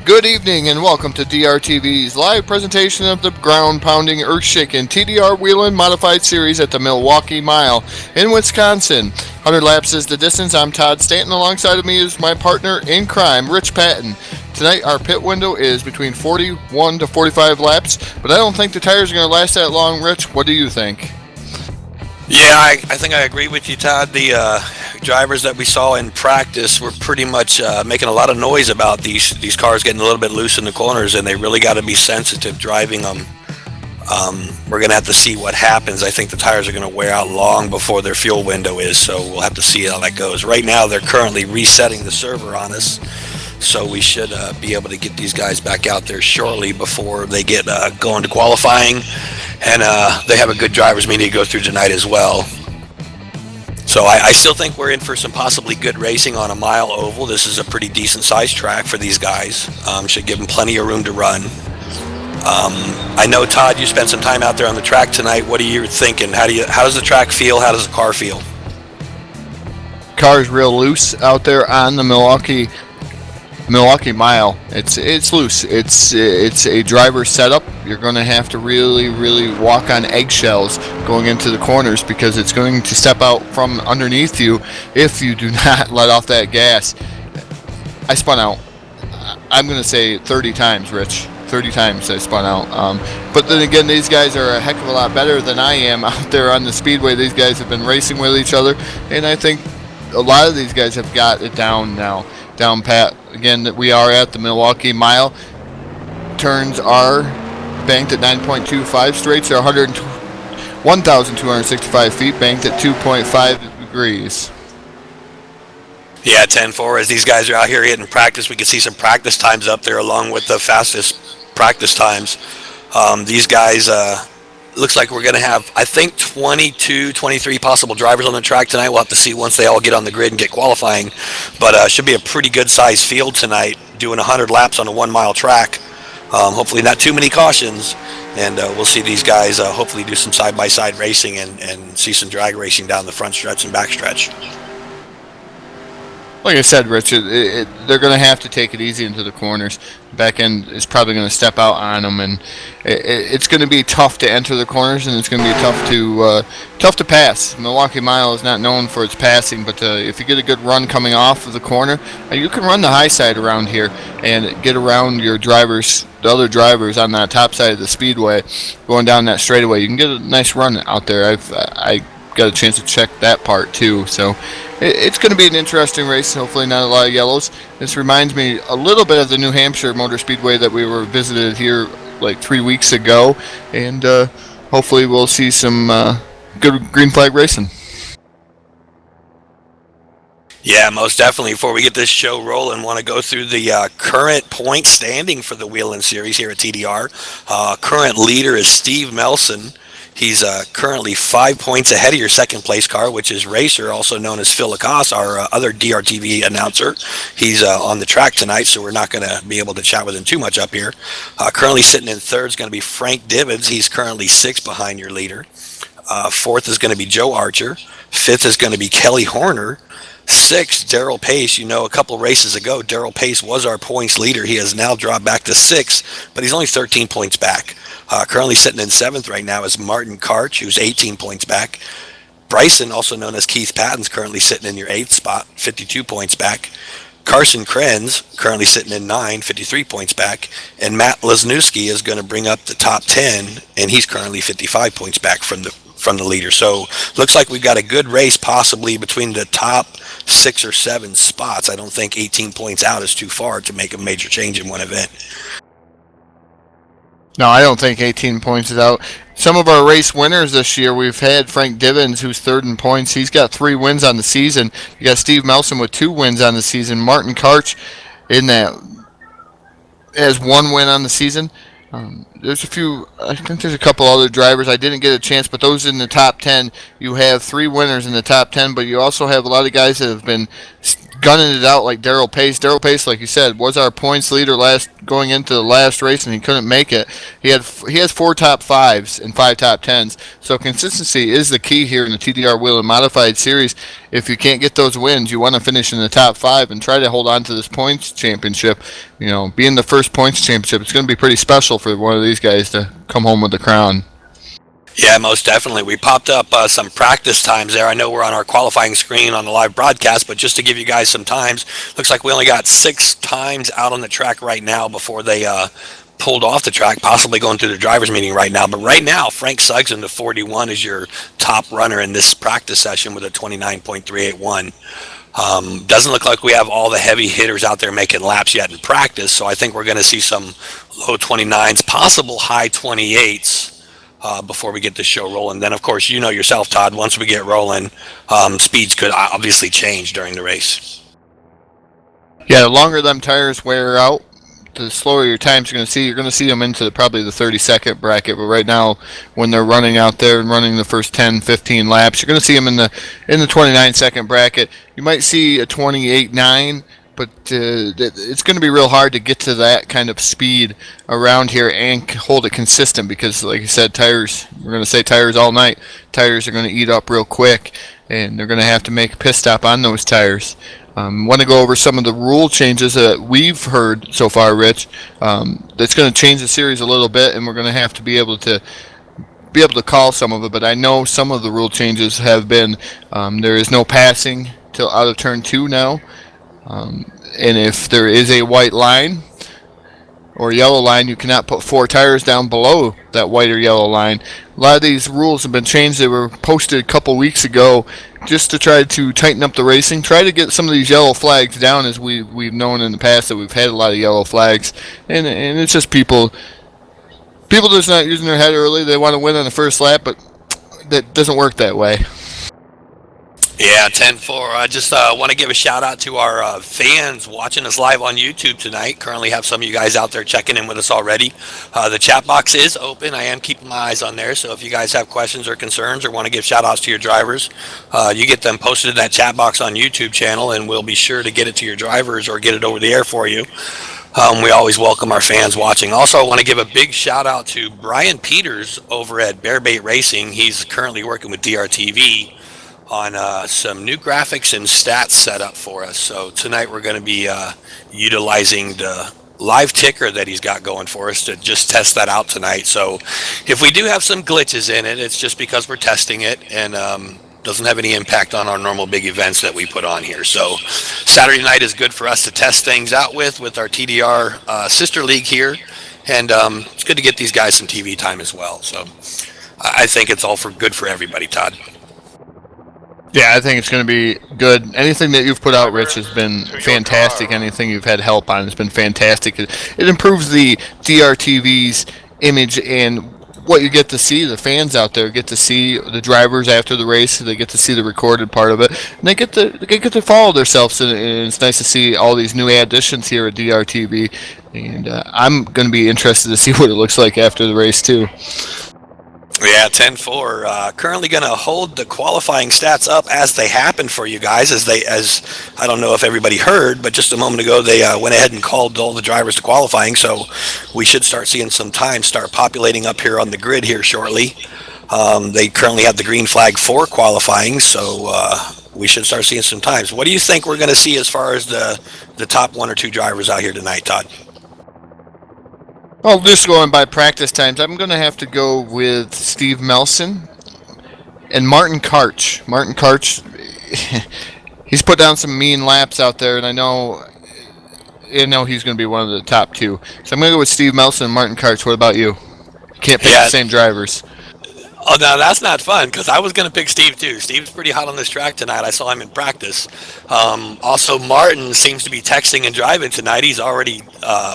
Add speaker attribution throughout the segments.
Speaker 1: Good evening and welcome to DRTV's live presentation of the ground-pounding, earth-shaking TDR Whelen Modified Series at the Milwaukee Mile in Wisconsin. 100 laps is the distance. I'm Todd Stanton. Alongside of me is my partner in crime, Rich Patton. Tonight our pit window is between 41 to 45 laps, but I don't think the tires are going to last that long. Rich, what do you think?
Speaker 2: Yeah, I think I agree with you, Todd. The drivers that we saw in practice were pretty much making a lot of noise about these cars getting a little bit loose in the corners, and they really got to be sensitive driving them. We're going to have to see what happens. I think the tires are going to wear out long before their fuel window is, so we'll have to see how that goes. Right now, they're currently resetting the server on us, so we should be able to get these guys back out there shortly before they get going to qualifying. And they have a good driver's meeting to go through tonight as well. So I still think we're in for some possibly good racing on a mile oval. This is a pretty decent sized track for these guys. Should give them plenty of room to run. I know, Todd, you spent some time out there on the track tonight. What are you thinking? How does the track feel? How does the car feel?
Speaker 1: Car's real loose out there on the Milwaukee Mile. It's loose. It's a driver setup. You're going to have to really walk on eggshells going into the corners because it's going to step out from underneath you if you do not let off that gas. I spun out. I'm going to say 30 times, Rich. 30 times I spun out. But then again, these guys are a heck of a lot better than I am out there on the speedway. These guys have been racing with each other, and I think a lot of these guys have got it down now. Down pat. Again, that we are at the Milwaukee Mile. Turns are banked at 9.25. Straights are 1,265 feet, banked at 2.5 degrees.
Speaker 2: Yeah, 10-4. As these guys are out here hitting practice, we can see some practice times up there along with the fastest practice times. These guys, looks like we're going to have, I think, 22, 23 possible drivers on the track tonight. We'll have to see once they all get on the grid and get qualifying. But should be a pretty good sized field tonight, doing 100 laps on a 1 mile track. Hopefully not too many cautions. And we'll see these guys hopefully do some side-by-side racing and see some drag racing down the front stretch and back stretch.
Speaker 1: Like I said, Rich, they're going to have to take it easy into the corners. Back end is probably going to step out on them, and it's going to be tough to enter the corners, and it's going to be tough to pass. Milwaukee Mile is not known for its passing, but if you get a good run coming off of the corner, you can run the high side around here and get around your drivers, the other drivers on that top side of the speedway, going down that straightaway. You can get a nice run out there. I got a chance to check that part too, so it's going to be an interesting race. Hopefully not a lot of yellows. This reminds me a little bit of the New Hampshire Motor Speedway that we were visited here like 3 weeks ago, and hopefully we'll see some good green flag racing.
Speaker 2: Yeah, most definitely. Before we get this show rolling, want to go through the current point standing for the Whelen Series here at TDR. Current leader is Steve Melson. He's currently 5 points ahead of your second place car, which is Racer, also known as Phil Lacoste, our other DRTV announcer. He's on the track tonight, so we're not going to be able to chat with him too much up here. Currently sitting in third is going to be Frank Dibbins. He's currently 6 behind your leader. Fourth is going to be Joe Archer. Fifth is going to be Kelly Horner. Sixth, Daryl Pace. You know, a couple races ago, Daryl Pace was our points leader. He has now dropped back to 6th, but he's only 13 points back. Currently sitting in 7th right now is Martin Karch, who's 18 points back. Bryson, also known as Keith Patton's, currently sitting in your 8th spot, 52 points back. Carson Krenz, currently sitting in 9, 53 points back. And Matt Lesniewski is going to bring up the top 10, and he's currently 55 points back from the leader. So looks like we've got a good race possibly between the top 6 or 7 spots. I don't think 18 points out is too far to make a major change in one event.
Speaker 1: No, I don't think 18 points is out. Some of our race winners this year, we've had Frank Dibbins, who's 3rd in points. He's got 3 wins on the season. You got Steve Melson with 2 wins on the season. Martin Karch in that has 1 win on the season. There's a few, I think there's a couple other drivers. I didn't get a chance, but those in the top 10, you have 3 winners in the top 10, but you also have a lot of guys that have been gunning it out like Daryl Pace. Daryl Pace, like you said, was our points leader last going into the last race, and he couldn't make it. He has 4 top 5s and 5 top 10s. So consistency is the key here in the TDR Whelen Modified Series. If you can't get those wins, you want to finish in the top 5 and try to hold on to this points championship. Being the first points championship, it's going to be pretty special for one of these guys to come home with the crown.
Speaker 2: Yeah, most definitely. We popped up some practice times there. I know we're on our qualifying screen on the live broadcast, but just to give you guys some times, looks like we only got 6 times out on the track right now before they pulled off the track, possibly going through the driver's meeting right now. But right now, Frank Suggs in the 41 is your top runner in this practice session with a 29.381. Doesn't look like we have all the heavy hitters out there making laps yet in practice, so I think we're going to see some low 29s, possible high 28s. Before we get the show rolling. Then, of course, you know yourself, Todd, once we get rolling, speeds could obviously change during the race.
Speaker 1: Yeah, the longer them tires wear out, the slower your times you're going to see. You're going to see them into probably the 30-second bracket. But right now, when they're running out there and running the first 10, 15 laps, you're going to see them in the 29-second bracket. You might see a 28.9. But it's going to be real hard to get to that kind of speed around here and hold it consistent because, like you said, tires, we're going to say tires all night. Tires are going to eat up real quick, and they're going to have to make a pit stop on those tires. Want to go over some of the rule changes that we've heard so far, Rich. That's going to change the series a little bit, and we're going to have to be able to call some of it. But I know some of the rule changes have been there is no passing till out of turn 2 now. And if there is a white line or yellow line, you cannot put 4 tires down below that white or yellow line. A lot of these rules have been changed. They were posted a couple weeks ago just to try to tighten up the racing, try to get some of these yellow flags down, as we've known in the past that we've had a lot of yellow flags. And it's just people just not using their head early. They want to win on the first lap, but that doesn't work that way.
Speaker 2: Yeah, 10-4. I just want to give a shout out to our fans watching us live on YouTube tonight. Currently have some of you guys out there checking in with us already. The chat box is open. I am keeping my eyes on there. So if you guys have questions or concerns or want to give shout outs to your drivers, you get them posted in that chat box on YouTube channel, and we'll be sure to get it to your drivers or get it over the air for you. We always welcome our fans watching. Also, I want to give a big shout out to Brian Peters over at Bearbait Racing. He's currently working with DRTV on some new graphics and stats set up for us. So tonight we're going to be utilizing the live ticker that he's got going for us to just test that out tonight. So if we do have some glitches in it, it's just because we're testing it and doesn't have any impact on our normal big events that we put on here. So Saturday night is good for us to test things out with our TDR sister league here. And it's good to get these guys some TV time as well. So I think it's all good for everybody, Todd.
Speaker 1: Yeah, I think it's going to be good. Anything that you've put out, Rich, has been fantastic. Anything you've had help on has been fantastic. It improves the DRTV's image and what you get to see. The fans out there get to see the drivers after the race. They get to see the recorded part of it, and they get to follow themselves. And it's nice to see all these new additions here at DRTV. And I'm going to be interested to see what it looks like after the race too.
Speaker 2: Yeah, 10-4. Currently going to hold the qualifying stats up as they happen for you guys. As I don't know if everybody heard, but just a moment ago they went ahead and called all the drivers to qualifying. So we should start seeing some time start populating up here on the grid here shortly. They currently have the green flag for qualifying, so we should start seeing some times. What do you think we're going to see as far as the top 1 or 2 drivers out here tonight, Todd?
Speaker 1: Well, just going by practice times, I'm going to have to go with Steve Melson and Martin Karch. Martin Karch, he's put down some mean laps out there, and I know he's going to be one of the top 2. So I'm going to go with Steve Melson and Martin Karch. What about you? You can't pick the same drivers.
Speaker 2: Oh, no, that's not fun, because I was going to pick Steve, too. Steve's pretty hot on this track tonight. I saw him in practice. Also, Martin seems to be texting and driving tonight. He's already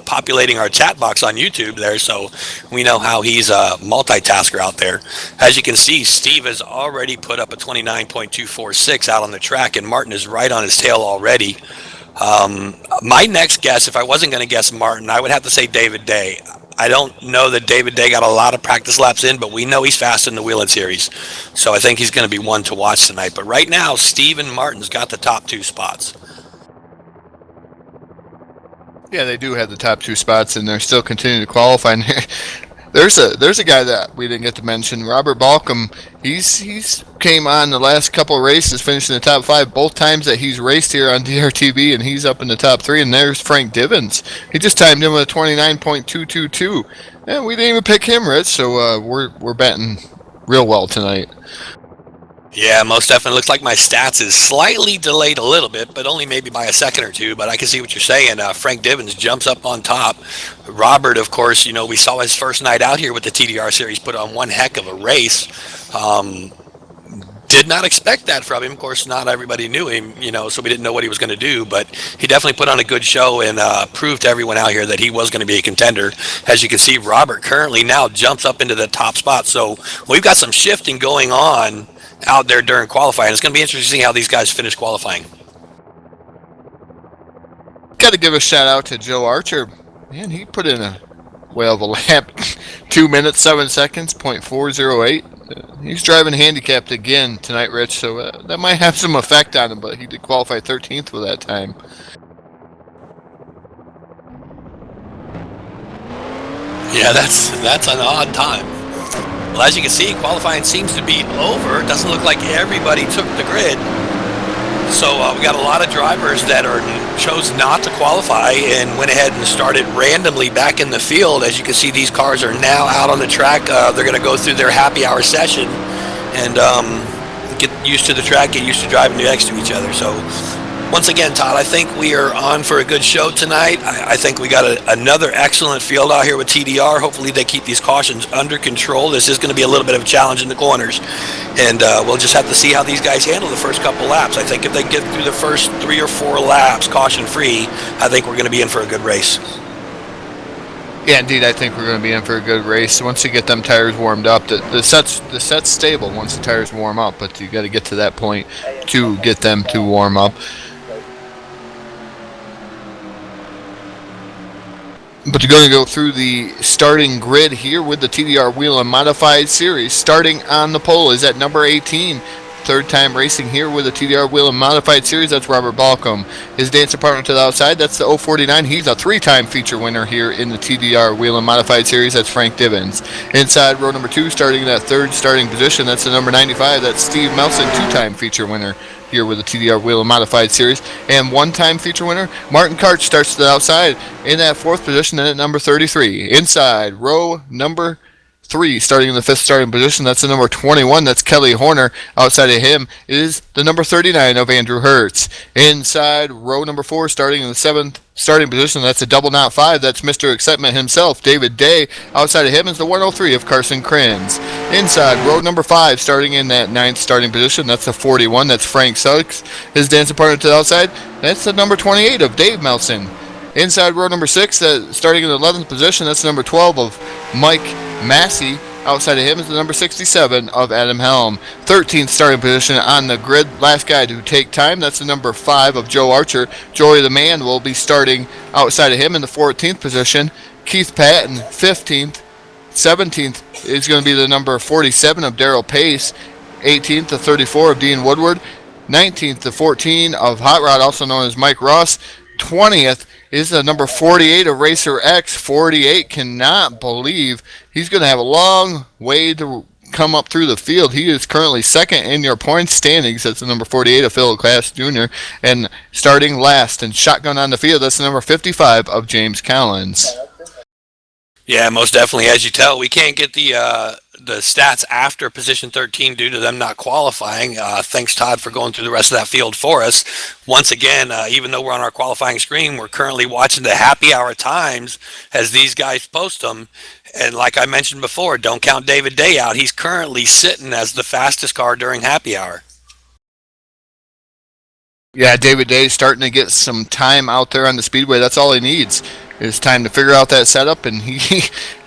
Speaker 2: populating our chat box on YouTube there, so we know how he's a multitasker out there. As you can see, Steve has already put up a 29.246 out on the track, and Martin is right on his tail already. My next guess, if I wasn't going to guess Martin, I would have to say David Day. I don't know that David Day got a lot of practice laps in, but we know he's fast in the Whelen Series. So I think he's going to be one to watch tonight. But right now, Steve and Martin's got the top 2 spots.
Speaker 1: Yeah, they do have the top two spots, and they're still continuing to qualify. And there's a guy that we didn't get to mention, Robert Balcom. He's came on the last couple of races, finishing in the top five both times that he's raced here on DRTV, and he's up in the top three. And there's Frank Divens. He just timed in with a 29.222, and we didn't even pick him, Rich. So we're batting real well tonight.
Speaker 2: Yeah, most definitely. Looks like my stats is slightly delayed a little bit, but only maybe by a second or two. But I can see what you're saying. Frank Divens jumps up on top. Robert, of course, we saw his first night out here with the TDR series put on one heck of a race. Did not expect that from him. Of course, not everybody knew him, so we didn't know what he was going to do. But he definitely put on a good show and proved to everyone out here that he was going to be a contender. As you can see, Robert currently now jumps up into the top spot. So we've got some shifting going on out there during qualifying. It's going to be interesting to see how these guys finish qualifying.
Speaker 1: Got to give a shout out to Joe Archer. Man, he put in a whale of a lap. 2 minutes, 7 seconds, .408. He's driving handicapped again tonight, Rich, so that might have some effect on him, but he did qualify 13th for that time.
Speaker 2: Yeah, that's an odd time. Well, as you can see, qualifying seems to be over. It doesn't look like everybody took the grid. So we got a lot of drivers that chose not to qualify and went ahead and started randomly back in the field. As you can see, these cars are now out on the track. They're going to go through their happy hour session and get used to the track, get used to driving next to each other. So once again, Todd, I think we are on for a good show tonight. I think we got another excellent field out here with TDR. Hopefully they keep these cautions under control. This is going to be a little bit of a challenge in the corners, and we'll just have to see how these guys handle the first couple laps. I think if they get through the first 3 or 4 laps caution-free, I think we're going to be in for a good race.
Speaker 1: Yeah, indeed, I think we're going to be in for a good race. Once you get them tires warmed up, the set's stable once the tires warm up, but you got to get to that point to get them to warm up. But you're going to go through the starting grid here with the TDR Whelen Modified Series. Starting on the pole is at number 18. Third time racing here with the TDR Whelen Modified Series. That's Robert Balcom. His dance partner to the outside, that's the 049. He's a 3-time feature winner here in the TDR Whelen Modified Series. That's Frank Divens. Inside row number 2, starting in that third starting position, that's the number 95. That's Steve Melson, 2-time feature winner here with the TDR Whelen Modified Series. And 1-time feature winner, Martin Karch, starts to the outside in that 4th position at number 33. Inside row number 3, starting in the 5th starting position, that's the number 21. That's Kelly Horner. Outside of him is the number 39 of Andrew Hertz. Inside row number 4, starting in the 7th starting position, that's a double knot 5. That's Mr. Excitement himself, David Day. Outside of him is the 103 of Carson Krenz. Inside row number 5, starting in that 9th starting position, that's the 41. That's Frank Suggs. His dancing partner to the outside, that's the number 28 of Dave Melson. Inside row number 6, starting in the 11th position, that's the number 12 of Mike Massey. Outside of him is the number 67 of Adam Helm. 13th starting position on the grid. Last guy to take time, that's the number 5 of Joe Archer. Joey the Man will be starting outside of him in the 14th position. Keith Patton, 15th. 17th is going to be the number 47 of Darrell Pace. 18th to 34 of Dean Woodward. 19th to 14 of Hot Rod, also known as Mike Ross. 20th is the number 48 of Racer X. 48 cannot believe he's going to have a long way to come up through the field. He is currently second in your points standings. That's the number 48 of Phil Class Jr. And starting last and shotgun on the field, that's the number 55 of James Collins.
Speaker 2: Yeah, most definitely. As you tell, we can't get the stats after position 13 due to them not qualifying. Thanks, Todd, for going through the rest of that field for us. Once again, even though we're on our qualifying screen, we're currently watching the happy hour times as these guys post them. And like I mentioned before, don't count David Day out. He's currently sitting as the fastest car during happy hour.
Speaker 1: Yeah, David Day is starting to get some time out there on the speedway. That's all he needs is time to figure out that setup, and he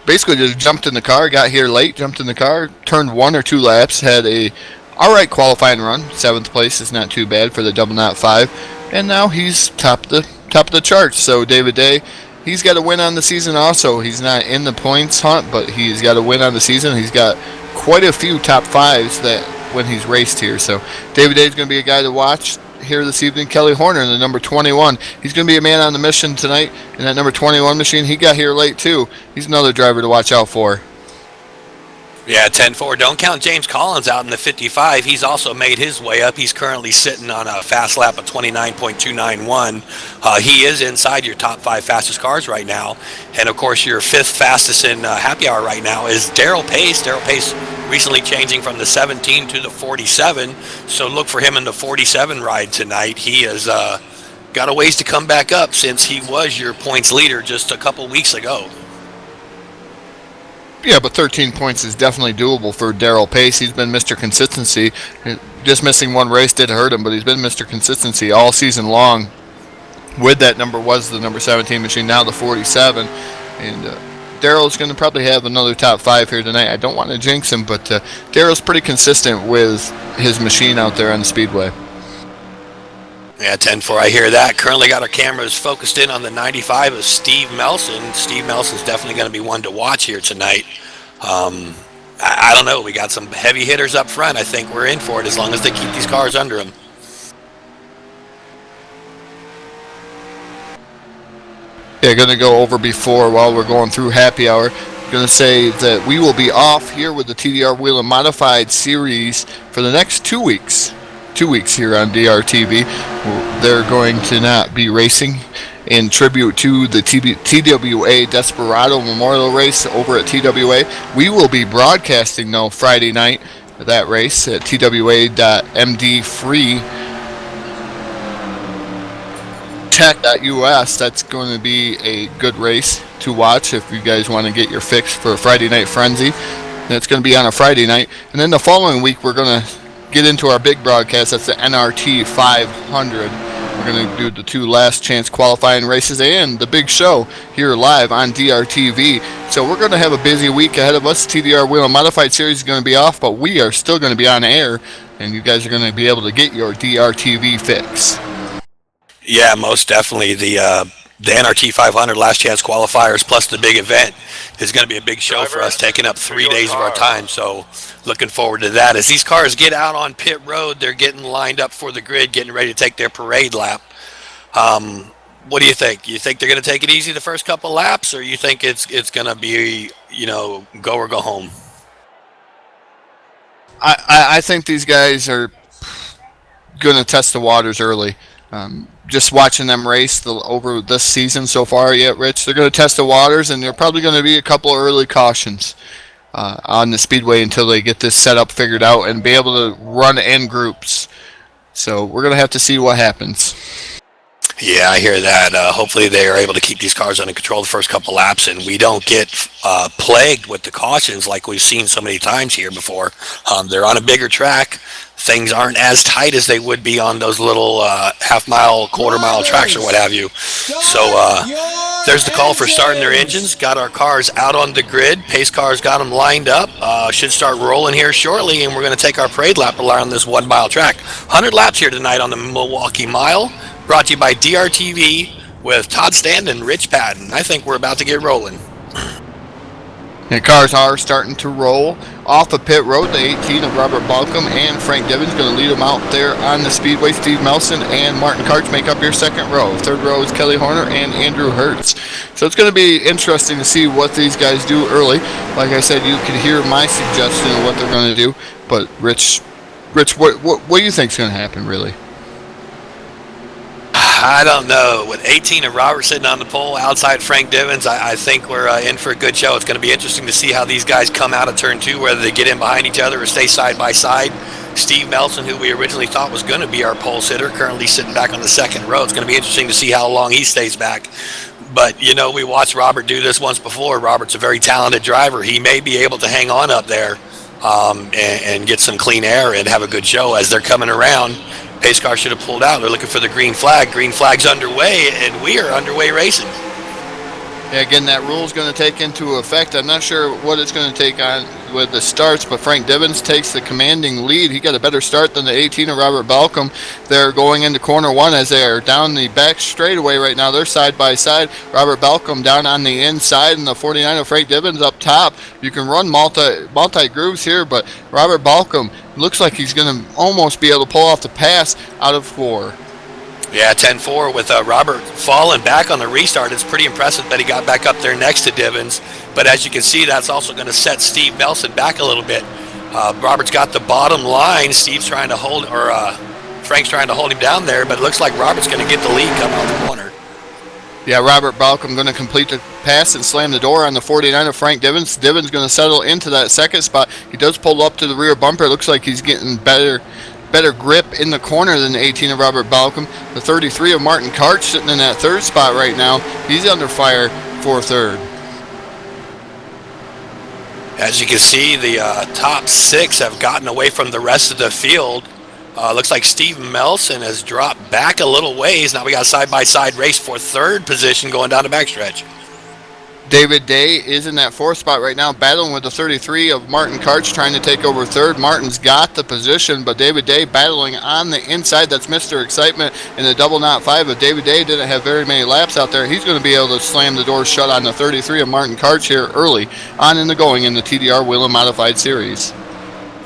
Speaker 1: basically just jumped in the car, got here late, jumped in the car, turned 1 or 2 laps, had a alright qualifying run. 7th place is not too bad for the double knot 5, and now he's top of the charts. So David Day, he's got to win on the season also. He's not in the points hunt, but he's got to win on the season. He's got quite a few top 5s that when he's raced here. So David Day is going to be a guy to watch. here this evening, Kelly Horner in the number 21. He's going to be a man on the mission tonight in that number 21 machine. He got here late too. He's another driver to watch out for.
Speaker 2: Yeah, 10-4. Don't count James Collins out in the 55. He's also made his way up. He's currently sitting on a fast lap of 29.291. He is inside your top 5 fastest cars right now. And, of course, your 5th fastest in happy hour right now is Darrell Pace. Darrell Pace recently changing from the 17 to the 47. So look for him in the 47 ride tonight. He has got a ways to come back up since he was your points leader just a couple weeks ago.
Speaker 1: Yeah, but 13 points is definitely doable for Darrell Pace. He's been Mr. Consistency. Just missing one race did hurt him, but he's been Mr. Consistency all season long. With that number was the number 17 machine, now the 47. And Darrell's going to probably have another top 5 here tonight. I don't want to jinx him, but Darrell's pretty consistent with his machine out there on the speedway.
Speaker 2: Yeah, 10-4, I hear that. Currently got our cameras focused in on the 95 of Steve Melson. Steve Melson's definitely going to be one to watch here tonight. I don't know. We got some heavy hitters up front. I think we're in for it as long as they keep these cars under them.
Speaker 1: Yeah, going to go over before while we're going through happy hour. Going to say that we will be off here with the TDR Whelen Modified Series for the next 2 weeks. 2 weeks here on DRTV. They're going to not be racing in tribute to the TWA Desperado Memorial Race over at TWA. We will be broadcasting though Friday night that race at twa.mdfreetech.us. That's going to be a good race to watch if you guys want to get your fix for a Friday Night Frenzy. That's going to be on a Friday night. And then the following week we're going to get into our big broadcast. That's the NRT 500. We're going to do the 2 last chance qualifying races and the big show here live on DRTV. So we're going to have a busy week ahead of us. TDR Whelen Modified Series is going to be off, but we are still going to be on air, and you guys are going to be able to get your DRTV fix.
Speaker 2: Yeah, most definitely. The NRT 500 last chance qualifiers plus the big event is going to be a big show for us, taking up 3 days of our time. So looking forward to that. As these cars get out on pit road, they're getting lined up for the grid, getting ready to take their parade lap. What do you think? You think they're going to take it easy the first couple laps, or you think it's going to be, go or go home?
Speaker 1: I think these guys are going to test the waters early. Just watching them race over this season so far yet, Rich, they're going to test the waters, and there are probably going to be a couple of early cautions on the speedway until they get this setup figured out and be able to run in groups. So we're going to have to see what happens.
Speaker 2: Yeah, I hear that. Hopefully they are able to keep these cars under control the first couple laps, and we don't get plagued with the cautions like we've seen so many times here before. They're on a bigger track. Things aren't as tight as they would be on those little half-mile, quarter-mile tracks or what have you. So there's the call for starting their engines. Got our cars out on the grid. Pace cars got them lined up. Should start rolling here shortly, and we're going to take our parade lap around this 1 mile track. 100 laps here tonight on the Milwaukee Mile. Brought to you by DRTV with Todd Stand and Rich Patton. I think we're about to get rolling.
Speaker 1: The cars are starting to roll off of pit road. The 18 of Robert Balcom and Frank Divins going to lead them out there on the speedway. Steve Melson and Martin Karch make up your second row. Third row is Kelly Horner and Andrew Hertz. So it's going to be interesting to see what these guys do early. Like I said, you can hear my suggestion of what they're going to do. But Rich, what do you think is going to happen, really?
Speaker 2: I don't know. With 18 of Robert sitting on the pole outside Frank Divins, I think we're in for a good show. It's going to be interesting to see how these guys come out of turn 2, whether they get in behind each other or stay side by side. Steve Melson, who we originally thought was going to be our pole sitter, currently sitting back on the second row. It's going to be interesting to see how long he stays back. But, we watched Robert do this once before. Robert's a very talented driver. He may be able to hang on up there and get some clean air and have a good show as they're coming around. Pace car should have pulled out. They're looking for the green flag. Green flag's underway, and we are underway racing.
Speaker 1: Yeah, again, that rule is going to take into effect. I'm not sure what it's going to take on with the starts, but Frank Divens takes the commanding lead. He got a better start than the 18 of Robert Balcom. They're going into corner one as they are down the back straightaway right now. They're side by side. Robert Balcom down on the inside, and the 49 of Frank Divens up top. You can run multi grooves here, but Robert Balcom looks like he's going to almost be able to pull off the pass out of 4.
Speaker 2: Yeah, 10-4 with Robert falling back on the restart. It's pretty impressive that he got back up there next to Divens. But as you can see, that's also going to set Steve Nelson back a little bit. Robert's got the bottom line. Steve's trying to hold, or Frank's trying to hold him down there. But it looks like Robert's going to get the lead coming out the corner.
Speaker 1: Yeah, Robert Balcom going to complete the pass and slam the door on the 49 of Frank Divens. Divens going to settle into that second spot. He does pull up to the rear bumper. It looks like he's getting better grip in the corner than the 18 of Robert Balcom. The 33 of Martin Karch sitting in that third spot right now. He's under fire for third.
Speaker 2: As you can see, the top 6 have gotten away from the rest of the field. Looks like Steve Melson has dropped back a little ways. Now we got a side-by-side race for third position going down the backstretch.
Speaker 1: David Day is in that fourth spot right now, battling with the 33 of Martin Karch, trying to take over third. Martin's got the position, but David Day battling on the inside. That's Mr. Excitement in the double knot 5. If David Day didn't have very many laps out there, he's going to be able to slam the door shut on the 33 of Martin Karch here early on in the going in the TDR Whelen Modified Series.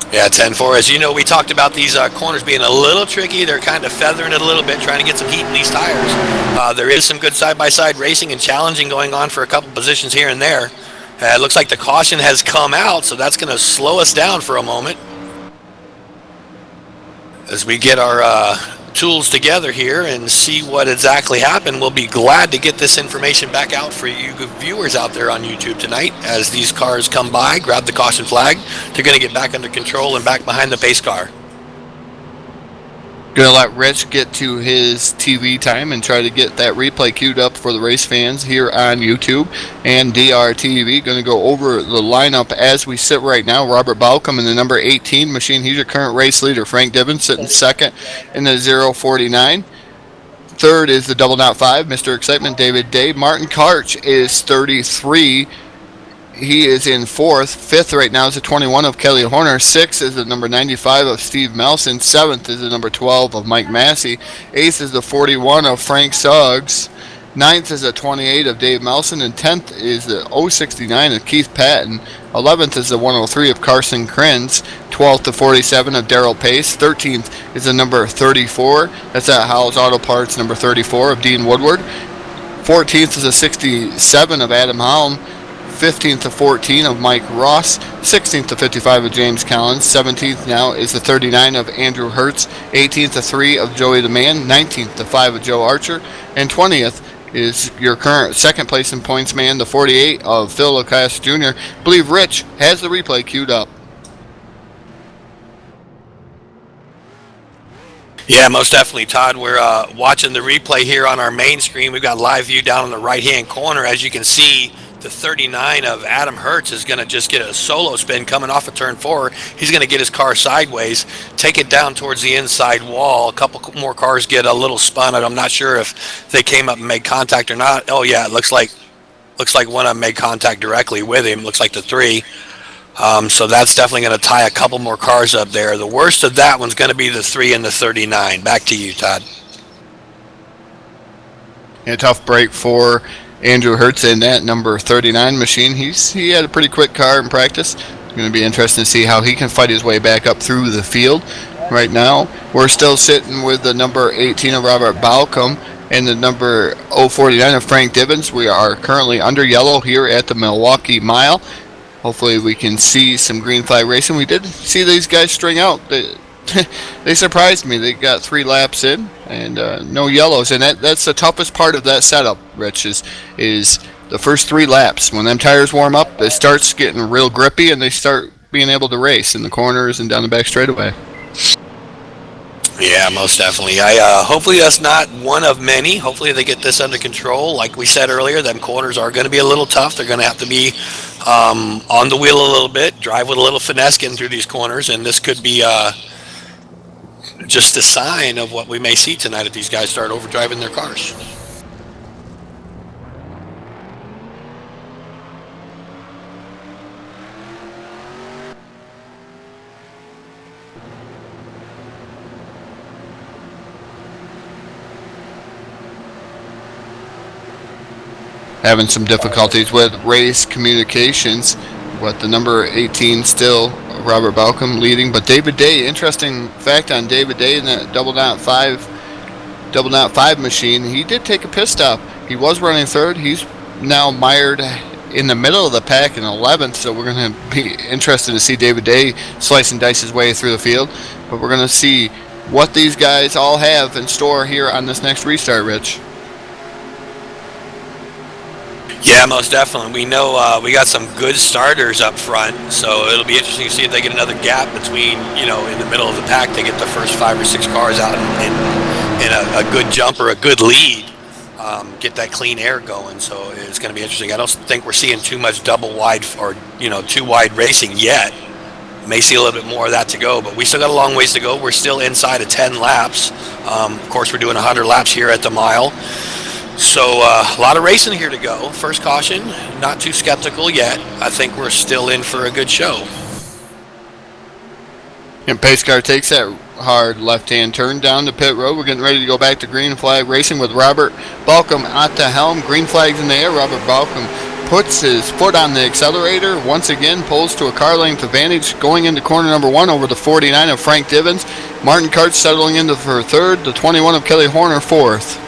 Speaker 2: Yeah, 10-4. As you know, we talked about these corners being a little tricky. They're kind of feathering it a little bit, trying to get some heat in these tires. There is some good side-by-side racing and challenging going on for a couple positions here and there. It looks like the caution has come out, so that's going to slow us down for a moment. As we get our tools together here and see what exactly happened, we'll be glad to get this information back out for you viewers out there on YouTube tonight. As these cars come by, grab the caution flag. They're going to get back under control and back behind the pace car.
Speaker 1: Going to let Rich get to his TV time and try to get that replay queued up for the race fans here on YouTube and DRTV. Going to go over the lineup as we sit right now. Robert Balcom in the number 18 machine. He's your current race leader. Frank Divens sitting second in the 049. Third is the double knot 5, Mr. Excitement, David Day. Martin Karch is 33. He is in fourth. Fifth right now is the 21 of Kelly Horner. Sixth is the number 95 of Steve Melson. Seventh is the number 12 of Mike Massey. Eighth is the 41 of Frank Suggs. Ninth is the 28 of Dave Melson. And 10th is the 069 of Keith Patton. 11th is the 103 of Carson Krenz. 12th to 47 of Darrell Pace. 13th is the number 34. That's at Howell's Auto Parts, number 34 of Dean Woodward. 14th is the 67 of Adam Holm. 15th to 14 of Mike Ross, 16th to 55 of James Collins, 17th now is the 39 of Andrew Hertz, 18th to 3 of Joey DeMann, 19th to 5 of Joe Archer, and 20th is your current second place in points man, the 48 of Phil Lacasse Jr. I believe Rich has the replay queued up.
Speaker 2: Yeah, most definitely, Todd. We're watching the replay here on our main screen. We've got live view down in the right-hand corner. As you can see, the 39 of Adam Hertz is going to just get a solo spin coming off of turn 4. He's going to get his car sideways, take it down towards the inside wall. A couple more cars get a little spun. I'm not sure if they came up and made contact or not. Oh, yeah, it looks like one of them made contact directly with him. Looks like the 3. So that's definitely going to tie a couple more cars up there. The worst of that one's going to be the 3 and the 39. Back to you, Todd.
Speaker 1: A tough break for Andrew Hertz in that number 39 machine. He had a pretty quick car in practice. It's going to be interesting to see how he can fight his way back up through the field. Right now, we're still sitting with the number 18 of Robert Balcom and the number 049 of Frank Divens. We are currently under yellow here at the Milwaukee Mile. Hopefully we can see some green flag racing. We did see these guys string out. They surprised me. They got 3 laps in and no yellows. And that's the toughest part of that setup, Rich, is the first 3 laps. When them tires warm up, it starts getting real grippy and they start being able to race in the corners and down the back straightaway.
Speaker 2: Yeah, most definitely. Hopefully that's not one of many. Hopefully they get this under control. Like we said earlier, them corners are going to be a little tough. They're going to have to be on the wheel a little bit, drive with a little finesse getting through these corners, and this could be just a sign of what we may see tonight if these guys start overdriving their cars.
Speaker 1: having some difficulties with race communications. But the number 18 still Robert Balcom leading. But David Day, interesting fact on David Day in that double knot five machine, he did take a pit stop. He was running third. He's now mired in the middle of the pack in 11th, so we're going to be interested to see David Day slice and dice his way through the field. But we're going to see what these guys all have in store here on this next restart, Rich.
Speaker 2: Yeah, most definitely. We know we got some good starters up front, so it'll be interesting to see if they get another gap between, in the middle of the pack, they get the first 5 or 6 cars out in a good jump or a good lead, get that clean air going. So it's going to be interesting. I don't think we're seeing too much double wide or, too wide racing yet. May see a little bit more of that to go, but we still got a long ways to go. We're still inside of 10 laps. Of course, we're doing 100 laps here at the mile. So a lot of racing here to go. First caution, not too skeptical yet. I think we're still in for a good show.
Speaker 1: And pace car takes that hard left-hand turn down the pit road. We're getting ready to go back to green flag racing with Robert Balcom at the helm. Green flag's in the air. Robert Balcom puts his foot on the accelerator. Once again, pulls to a car length advantage going into corner number 1 over the 49 of Frank Divens. Martin Karch settling into for third. The 21 of Kelly Horner fourth.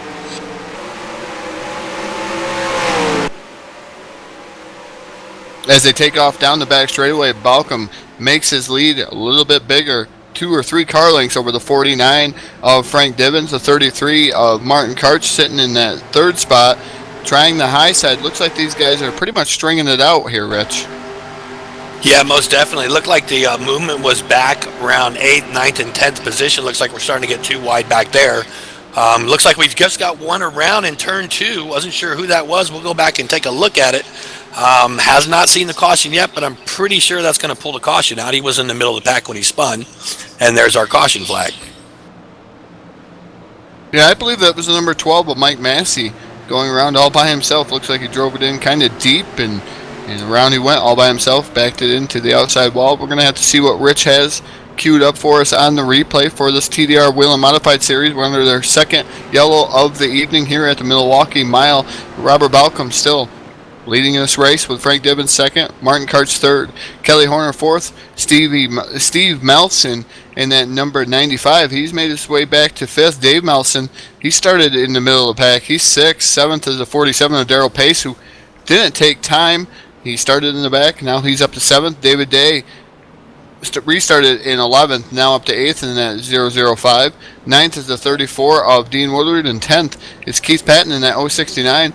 Speaker 1: As they take off down the back straightaway, Balcom makes his lead a little bit bigger, 2 or 3 car lengths over the 49 of Frank Divens, the 33 of Martin Karch sitting in that third spot, trying the high side. Looks like these guys are pretty much stringing it out here, Rich.
Speaker 2: Yeah, most definitely. Looked like the movement was back around 8th, 9th, and 10th position. Looks like we're starting to get too wide back there. Looks like we've just got one around in turn 2. Wasn't sure who that was. We'll go back and take a look at it. Has not seen the caution yet, but I'm pretty sure that's going to pull the caution out. He was in the middle of the pack when he spun, and there's our caution flag.
Speaker 1: Yeah, I believe that was the number 12 of Mike Massey going around all by himself. Looks like he drove it in kind of deep, and around he went all by himself, backed it into the outside wall. We're going to have to see what Rich has queued up for us on the replay for this TDR Whelen Modified Series. We're under their second yellow of the evening here at the Milwaukee Mile. Robert Balcom still leading this race with Frank Divens second, Martin Karch third, Kelly Horner fourth, Steve Melson in that number 95. He's made his way back to fifth. Dave Melson, he started in the middle of the pack. He's sixth. Seventh is the 47 of Darrell Pace, who didn't take time. He started in the back. Now he's up to seventh. David Day restarted in 11th, now up to 8th in that 005. 9th is the 34 of Dean Woodward, and 10th is Keith Patton in that 069.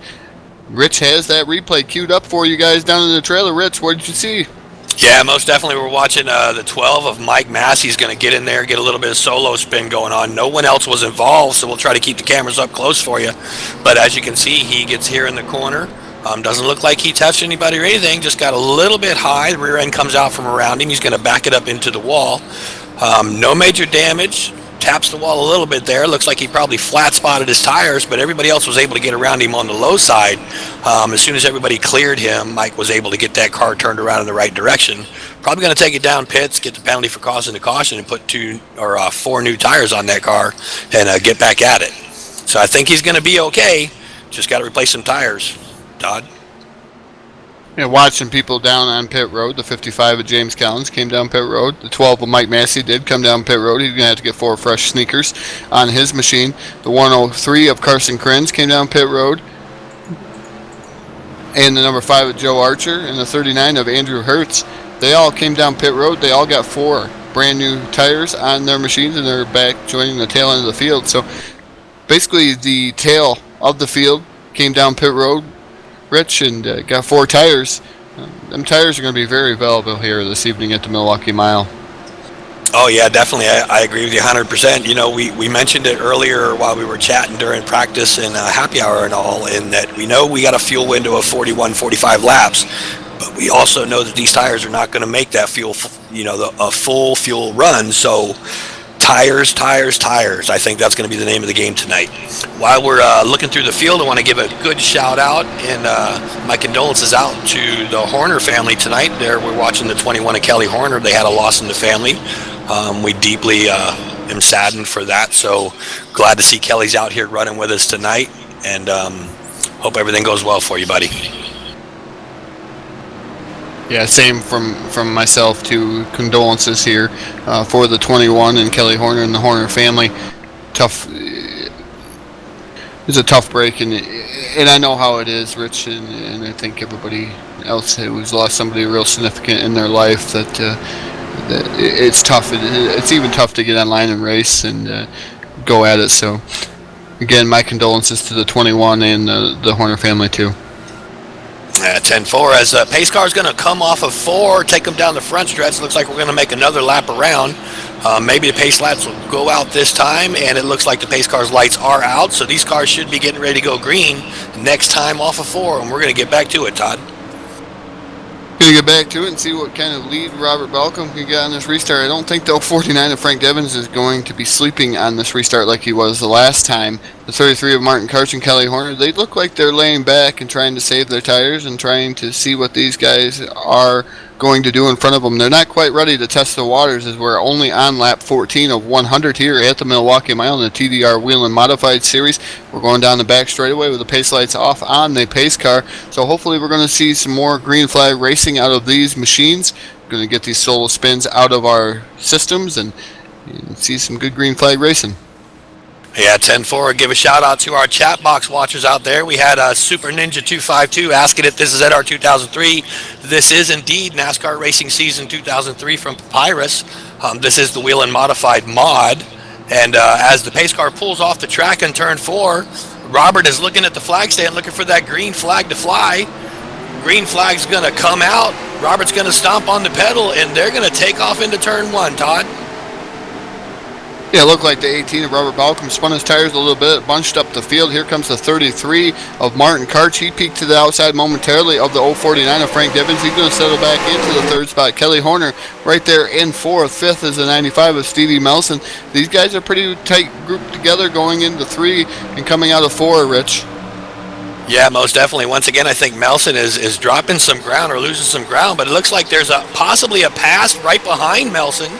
Speaker 1: Rich has that replay queued up for you guys down in the trailer. Rich, what did you see?
Speaker 2: Yeah, most definitely. We're watching the 12 of Mike Massey's going to get in there, get a little bit of solo spin going on. No one else was involved, so we'll try to keep the cameras up close for you. But as you can see, he gets here in the corner. Doesn't look like he touched anybody or anything, just got a little bit high. The rear end comes out from around him. He's going to back it up into the wall. No major damage. Taps the wall a little bit there. Looks like he probably flat spotted his tires, but everybody else was able to get around him on the low side. As soon as everybody cleared him, Mike was able to get that car turned around in the right direction. Probably going to take it down pits, get the penalty for causing the caution, and put 2 or 4 new tires on that car and get back at it. So I think he's going to be okay. Just got to replace some tires. Todd?
Speaker 1: Yeah, watching people down on pit road. The 55 of James Collins came down pit road. The 12 of Mike Massey did come down pit road. He's going to have to get 4 fresh sneakers on his machine. The 103 of Carson Krenz came down pit road. And the number 5 of Joe Archer and the 39 of Andrew Hertz. They all came down pit road. They all got 4 brand new tires on their machines, and they're back joining the tail end of the field. So basically the tail of the field came down pit road, Rich, and got 4 tires. Them tires are going to be very valuable here this evening at the Milwaukee Mile.
Speaker 2: Oh, yeah, definitely. I agree with you 100%. You know, we mentioned it earlier while we were chatting during practice and happy hour and all, in that we know we got a fuel window of 41, 45 laps, but we also know that these tires are not going to make that fuel, a full fuel run. So tires. I think that's going to be the name of the game tonight. While we're looking through the field, I want to give a good shout out and my condolences out to the Horner family tonight. There, we're watching the 21 of Kelly Horner. They had a loss in the family. We deeply am saddened for that. So glad to see Kelly's out here running with us tonight, and Hope everything goes well for you, buddy.
Speaker 1: Yeah, same from myself too. Condolences here for the 21 and Kelly Horner and the Horner family. Tough. It's a tough break, and I know how it is, Rich, and I think everybody else who's lost somebody real significant in their life that it's tough. It's even tough to get online and race and go at it. So, again, my condolences to the 21 and the Horner family too.
Speaker 2: 10-4 as the pace car is going to come off of 4, take them down the front stretch. Looks like we're going to make another lap around. Maybe the pace laps will go out this time, and it looks like the pace car's lights are out, so these cars should be getting ready to go green next time off of 4, and we're going to get back to it, Todd.
Speaker 1: Going to get back to it and see what kind of lead Robert Balcom can get on this restart. I don't think the 49 of Frank Devins is going to be sleeping on this restart like he was the last time. The 33 of Martin Karch and Kelly Horner, they look like they're laying back and trying to save their tires and trying to see what these guys are going to do in front of them. They're not quite ready to test the waters as we're only on lap 14 of 100 here at the Milwaukee Mile in the TDR Whelen Modified Series. We're going down the back straightaway with the pace lights off on the pace car. So hopefully we're going to see some more green flag racing out of these machines. We're going to get these solo spins out of our systems and see some good green flag racing.
Speaker 2: Yeah, 10-4. Give a shout out to our chat box watchers out there. We had Super Ninja 252 asking if this is ZR 2003. This is indeed NASCAR Racing Season 2003 from Papyrus. This is the Whelen Modified mod. And as the pace car pulls off the track in turn 4, Robert is looking at the flag stand, looking for that green flag to fly. Green flag's going to come out. Robert's going to stomp on the pedal, and they're going to take off into turn 1, Todd.
Speaker 1: Yeah, it looked like the 18 of Robert Balcom spun his tires a little bit, bunched up the field. Here comes the 33 of Martin Karch. He peeked to the outside momentarily of the 049 of Frank Devins. He's going to settle back into the third spot. Kelly Horner right there in fourth. Fifth is the 95 of Stevie Melson. These guys are pretty tight grouped together going into 3 and coming out of 4, Rich.
Speaker 2: Yeah, most definitely. Once again, I think Melson is dropping some ground or losing some ground, but it looks like there's possibly a pass right behind Melson.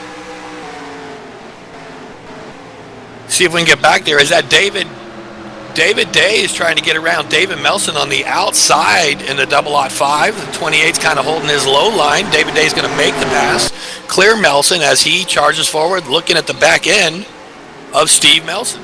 Speaker 2: See if we can get back there. Is that David Day is trying to get around David Melson on the outside in the double aught 5. The 28's kind of holding his low line. David Day is going to make the pass. Clear Melson as he charges forward, looking at the back end of Steve Melson.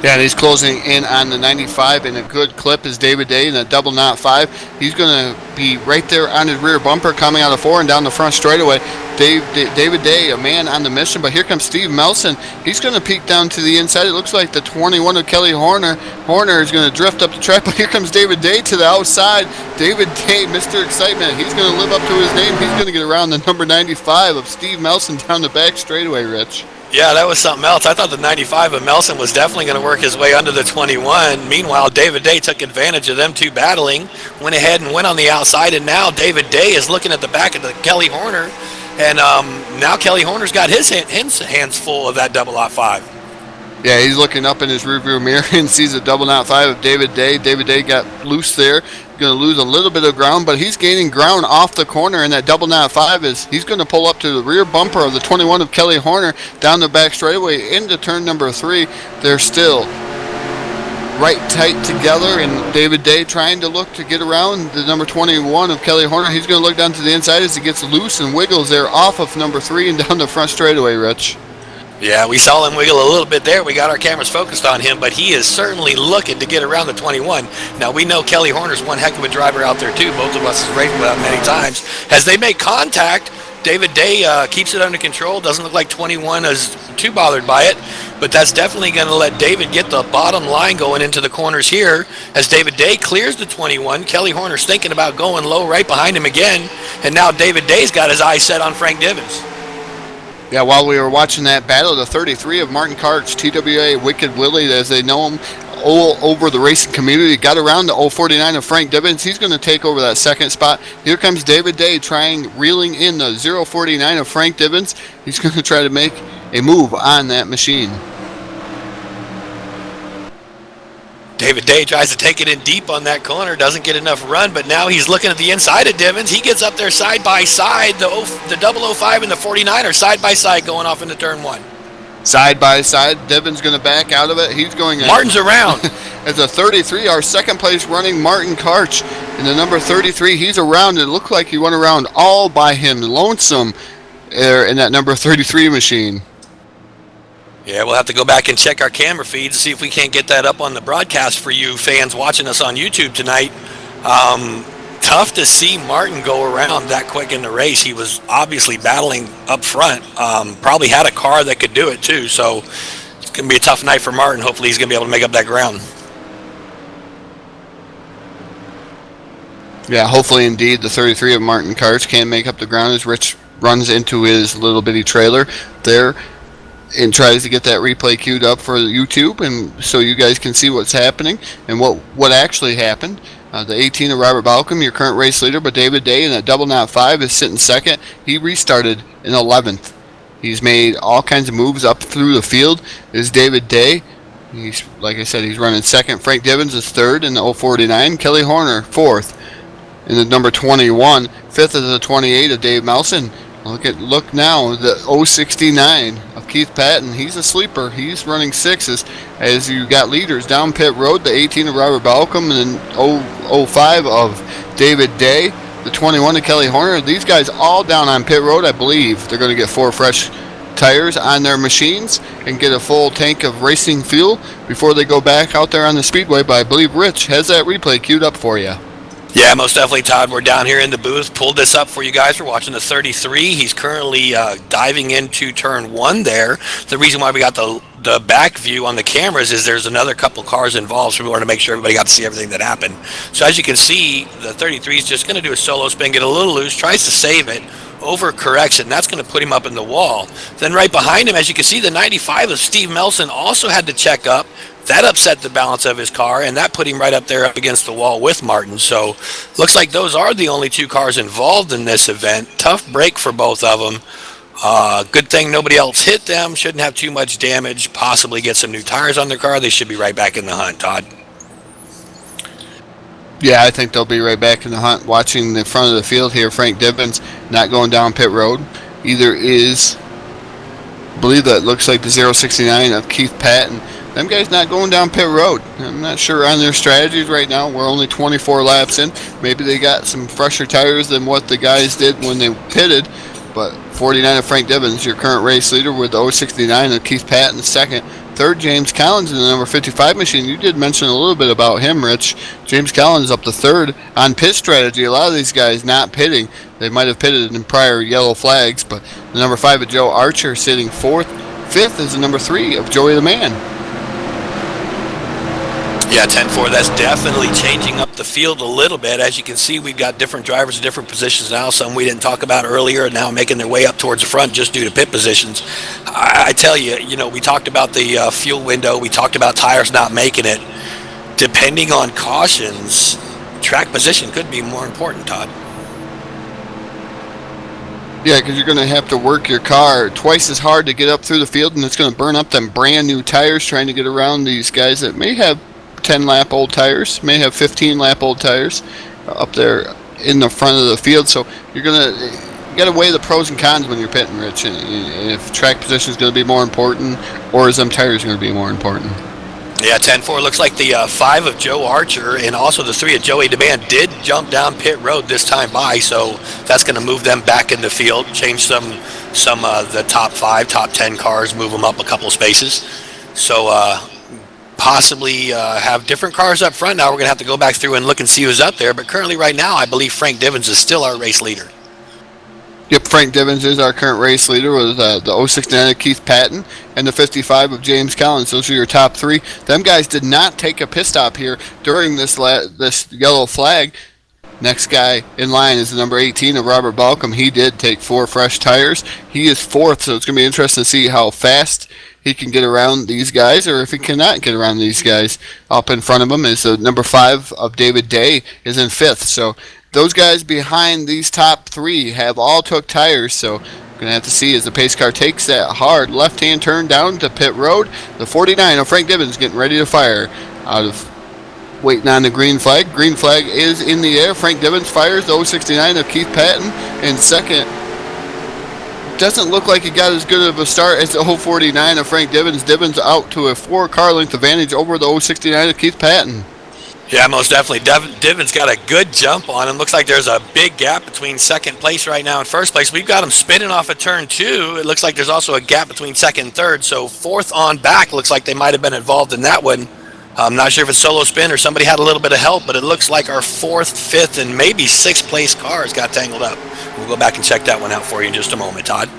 Speaker 1: Yeah, and he's closing in on the 95 in a good clip is David Day in the double knot 5. He's going to be right there on his rear bumper coming out of 4 and down the front straightaway. David Day, a man on the mission, but here comes Steve Melson. He's going to peek down to the inside. It looks like the 21 of Kelly Horner. Horner is going to drift up the track, but here comes David Day to the outside. David Day, Mr. Excitement. He's going to live up to his name. He's going to get around the number 95 of Steve Melson down the back straightaway, Rich.
Speaker 2: Yeah, that was something else. I thought the 95 of Melson was definitely going to work his way under the 21. Meanwhile, David Day took advantage of them two battling, went ahead and went on the outside, and now David Day is looking at the back of the Kelly Horner, and now Kelly Horner's got his hands full of that double aught 5.
Speaker 1: Yeah, he's looking up in his rearview mirror and sees a double knot 5 of David Day. David Day got loose there. Going to lose a little bit of ground, but he's gaining ground off the corner, and that double knot 5 is he's going to pull up to the rear bumper of the 21 of Kelly Horner down the back straightaway into turn number 3. They're still right tight together, and David Day trying to look to get around the number 21 of Kelly Horner. He's going to look down to the inside as he gets loose and wiggles there off of number 3 and down the front straightaway, Rich.
Speaker 2: Yeah, we saw him wiggle a little bit there. We got our cameras focused on him, but he is certainly looking to get around the 21. Now, we know Kelly Horner's one heck of a driver out there, too. Both of us have raced with that many times. As they make contact, David Day keeps it under control. Doesn't look like 21 is too bothered by it, but that's definitely going to let David get the bottom line going into the corners here. As David Day clears the 21, Kelly Horner's thinking about going low right behind him again, and now David Day's got his eyes set on Frank Divens.
Speaker 1: Yeah, while we were watching that battle, the 33 of Martin Karch, TWA Wicked Willie, as they know him, all over the racing community, got around the 049 of Frank Divens. He's going to take over that second spot. Here comes David Day reeling in the 049 of Frank Divens. He's going to try to make a move on that machine.
Speaker 2: David Day tries to take it in deep on that corner, doesn't get enough run, but now he's looking at the inside of Divens. He gets up there side by side. The 005 and the 49 are side by side going off into turn 1.
Speaker 1: Side by side, Divens going to back out of it. He's going.
Speaker 2: Martin's around.
Speaker 1: as a 33, our second place running Martin Karch. And the number 33, he's around. It looked like he went around all by him, lonesome, there in that number 33 machine.
Speaker 2: Yeah, we'll have to go back and check our camera feed to see if we can't get that up on the broadcast for you fans watching us on YouTube tonight. Tough to see Martin go around that quick in the race. He was obviously battling up front. Probably had a car that could do it too. So it's going to be a tough night for Martin. Hopefully he's going to be able to make up that ground.
Speaker 1: Yeah, hopefully indeed the 33 of Martin Karch can make up the ground as Rich runs into his little bitty trailer there and tries to get that replay queued up for YouTube, and so you guys can see what's happening and what actually happened. The 18 of Robert Balcom, your current race leader, but David Day in that double knot 5 is sitting second. He restarted in 11th. He's made all kinds of moves up through the field. Is David Day. He's, like I said, he's running second. Frank Divens is third in the 049. Kelly Horner fourth in the number 21. Fifth is the 28 of Dave Melson. Look now, the 069 of Keith Patton. He's a sleeper. He's running sixes as you got leaders down pit road. The 18 of Robert Balcom and then 05 of David Day. The 21 of Kelly Horner. These guys all down on pit road. I believe they're going to get 4 fresh tires on their machines and get a full tank of racing fuel before they go back out there on the speedway. But I believe Rich has that replay queued up for you.
Speaker 2: Yeah, most definitely, Todd. We're down here in the booth. Pulled this up for you guys. We're watching the 33. He's currently diving into turn 1 there. The reason why we got the back view on the cameras is there's another couple cars involved, so we wanted to make sure everybody got to see everything that happened. So as you can see, the 33 is just going to do a solo spin, get a little loose, tries to save it, overcorrects it, and that's going to put him up in the wall. Then right behind him, as you can see, the 95 of Steve Melson also had to check up. That upset the balance of his car, and that put him right up there up against the wall with Martin. So looks like those are the only 2 cars involved in this event. Tough break for both of them. Good thing nobody else hit them. Shouldn't have too much damage. Possibly get some new tires on their car. They should be right back in the hunt, Todd.
Speaker 1: Yeah, I think they'll be right back in the hunt. Watching the front of the field here, Frank Divens not going down pit road. Either is, I believe that looks like the 069 of Keith Patton. Them guys not going down pit road. I'm not sure on their strategies right now. We're only 24 laps in. Maybe they got some fresher tires than what the guys did when they pitted. But 49 of Frank Divens, your current race leader, with the 069 of Keith Patton second. Third, James Collins in the number 55 machine. You did mention a little bit about him, Rich. James Collins up to third on pit strategy. A lot of these guys not pitting. They might have pitted in prior yellow flags. But the number 5 of Joe Archer sitting fourth. Fifth is the number 3 of Joey the Man.
Speaker 2: Yeah, 10-4, that's definitely changing up the field a little bit. As you can see, we've got different drivers in different positions now. Some we didn't talk about earlier, and now making their way up towards the front just due to pit positions. I tell you, we talked about the fuel window. We talked about tires not making it. Depending on cautions, track position could be more important, Todd.
Speaker 1: Yeah, because you're going to have to work your car twice as hard to get up through the field, and it's going to burn up them brand new tires trying to get around these guys that may have 10-lap old tires, may have 15-lap old tires up there in the front of the field. So you got to weigh the pros and cons when you're pitting, Rich. And if track position is going to be more important, or is them tires going to be more important?
Speaker 2: Yeah, 10-4 looks like the 5 of Joe Archer and also the 3 of Joey DeMan did jump down pit road this time by, so that's going to move them back in the field, change some of the top 5, top 10 cars, move them up a couple spaces. So possibly have different cars up front. Now we're going to have to go back through and look and see who's up there, but currently right now I believe Frank Divens is still our race leader.
Speaker 1: Yep, Frank Divens is our current race leader with the 069 of Keith Patton and the 55 of James Collins. Those are your top 3. Them guys did not take a pit stop here during this yellow flag. Next guy in line is the number 18 of Robert Balcom. He did take 4 fresh tires. He is fourth, so it's going to be interesting to see how fast he can get around these guys, or if he cannot get around these guys. Up in front of him is the number 5 of David Day is in 5th. So those guys behind these top 3 have all took tires, so we're going to have to see as the pace car takes that hard left-hand turn down to pit road. The 49 of Frank Divens getting ready to fire out of waiting on the green flag. Green flag is in the air. Frank Divens fires the 069 of Keith Patton in second. doesn't look like he got as good of a start as the 049 of Frank Divins. Divins out to a 4-car length advantage over the 069 of Keith Patton.
Speaker 2: Yeah, most definitely. Divins got a good jump on him. Looks like there's a big gap between second place right now and first place. We've got him spinning off of turn 2. It looks like there's also a gap between second and third. So fourth on back looks like they might have been involved in that one. I'm not sure if it's solo spin or somebody had a little bit of help, but it looks like our fourth, fifth, and maybe sixth place cars got tangled up. We'll go back and check that one out for you in just a moment, Todd.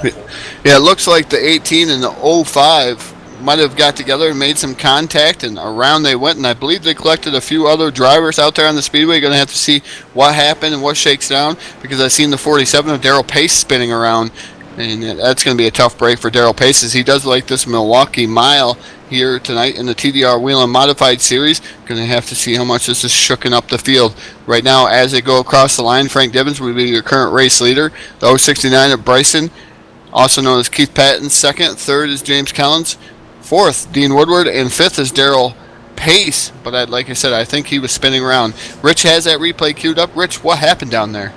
Speaker 1: Yeah, it looks like the 18 and the 05 might have got together and made some contact, and around they went, and I believe they collected a few other drivers out there on the speedway. Going to have to see what happened and what shakes down, because I've seen the 47 of Daryl Pace spinning around, and that's going to be a tough break for Daryl Pace, as he does like this Milwaukee mile here tonight in the TDR Whelen Modified Series. Going to have to see how much this is shooking up the field. Right now, as they go across the line, Frank Divins will be your current race leader. The 069 of Bryson, also known as Keith Patton, second. Third is James Collins. Fourth, Dean Woodward, and fifth is Daryl Pace. But like I said, I think he was spinning around. Rich has that replay queued up. Rich, what happened down there?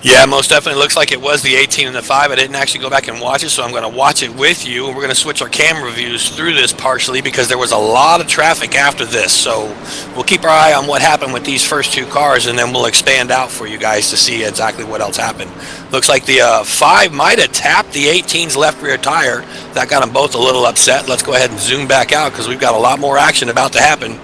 Speaker 2: Yeah, most definitely looks like it was the 18 and the 5. I didn't actually go back and watch it, so I'm going to watch it with you. And we're going to switch our camera views through this partially because there was a lot of traffic after this. So we'll keep our eye on what happened with these first two cars, and then we'll expand out for you guys to see exactly what else happened. Looks like the 5 might have tapped the 18's left rear tire. That got them both a little upset. Let's go ahead and zoom back out because we've got a lot more action about to happen.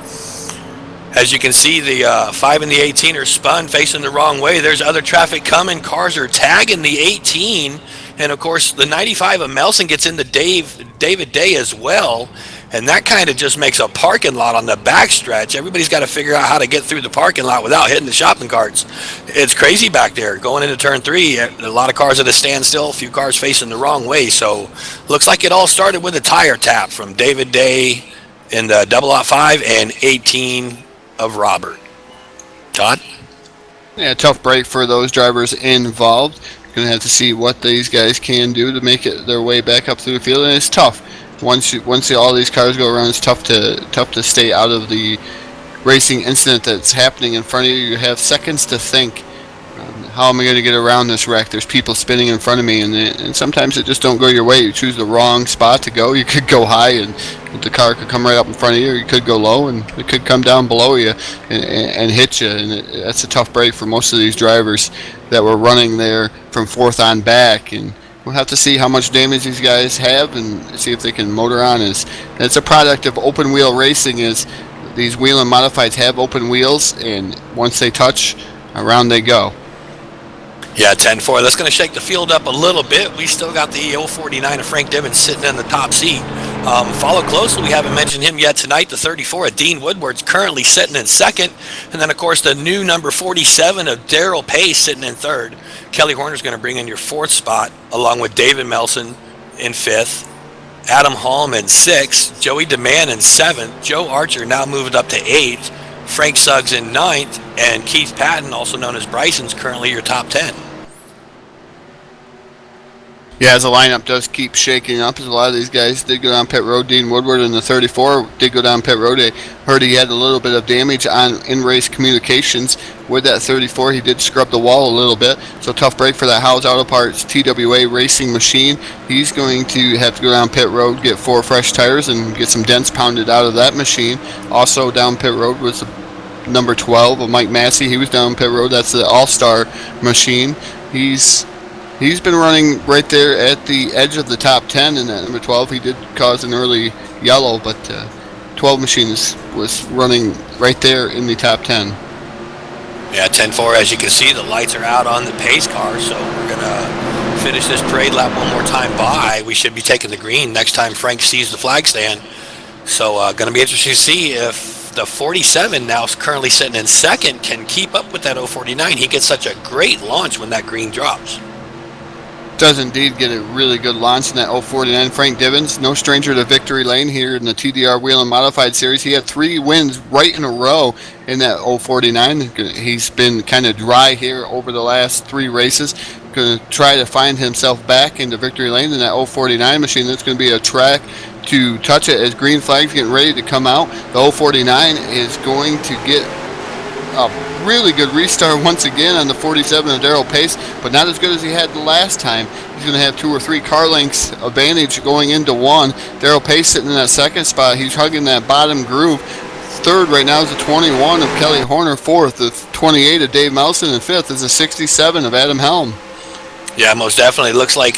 Speaker 2: As you can see, the 5 and the 18 are spun facing the wrong way. There's other traffic coming. Cars are tagging the 18. And, of course, the 95 of Melson gets into David Day as well. And that kind of just makes a parking lot on the backstretch. Everybody's got to figure out how to get through the parking lot without hitting the shopping carts. It's crazy back there. Going into turn 3, a lot of cars at a standstill, a few cars facing the wrong way. So looks like it all started with a tire tap from David Day in the 005 and 18 of Robert. Todd?
Speaker 1: Yeah, tough break for those drivers involved. Going to have to see what these guys can do to make it their way back up through the field, and it's tough. Once all these cars go around, it's tough to stay out of the racing incident that's happening in front of you. You have seconds to think. How am I going to get around this wreck? There's people spinning in front of me, and sometimes it just don't go your way. You choose the wrong spot to go. You could go high, and the car could come right up in front of you, or you could go low, and it could come down below you and hit you. And that's a tough break for most of these drivers that were running there from fourth on back. And we'll have to see how much damage these guys have and see if they can motor on. It's a product of open wheel racing. Is these Whelen Modifieds have open wheels, and once they touch, around they go.
Speaker 2: Yeah, 10-4. That's going to shake the field up a little bit. We still got the 049 of Frank Divins sitting in the top seat. Follow closely. We haven't mentioned him yet tonight. The 34 of Dean Woodward's currently sitting in second. And then, of course, the new number 47 of Daryl Pace sitting in third. Kelly Horner's going to bring in your fourth spot, along with David Melson in fifth, Adam Holm in sixth, Joey DeMann in seventh, Joe Archer now moved up to eighth, Frank Suggs in ninth, and Keith Patton, also known as Bryson's, currently your top 10.
Speaker 1: Yeah, as the lineup does keep shaking up, as a lot of these guys did go down pit road. Dean Woodward in the 34 did go down pit road. I heard he had a little bit of damage on in-race communications with that 34. He did scrub the wall a little bit, so tough break for that Howes Auto Parts TWA racing machine. He's going to have to go down pit road, get 4 fresh tires, and get some dents pounded out of that machine. Also down pit road was number 12 of Mike Massey. He was down pit road. That's the All-Star machine. He's been running right there at the edge of the top 10 in that number 12. He did cause an early yellow, but 12 machines was running right there in the top 10.
Speaker 2: Yeah, 10-4. As you can see, the lights are out on the pace car, so we're going to finish this parade lap one more time by. We should be taking the green next time Frank sees the flag stand. So going to be interesting to see if the 47, now currently sitting in second, can keep up with that 049. He gets such a great launch when that green drops.
Speaker 1: Does indeed get a really good launch in that 049. Frank Divins, no stranger to victory lane here in the TDR Whelen Modified Series. He had 3 wins right in a row in that 049. He's been kind of dry here over the last 3 races. Going to try to find himself back into victory lane in that 049 machine. That's going to be a track to touch it as green flag's getting ready to come out. The 049 is going to get a really good restart once again on the 47 of Darrell Pace, but not as good as he had the last time. He's going to have 2 or 3 car lengths advantage going into one. Darrell Pace sitting in that second spot. He's hugging that bottom groove. Third right now is the 21 of Kelly Horner. Fourth, the 28 of Dave Melson. And fifth is the 67 of Adam Helm.
Speaker 2: Yeah, most definitely. Looks like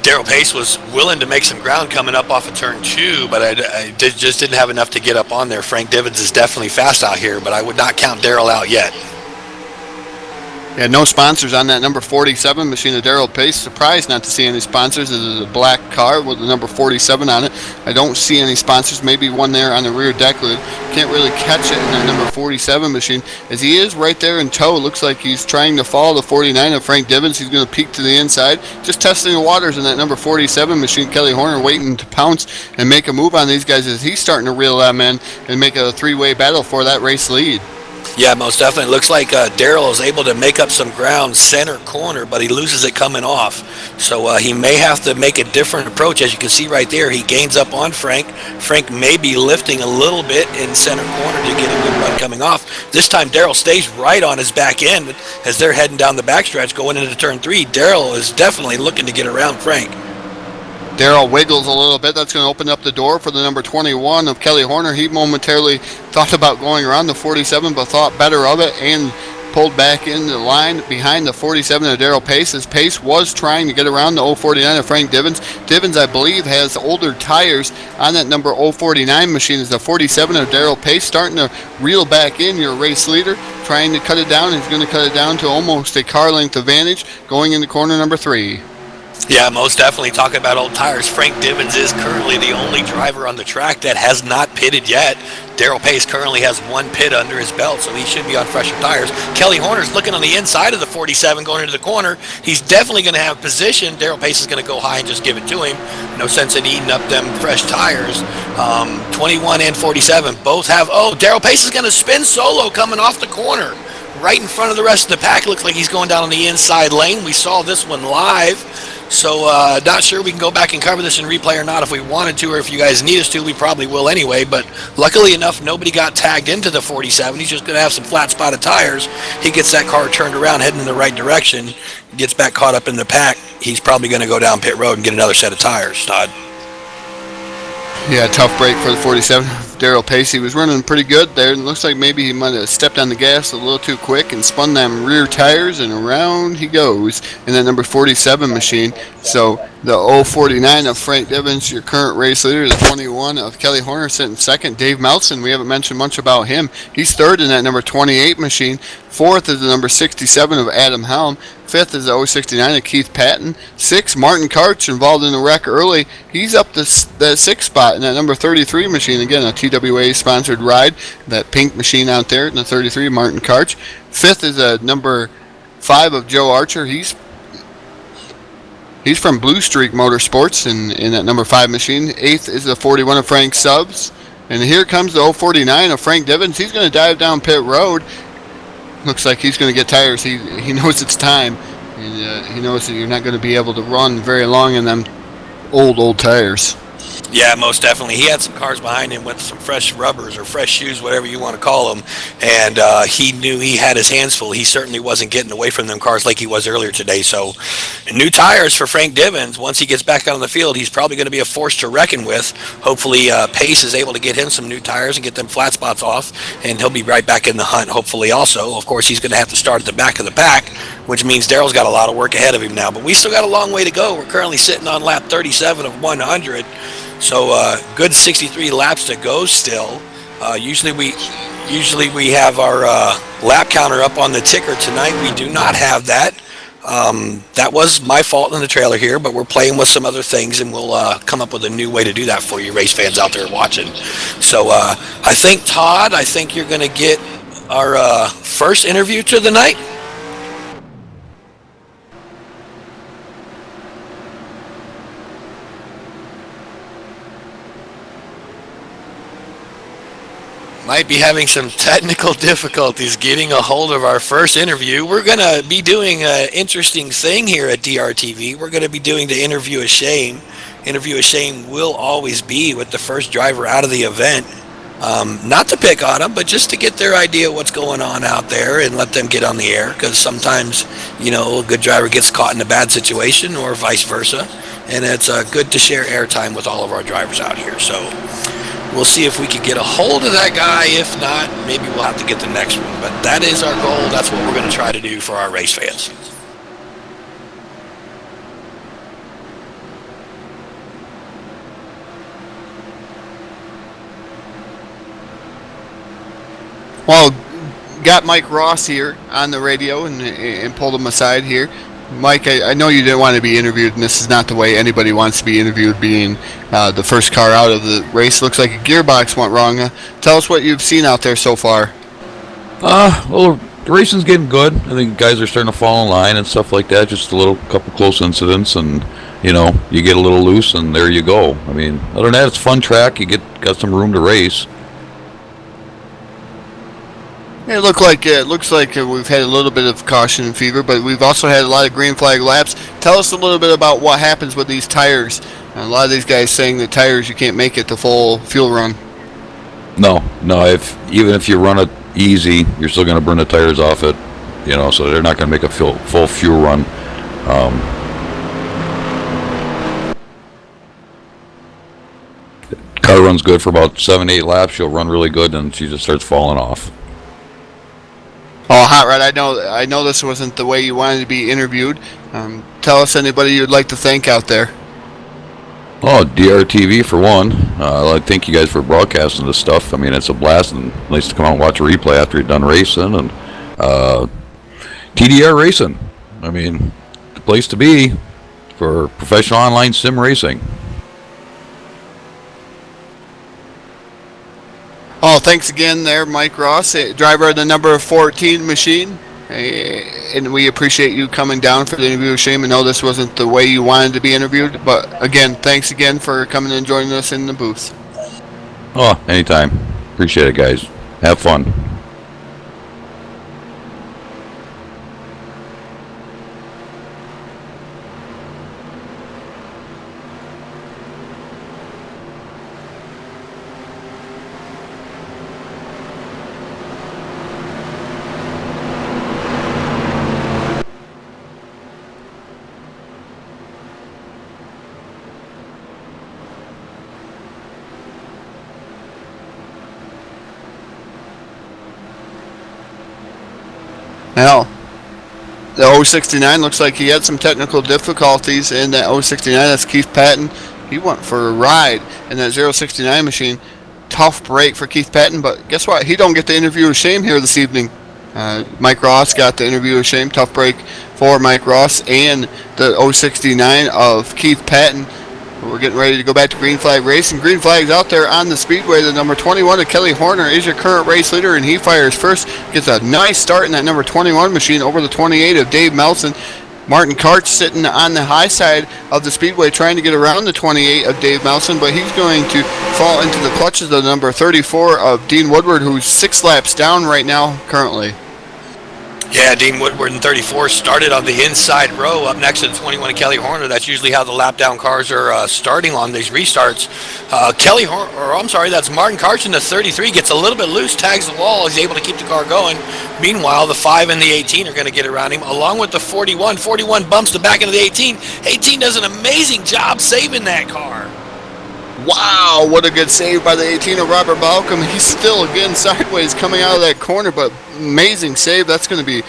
Speaker 2: Darrell Pace was willing to make some ground coming up off of turn 2, but I just didn't have enough to get up on there. Frank Divens is definitely fast out here, but I would not count Darrell out yet.
Speaker 1: Yeah, no sponsors on that number 47 machine of Darrell Pace. Surprised not to see any sponsors. It is a black car with the number 47 on it. I don't see any sponsors. Maybe one there on the rear deck lid. Can't really catch it in that number 47 machine, as he is right there in tow. Looks like he's trying to follow the 49 of Frank Divens. He's going to peek to the inside. Just testing the waters in that number 47 machine. Kelly Horner waiting to pounce and make a move on these guys as he's starting to reel them in and make a 3-way battle for that race lead.
Speaker 2: Yeah, most definitely. Looks like Darrell is able to make up some ground center corner, but he loses it coming off. So he may have to make a different approach. As you can see right there, he gains up on Frank. Frank may be lifting a little bit in center corner to get a good run coming off. This time, Darrell stays right on his back end as they're heading down the backstretch going into turn 3. Darrell is definitely looking to get around Frank.
Speaker 1: Darrell wiggles a little bit. That's going to open up the door for the number 21 of Kelly Horner. He momentarily thought about going around the 47, but thought better of it and pulled back in the line behind the 47 of Darrell Pace. As Pace was trying to get around the 049 of Frank Divens. Divens, I believe, has older tires on that number 049 machine. Is the 47 of Darrell Pace starting to reel back in, your race leader, trying to cut it down. He's going to cut it down to almost a car length advantage going into corner number 3.
Speaker 2: Yeah, most definitely. Talking about old tires, Frank Divens is currently the only driver on the track that has not pitted yet. Darrell Pace currently has 1 pit under his belt, so he should be on fresher tires. Kelly Horner's looking on the inside of the 47 going into the corner. He's definitely going to have position. Darrell Pace is going to go high and just give it to him. No sense in eating up them fresh tires. 21 and 47 both have... Oh, Darrell Pace is going to spin solo coming off the corner. Right in front of the rest of the pack. Looks like he's going down on the inside lane. We saw this one live. So not sure we can go back and cover this in replay or not. If we wanted to, or if you guys need us to, we probably will anyway. But luckily enough, nobody got tagged into the 47. He's just going to have some flat spotted tires. He gets that car turned around, heading in the right direction, gets back caught up in the pack. He's probably going to go down pit road and get another set of tires, Todd.
Speaker 1: Yeah, tough break for the 47. Darrell Pace, he was running pretty good there. It looks like maybe he might have stepped on the gas a little too quick and spun them rear tires, and around he goes in that number 47 machine. So the 049 of Frank Divens, your current race leader, the 21 of Kelly Horner sitting second. Dave Melson, we haven't mentioned much about him. He's third in that number 28 machine. Fourth is the number 67 of Adam Helm. Fifth is the 069 of Keith Patton. Sixth, Martin Karch, involved in the wreck early. He's up the sixth spot in that number 33 machine. Again, a TWA-sponsored ride. That pink machine out there in the 33, Martin Karch. Fifth is a number 5 of Joe Archer. He's from Blue Streak Motorsports in that number 5 machine. Eighth is the 41 of Frank Subs. And here comes the 049 of Frank Divens. He's going to dive down pit road. Looks like he's going to get tires. He knows it's time. And he knows that you're not going to be able to run very long in them old tires.
Speaker 2: Yeah, most definitely. He had some cars behind him with some fresh rubbers or fresh shoes, whatever you want to call them, and he knew he had his hands full. He certainly wasn't getting away from them cars like he was earlier today. So new tires for Frank Divens. Once he gets back out on the field, he's probably going to be a force to reckon with. Hopefully Pace is able to get him some new tires and get them flat spots off, and he'll be right back in the hunt, hopefully also. Of course, he's going to have to start at the back of the pack, which means Darrell's got a lot of work ahead of him now. But we still got a long way to go. We're currently sitting on lap 37 of 100. So good 63 laps to go still. Usually we have our lap counter up on the ticker. Tonight we do not have that. That was my fault in the trailer here, but we're playing with some other things, and we'll come up with a new way to do that for you race fans out there watching. So I think, Todd, you're going to get our first interview to the night. Might be having some technical difficulties getting a hold of our first interview. We're going to be doing an interesting thing here at DRTV. We're going to be doing the Interview of Shame. Interview of Shame will always be with the first driver out of the event. Not to pick on them, but just to get their idea of what's going on out there and let them get on the air, because sometimes, a good driver gets caught in a bad situation or vice versa, and it's good to share airtime with all of our drivers out here. So we'll see if we can get a hold of that guy. If not, maybe we'll have to get the next one, but that is our goal. That's what we're going to try to do for our race fans.
Speaker 1: Well, got Mike Ross here on the radio and pulled him aside here. Mike, I know you didn't want to be interviewed, and this is not the way anybody wants to be interviewed, being the first car out of the race. Looks like a gearbox went wrong. Tell us what you've seen out there so far.
Speaker 3: Well, the racing's getting good. I think guys are starting to fall in line and stuff like that. Just a couple close incidents, and you get a little loose, and there you go. I mean, other than that, it's a fun track. You got some room to race.
Speaker 1: It looks like we've had a little bit of caution and fever, but we've also had a lot of green flag laps. Tell us a little bit about what happens with these tires. A lot of these guys saying that tires, you can't make it the full fuel run.
Speaker 3: No. Even if you run it easy, you're still going to burn the tires off it. So they're not going to make a full fuel run. Car runs good for about 7-8 laps. She'll run really good, and she just starts falling off.
Speaker 1: Oh, Hot Rod, I know this wasn't the way you wanted to be interviewed. Tell us anybody you'd like to thank out there.
Speaker 3: Oh, DRTV for one. I thank you guys for broadcasting this stuff. I mean, it's a blast, and nice to come out and watch a replay after you're done racing. And TDR Racing. I mean, the place to be for professional online sim racing.
Speaker 1: Oh, thanks again there, Mike Ross, driver of the number 14 machine. And we appreciate you coming down for the interview with Shane. I know this wasn't the way you wanted to be interviewed, but again, thanks again for coming and joining us in the booth.
Speaker 3: Oh, anytime. Appreciate it, guys. Have fun.
Speaker 1: Now, the 069 looks like he had some technical difficulties in that 069. That's Keith Patton. He went for a ride in that 069 machine. Tough break for Keith Patton, but guess what? He don't get the interview with Shane here this evening. Mike Ross got the interview with Shane. Tough break for Mike Ross and the 069 of Keith Patton. We're getting ready to go back to Green Flag Racing. Green Flag's out there on the speedway. The number 21 of Kelly Horner is your current race leader, and he fires first. Gets a nice start in that number 21 machine over the 28 of Dave Melson. Martin Karch sitting on the high side of the speedway trying to get around the 28 of Dave Melson, but he's going to fall into the clutches of the number 34 of Dean Woodward, who's 6 laps down right now currently.
Speaker 2: Yeah, Dean Woodward in 34 started on the inside row up next to the 21 of Kelly Horner. That's usually how the lap down cars are starting on these restarts. That's Martin Karch in the 33, gets a little bit loose, tags the wall. He's able to keep the car going. Meanwhile, the 5 and the 18 are going to get around him, along with the 41. 41 bumps the back into the 18. 18 does an amazing job saving that car.
Speaker 1: Wow, what a good save by the 18 of Robert Balcom. He's still, again, sideways coming out of that corner, but amazing save. That's going to be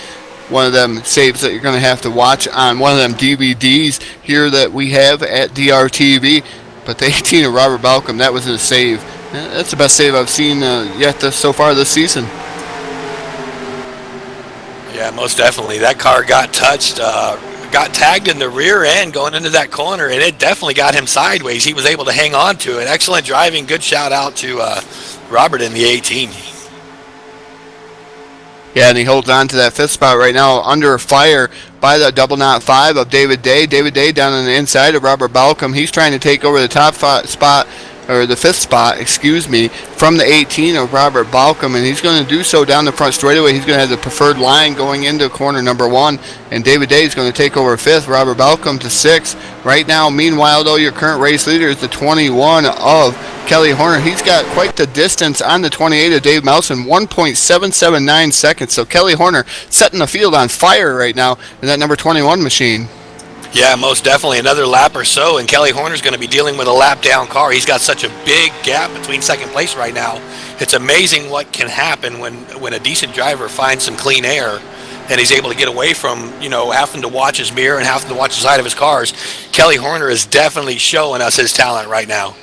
Speaker 1: one of them saves that you're going to have to watch on one of them DVDs here that we have at DRTV. But the 18 of Robert Balcom, that was a save. That's the best save I've seen yet so far this season.
Speaker 2: Yeah, most definitely. That car got touched. Got tagged in the rear end going into that corner, and it definitely got him sideways. He was able to hang on to it. Excellent driving. Good shout out to Robert in the 18.
Speaker 1: Yeah, and he holds on to that 5th spot right now under fire by the double knot 5 of David Day. David Day down on the inside of Robert Balcom. He's trying to take over the top spot or the 5th spot, from the 18 of Robert Balcom, and he's going to do so down the front straightaway. He's going to have the preferred line going into corner number 1, and David Day is going to take over 5th, Robert Balcom to 6th. Right now, meanwhile, though, your current race leader is the 21 of Kelly Horner. He's got quite the distance on the 28 of Dave Melson, 1.779 seconds. So Kelly Horner setting the field on fire right now in that number 21 machine.
Speaker 2: Yeah, most definitely. Another lap or so, and Kelly Horner's going to be dealing with a lap-down car. He's got such a big gap between second place right now. It's amazing what can happen when a decent driver finds some clean air and he's able to get away from, having to watch his mirror and having to watch the side of his cars. Kelly Horner is definitely showing us his talent right now.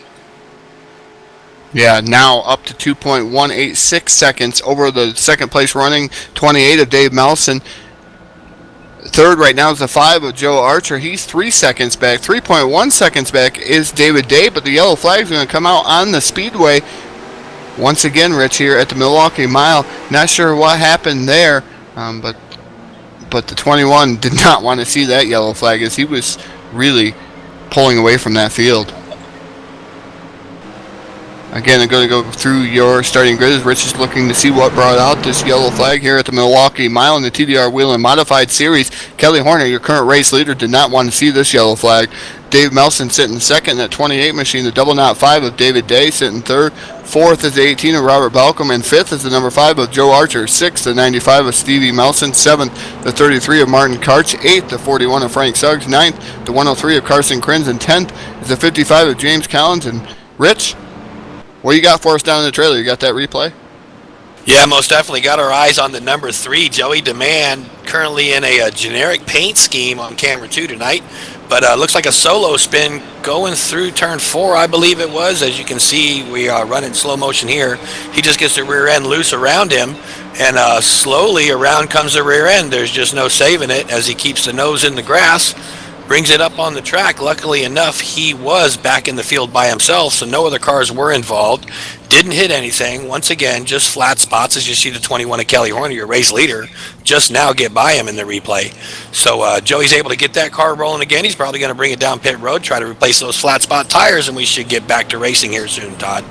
Speaker 1: Yeah, now up to 2.186 seconds over the second place running 28 of Dave Melson. Third right now is the 5 of Joe Archer. He's 3 seconds back. 3.1 seconds back is David Day, but the yellow flag is going to come out on the speedway. Once again, Rich, here at the Milwaukee Mile. Not sure what happened there, but the 21 did not want to see that yellow flag as he was really pulling away from that field. Again, I'm going to go through your starting grid as Rich is looking to see what brought out this yellow flag here at the Milwaukee Mile in the TDR Whelen Modified Series. Kelly Horner, your current race leader, did not want to see this yellow flag. Dave Melson sitting second in that 28 machine. The double knot 5 of David Day sitting third. Fourth is the 18 of Robert Balcom, and fifth is the number 5 of Joe Archer. Sixth, the 95 of Stevie Melson. Seventh, the 33 of Martin Karch. Eighth, the 41 of Frank Suggs. Ninth, the 103 of Carson Krins. And 10th is the 55 of James Collins. And Rich, what you got for us down in the trailer? You got that replay?
Speaker 2: Yeah, most definitely. Got our eyes on the number 3, Joey DeMand, currently in a generic paint scheme on camera 2 tonight. But looks like a solo spin going through turn 4, I believe it was. As you can see, we are running slow motion here. He just gets the rear end loose around him, and slowly around comes the rear end. There's just no saving it as he keeps the nose in the grass. Brings it up on the track. Luckily enough, he was back in the field by himself, so no other cars were involved. Didn't hit anything. Once again, just flat spots as you see the 21 of Kelly Horner, your race leader, just now get by him in the replay. So Joey's able to get that car rolling again. He's probably going to bring it down pit road, try to replace those flat spot tires, and we should get back to racing here soon, Todd.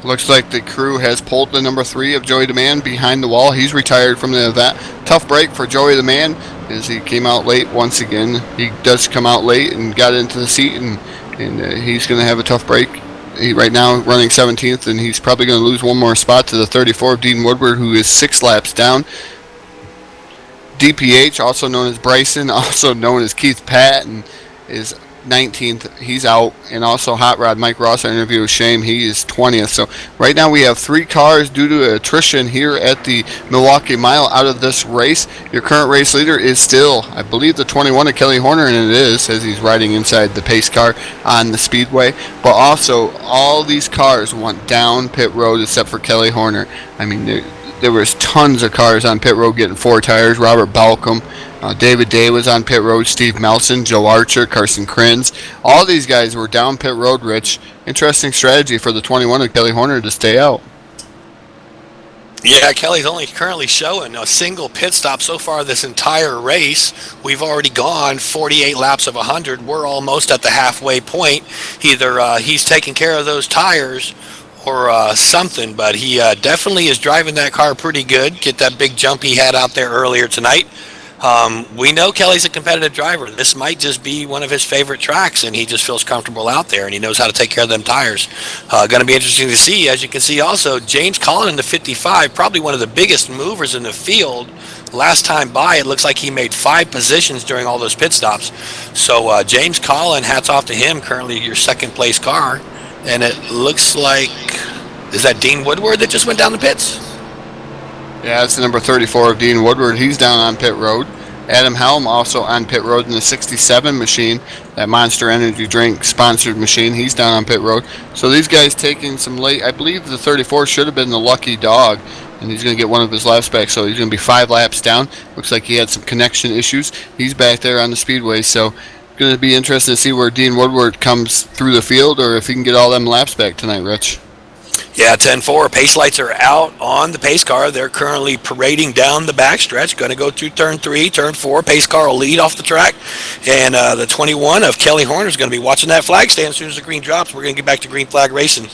Speaker 1: Looks like the crew has pulled the number 3 of Joey DeMand behind the wall. He's retired from the event. Tough break for Joey DeMand as he came out late once again. He does come out late and got into the seat, and he's going to have a tough break. He right now running 17th, and he's probably going to lose one more spot to the 34 of Dean Woodward, who is 6 laps down. DPH, also known as Bryson, also known as Keith Patton, is 19th. He's out. And also Hot Rod Mike Ross, our interview with Shane, he is 20th. So right now we have 3 cars due to attrition here at the Milwaukee Mile out of this race. Your current race leader is still, I believe, the 21 of Kelly Horner, and it is, as he's riding inside the pace car on the speedway. But also all these cars went down pit road except for Kelly Horner. I mean, there was tons of cars on pit road getting 4 tires. Robert Balcom, David Day was on pit road, Steve Melson, Joe Archer, Carson Krins. All these guys were down pit road, Rich. Interesting strategy for the 21 of Kelly Horner to stay out.
Speaker 2: Yeah, Kelly's only currently showing a single pit stop so far this entire race. We've already gone 48 laps of 100. We're almost at the halfway point. Either he's taking care of those tires or something, but he definitely is driving that car pretty good. Get that big jump he had out there earlier tonight. We know Kelly's a competitive driver. This might just be one of his favorite tracks, and he just feels comfortable out there, and he knows how to take care of them tires. Going to be interesting to see. As you can see also, James Collin in the 55, probably one of the biggest movers in the field. Last time by, it looks like he made 5 positions during all those pit stops. So James Collin, hats off to him, currently your second place car. And it looks like, is that Dean Woodward that just went down the pits?
Speaker 1: Yeah, it's the number 34 of Dean Woodward. He's down on pit road. Adam Helm also on pit road in the 67 machine, that Monster Energy drink sponsored machine. He's down on pit road. So these guys taking some late, I believe the 34 should have been the lucky dog, and he's going to get one of his laps back. So he's going to be 5 laps down. Looks like he had some connection issues. He's back there on the speedway. So going to be interesting to see where Dean Woodward comes through the field, or if he can get all them laps back tonight, Rich.
Speaker 2: Yeah, 10-4. Pace lights are out on the pace car. They're currently parading down the backstretch. Going to go through turn 3, turn 4. Pace car will lead off the track. And the 21 of Kelly Horner is going to be watching that flag stand as soon as the green drops. We're going to get back to green flag racing.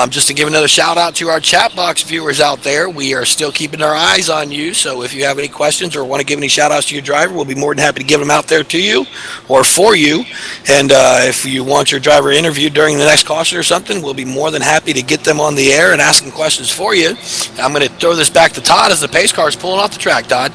Speaker 2: Just to give another shout out to our chat box viewers out there, we are still keeping our eyes on you. So if you have any questions or want to give any shout outs to your driver, we'll be more than happy to give them out there to you or for you. And if you want your driver interviewed during the next caution or something, we'll be more than happy to get them on the air and asking questions for you. I'm going to throw this back to Todd as the pace car is pulling off the track. Todd.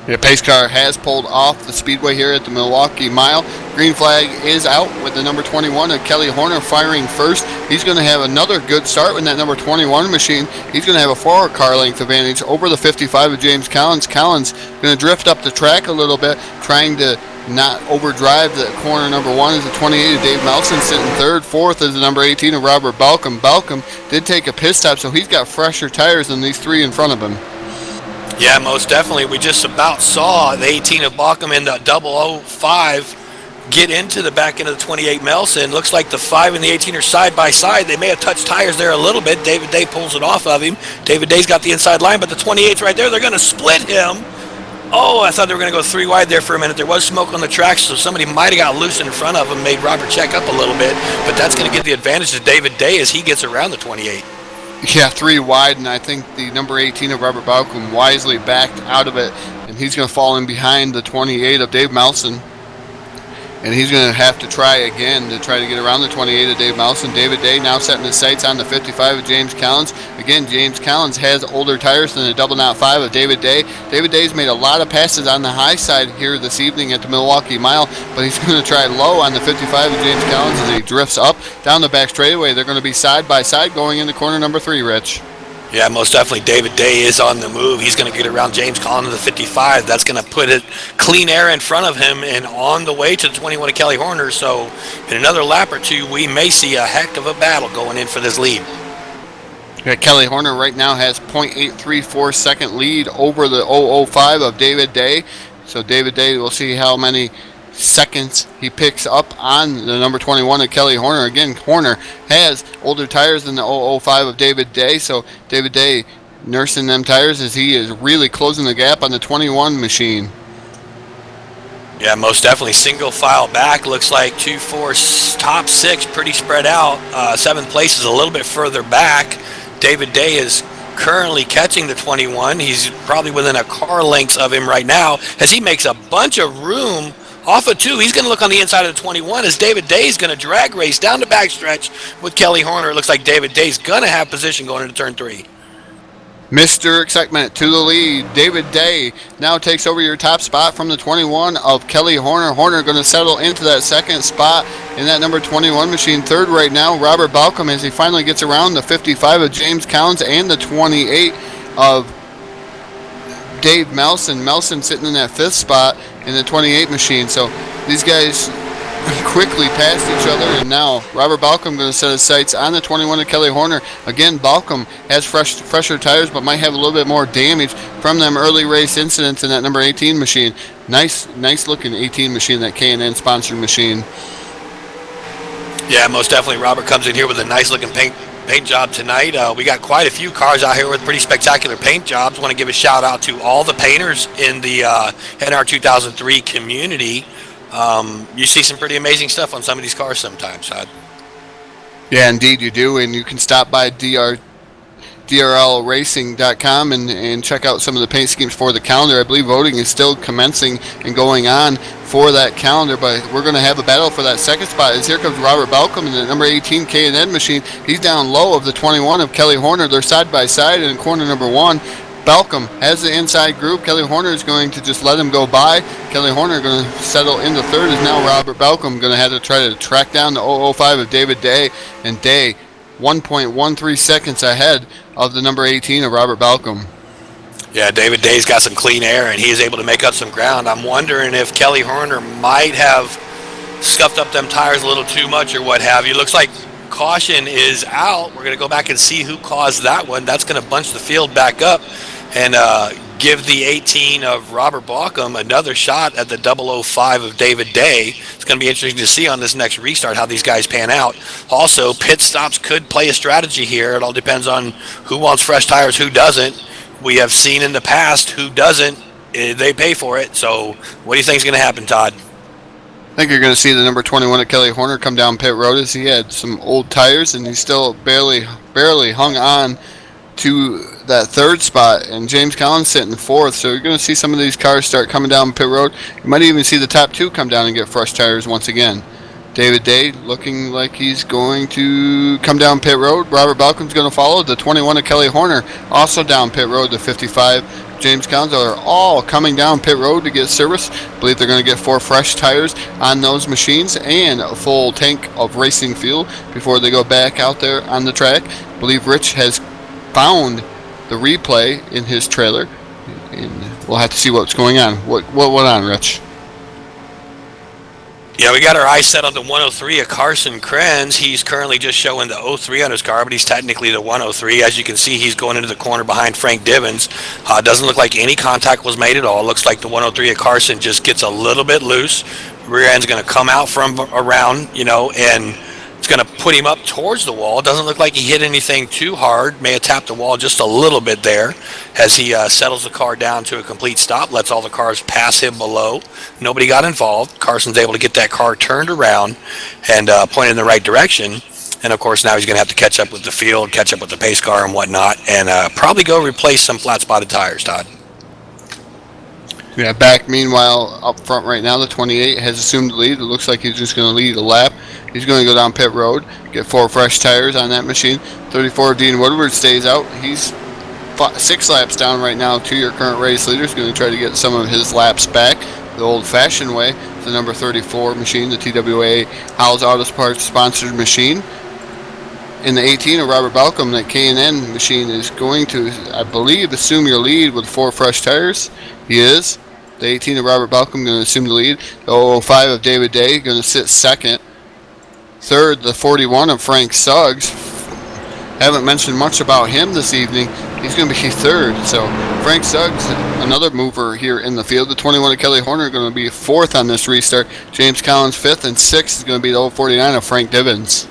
Speaker 1: The pace car has pulled off the speedway here at the Milwaukee Mile. Green flag is out with the number 21 of Kelly Horner firing first. He's going to have another good start with that number 21 machine. He's going to have a 4-car length advantage over the 55 of James Collins. Collins going to drift up the track a little bit, trying to not overdrive the corner. Number 1 is the 28 of Dave Melson sitting third. Fourth is the number 18 of Robert Balcom. Balcom did take a pit stop, so he's got fresher tires than these 3 in front of him.
Speaker 2: Yeah, most definitely. We just about saw the 18 of Balcom and the 005 get into the back end of the 28 Melson. Looks like the 5 and the 18 are side by side. They may have touched tires there a little bit. David Day pulls it off of him. David Day's got the inside line, but the 28's right there. They're going to split him. Oh, I thought they were going to go 3 wide there for a minute. There was smoke on the track, so somebody might have got loose in front of him, made Robert check up a little bit, but that's going to give the advantage to David Day as he gets around the 28.
Speaker 1: Yeah, 3 wide, and I think the number 18 of Robert Balcom wisely backed out of it, and he's going to fall in behind the 28 of Dave Melson. And he's going to have to try again to try to get around the 28 of Dave Melson. David Day now setting his sights on the 55 of James Collins. Again, James Collins has older tires than the 005 of David Day. David Day's made a lot of passes on the high side here this evening at the Milwaukee Mile, but he's going to try low on the 55 of James Collins as he drifts up down the back straightaway. They're going to be side by side going into corner number 3, Rich.
Speaker 2: Yeah, most definitely. David Day is on the move. He's going to get around James Collins to the 55. That's going to put it clean air in front of him and on the way to the 21 of Kelly Horner. So in another lap or two, we may see a heck of a battle going in for this lead.
Speaker 1: Yeah, Kelly Horner right now has .834 second lead over the 005 of David Day. So David Day, we'll see how many seconds he picks up on the number 21 of Kelly Horner. Again, Horner has older tires than the 005 of David Day, so David Day nursing them tires as he is really closing the gap on the 21 machine.
Speaker 2: Yeah, most definitely. Single file back. Looks like 2, 4, top 6 pretty spread out. 7th place is a little bit further back. David Day is currently catching the 21. He's probably within a car length of him right now as he makes a bunch of room off of 2. He's going to look on the inside of the 21 as David Day is going to drag race down the backstretch with Kelly Horner. It looks like David Day's going to have position going into turn 3.
Speaker 1: Mr. Excitement to the lead. David Day now takes over your top spot from the 21 of Kelly Horner. Horner going to settle into that second spot in that number 21 machine. Third right now, Robert Balcom as he finally gets around the 55 of James Collins and the 28 of Dave Melson. Melson sitting in that 5th spot in the 28 machine. So these guys quickly passed each other, and now Robert Balcom going to set his sights on the 21 of Kelly Horner. Again, Balcom has fresher tires, but might have a little bit more damage from them early race incidents in that number 18 machine. Nice looking 18 machine, that K&N sponsored machine.
Speaker 2: Yeah, most definitely. Robert comes in here with a nice looking paint job tonight. We got quite a few cars out here with pretty spectacular paint jobs. Want to give a shout out to all the painters in the NR 2003 community. You see some pretty amazing stuff on some of these cars sometimes, Todd.
Speaker 1: Yeah, indeed you do, and you can stop by DRLracing.com and check out some of the paint schemes for the calendar. I believe voting is still commencing and going on for that calendar, but we're going to have a battle for that second spot as here comes Robert Balcom in the number 18 K&N machine. He's down low of the 21 of Kelly Horner. They're side by side in corner number 1. Balcom has the inside group. Kelly Horner is going to just let him go by. Kelly Horner going to settle into third as now Robert Balcom going to have to try to track down the 005 of David Day, and Day 1.13 seconds ahead of the number 18 of Robert Balcom.
Speaker 2: Yeah, David Day's got some clean air, and he is able to make up some ground. I'm wondering if Kelly Horner might have scuffed up them tires a little too much or what have you. Looks like caution is out. We're going to go back and see who caused that one. That's going to bunch the field back up and give the 18 of Robert Balcom another shot at the 005 of David Day. It's going to be interesting to see on this next restart how these guys pan out. Also, pit stops could play a strategy here. It all depends on who wants fresh tires, who doesn't. We have seen in the past who doesn't, they pay for it. So what do you think is going to happen, Todd?
Speaker 1: I think you're going to see the number 21 of Kelly Horner come down pit road as he had some old tires and he still barely hung on to that third spot, and James Collins sitting fourth. So you're going to see some of these cars start coming down pit road. You might even see the top two come down and get fresh tires once again. David Day looking like he's going to come down pit road. Robert Balcom's going to follow. The 21 of Kelly Horner also down pit road. The 55 James Collins are all coming down pit road to get service. I believe they're going to get 4 fresh tires on those machines and a full tank of racing fuel before they go back out there on the track. I believe Rich has found the replay in his trailer, and we'll have to see what's going on. What went on, Rich?
Speaker 2: Yeah, we got our eyes set on the 103 of Carson Krenz. He's currently just showing the 03 on his car, but he's technically the 103. As you can see, he's going into the corner behind Frank Divens. Doesn't look like any contact was made at all. Looks like the 103 of Carson just gets a little bit loose. Rear end's going to come out from around, and it's going to put him up towards the wall. Doesn't look like he hit anything too hard. May have tapped the wall just a little bit there as he settles the car down to a complete stop, lets all the cars pass him below. Nobody got involved. Carson's able to get that car turned around and point in the right direction. And, of course, now he's going to have to catch up with the field, catch up with the pace car and whatnot, and probably go replace some flat-spotted tires, Todd.
Speaker 1: Yeah, back meanwhile up front right now, the 28 has assumed the lead. It looks like he's just going to lead a lap. He's going to go down pit road, get 4 fresh tires on that machine. 34 Dean Woodward stays out. He's 6 laps down right now to your current race leader. He's going to try to get some of his laps back the old-fashioned way. The number 34 machine, the TWA Howell's Auto Parts sponsored machine. In the 18 of Robert Balcom, that K&N machine is going to, I believe, assume your lead with 4 fresh tires. He is. The 18 of Robert Balcom going to assume the lead. The 05 of David Day going to sit second. Third, the 41 of Frank Suggs. Haven't mentioned much about him this evening. He's going to be third. So Frank Suggs, another mover here in the field. The 21 of Kelly Horner going to be fourth on this restart. James Collins fifth, and sixth is going to be the 049 of Frank Divens.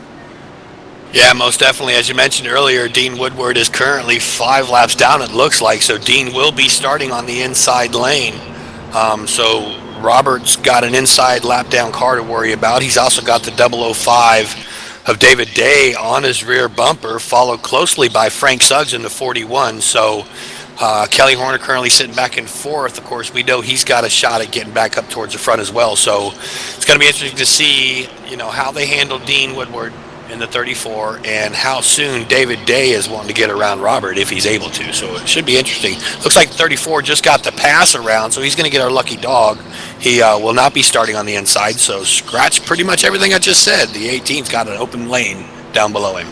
Speaker 2: Yeah, most definitely. As you mentioned earlier, Dean Woodward is currently 5 laps down, it looks like. So Dean will be starting on the inside lane. So Robert's got an inside lap down car to worry about. He's also got the 005 of David Day on his rear bumper, followed closely by Frank Suggs in the 41. So Kelly Horner currently sitting back in fourth. Of course, we know he's got a shot at getting back up towards the front as well. So it's going to be interesting to see, how they handle Dean Woodward in the 34 and how soon David Day is wanting to get around Robert if he's able to. So it should be interesting. Looks like 34 just got the pass around, so he's going to get our lucky dog. He will not be starting on the inside, so scratch pretty much everything I just said. The 18's got an open lane down below him.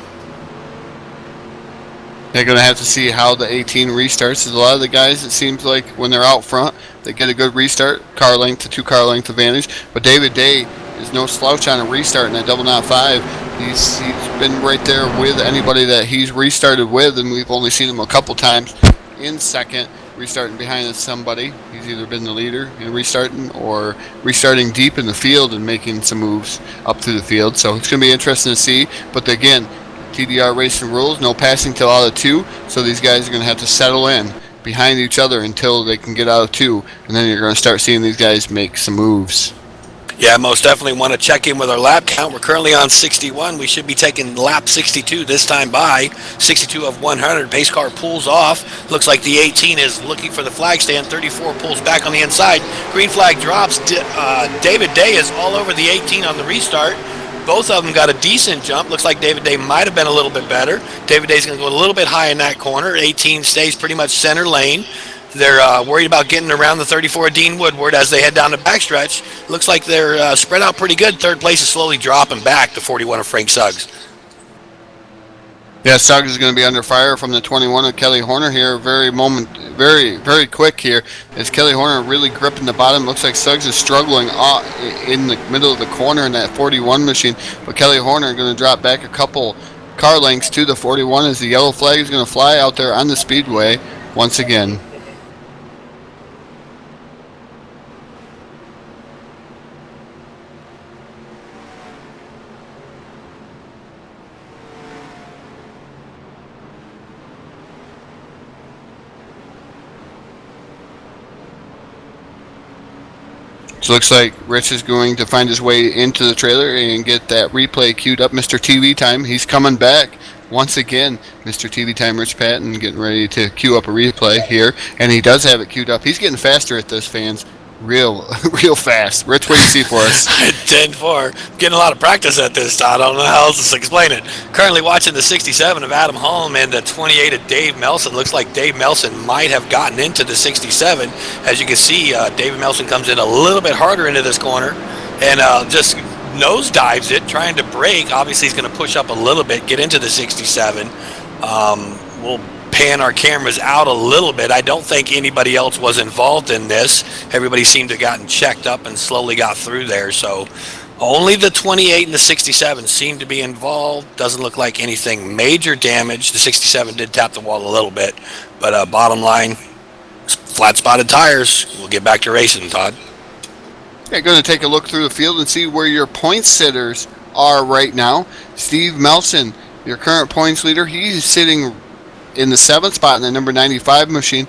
Speaker 1: They're going to have to see how the 18 restarts. There's a lot of the guys, it seems like, when they're out front, they get a good restart, car length to 2 car length advantage. But David Day is no slouch on a restart in that 005. He's been right there with anybody that he's restarted with, and we've only seen him a couple times in second, restarting behind somebody. He's either been the leader in restarting or restarting deep in the field and making some moves up through the field. So it's going to be interesting to see. But again, TDR racing rules, no passing till out of 2. So these guys are going to have to settle in behind each other until they can get out of 2. And then you're going to start seeing these guys make some moves.
Speaker 2: Yeah, most definitely want to check in with our lap count. We're currently on 61. We should be taking lap 62 this time by. 62 of 100. Pace car pulls off. Looks like the 18 is looking for the flag stand. 34 pulls back on the inside. Green flag drops. David Day is all over the 18 on the restart. Both of them got a decent jump. Looks like David Day might have been a little bit better. David Day's going to go a little bit high in that corner. 18 stays pretty much center lane. They're worried about getting around the 34 Dean Woodward as they head down the backstretch. Looks like they're spread out pretty good. Third place is slowly dropping back to 41 of Frank Suggs.
Speaker 1: Yeah, Suggs is going to be under fire from the 21 of Kelly Horner here. Very quick here. As Kelly Horner really gripping the bottom. Looks like Suggs is struggling in the middle of the corner in that 41 machine. But Kelly Horner going to drop back a couple car lengths to the 41 as the yellow flag is going to fly out there on the speedway once again. So it looks like Rich is going to find his way into the trailer and get that replay queued up. Mr. TV Time, he's coming back once again. Mr. TV Time, Rich Patton, getting ready to queue up a replay here. And he does have it queued up. He's getting faster at this, fans. Real fast. Rich, what do you see for us?
Speaker 2: 10-4. Getting a lot of practice at this, Todd. I don't know how else to explain it. Currently watching the 67 of Adam Holm and the 28 of Dave Melson. Looks like Dave Melson might have gotten into the 67. As you can see, David Melson comes in a little bit harder into this corner and just nosedives it, trying to break. Obviously, he's going to push up a little bit, get into the 67. We'll pan our cameras out a little bit. I don't think anybody else was involved in this. Everybody seemed to have gotten checked up and slowly got through there. So only the 28 and the 67 seemed to be involved. Doesn't look like anything major damage. The 67 did tap the wall a little bit. But bottom line, flat spotted tires. We'll get back to racing, Todd.
Speaker 1: Yeah, going to take a look through the field and see where your point sitters are right now. Steve Melson, your current points leader, he's sitting in the 7th spot in the number 95 machine.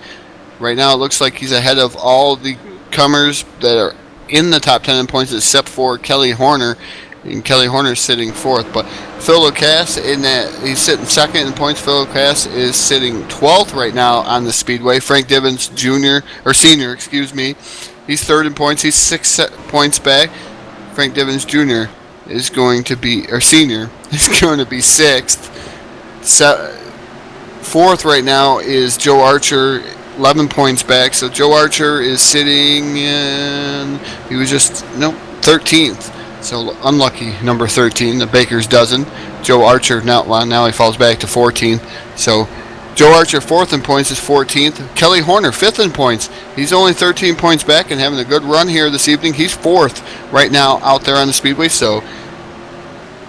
Speaker 1: Right now it looks like he's ahead of all the comers that are in the top 10 in points except for Kelly Horner. And Kelly Horner's sitting 4th. But Phil O'Cass, he's sitting 2nd in points. Phil O'Cass is sitting 12th right now on the Speedway. Frank Divens Senior, he's 3rd in points. He's 6 points back. Frank Divens Jr. is going to be, or Senior, is going to be 6th. 4th right now is Joe Archer, 11 points back. So Joe Archer is sitting in, 13th. So unlucky number 13, the Baker's dozen. Joe Archer, now he falls back to 14. So Joe Archer, 4th in points, is 14th. Kelly Horner, 5th in points. He's only 13 points back and having a good run here this evening. He's 4th right now out there on the Speedway. So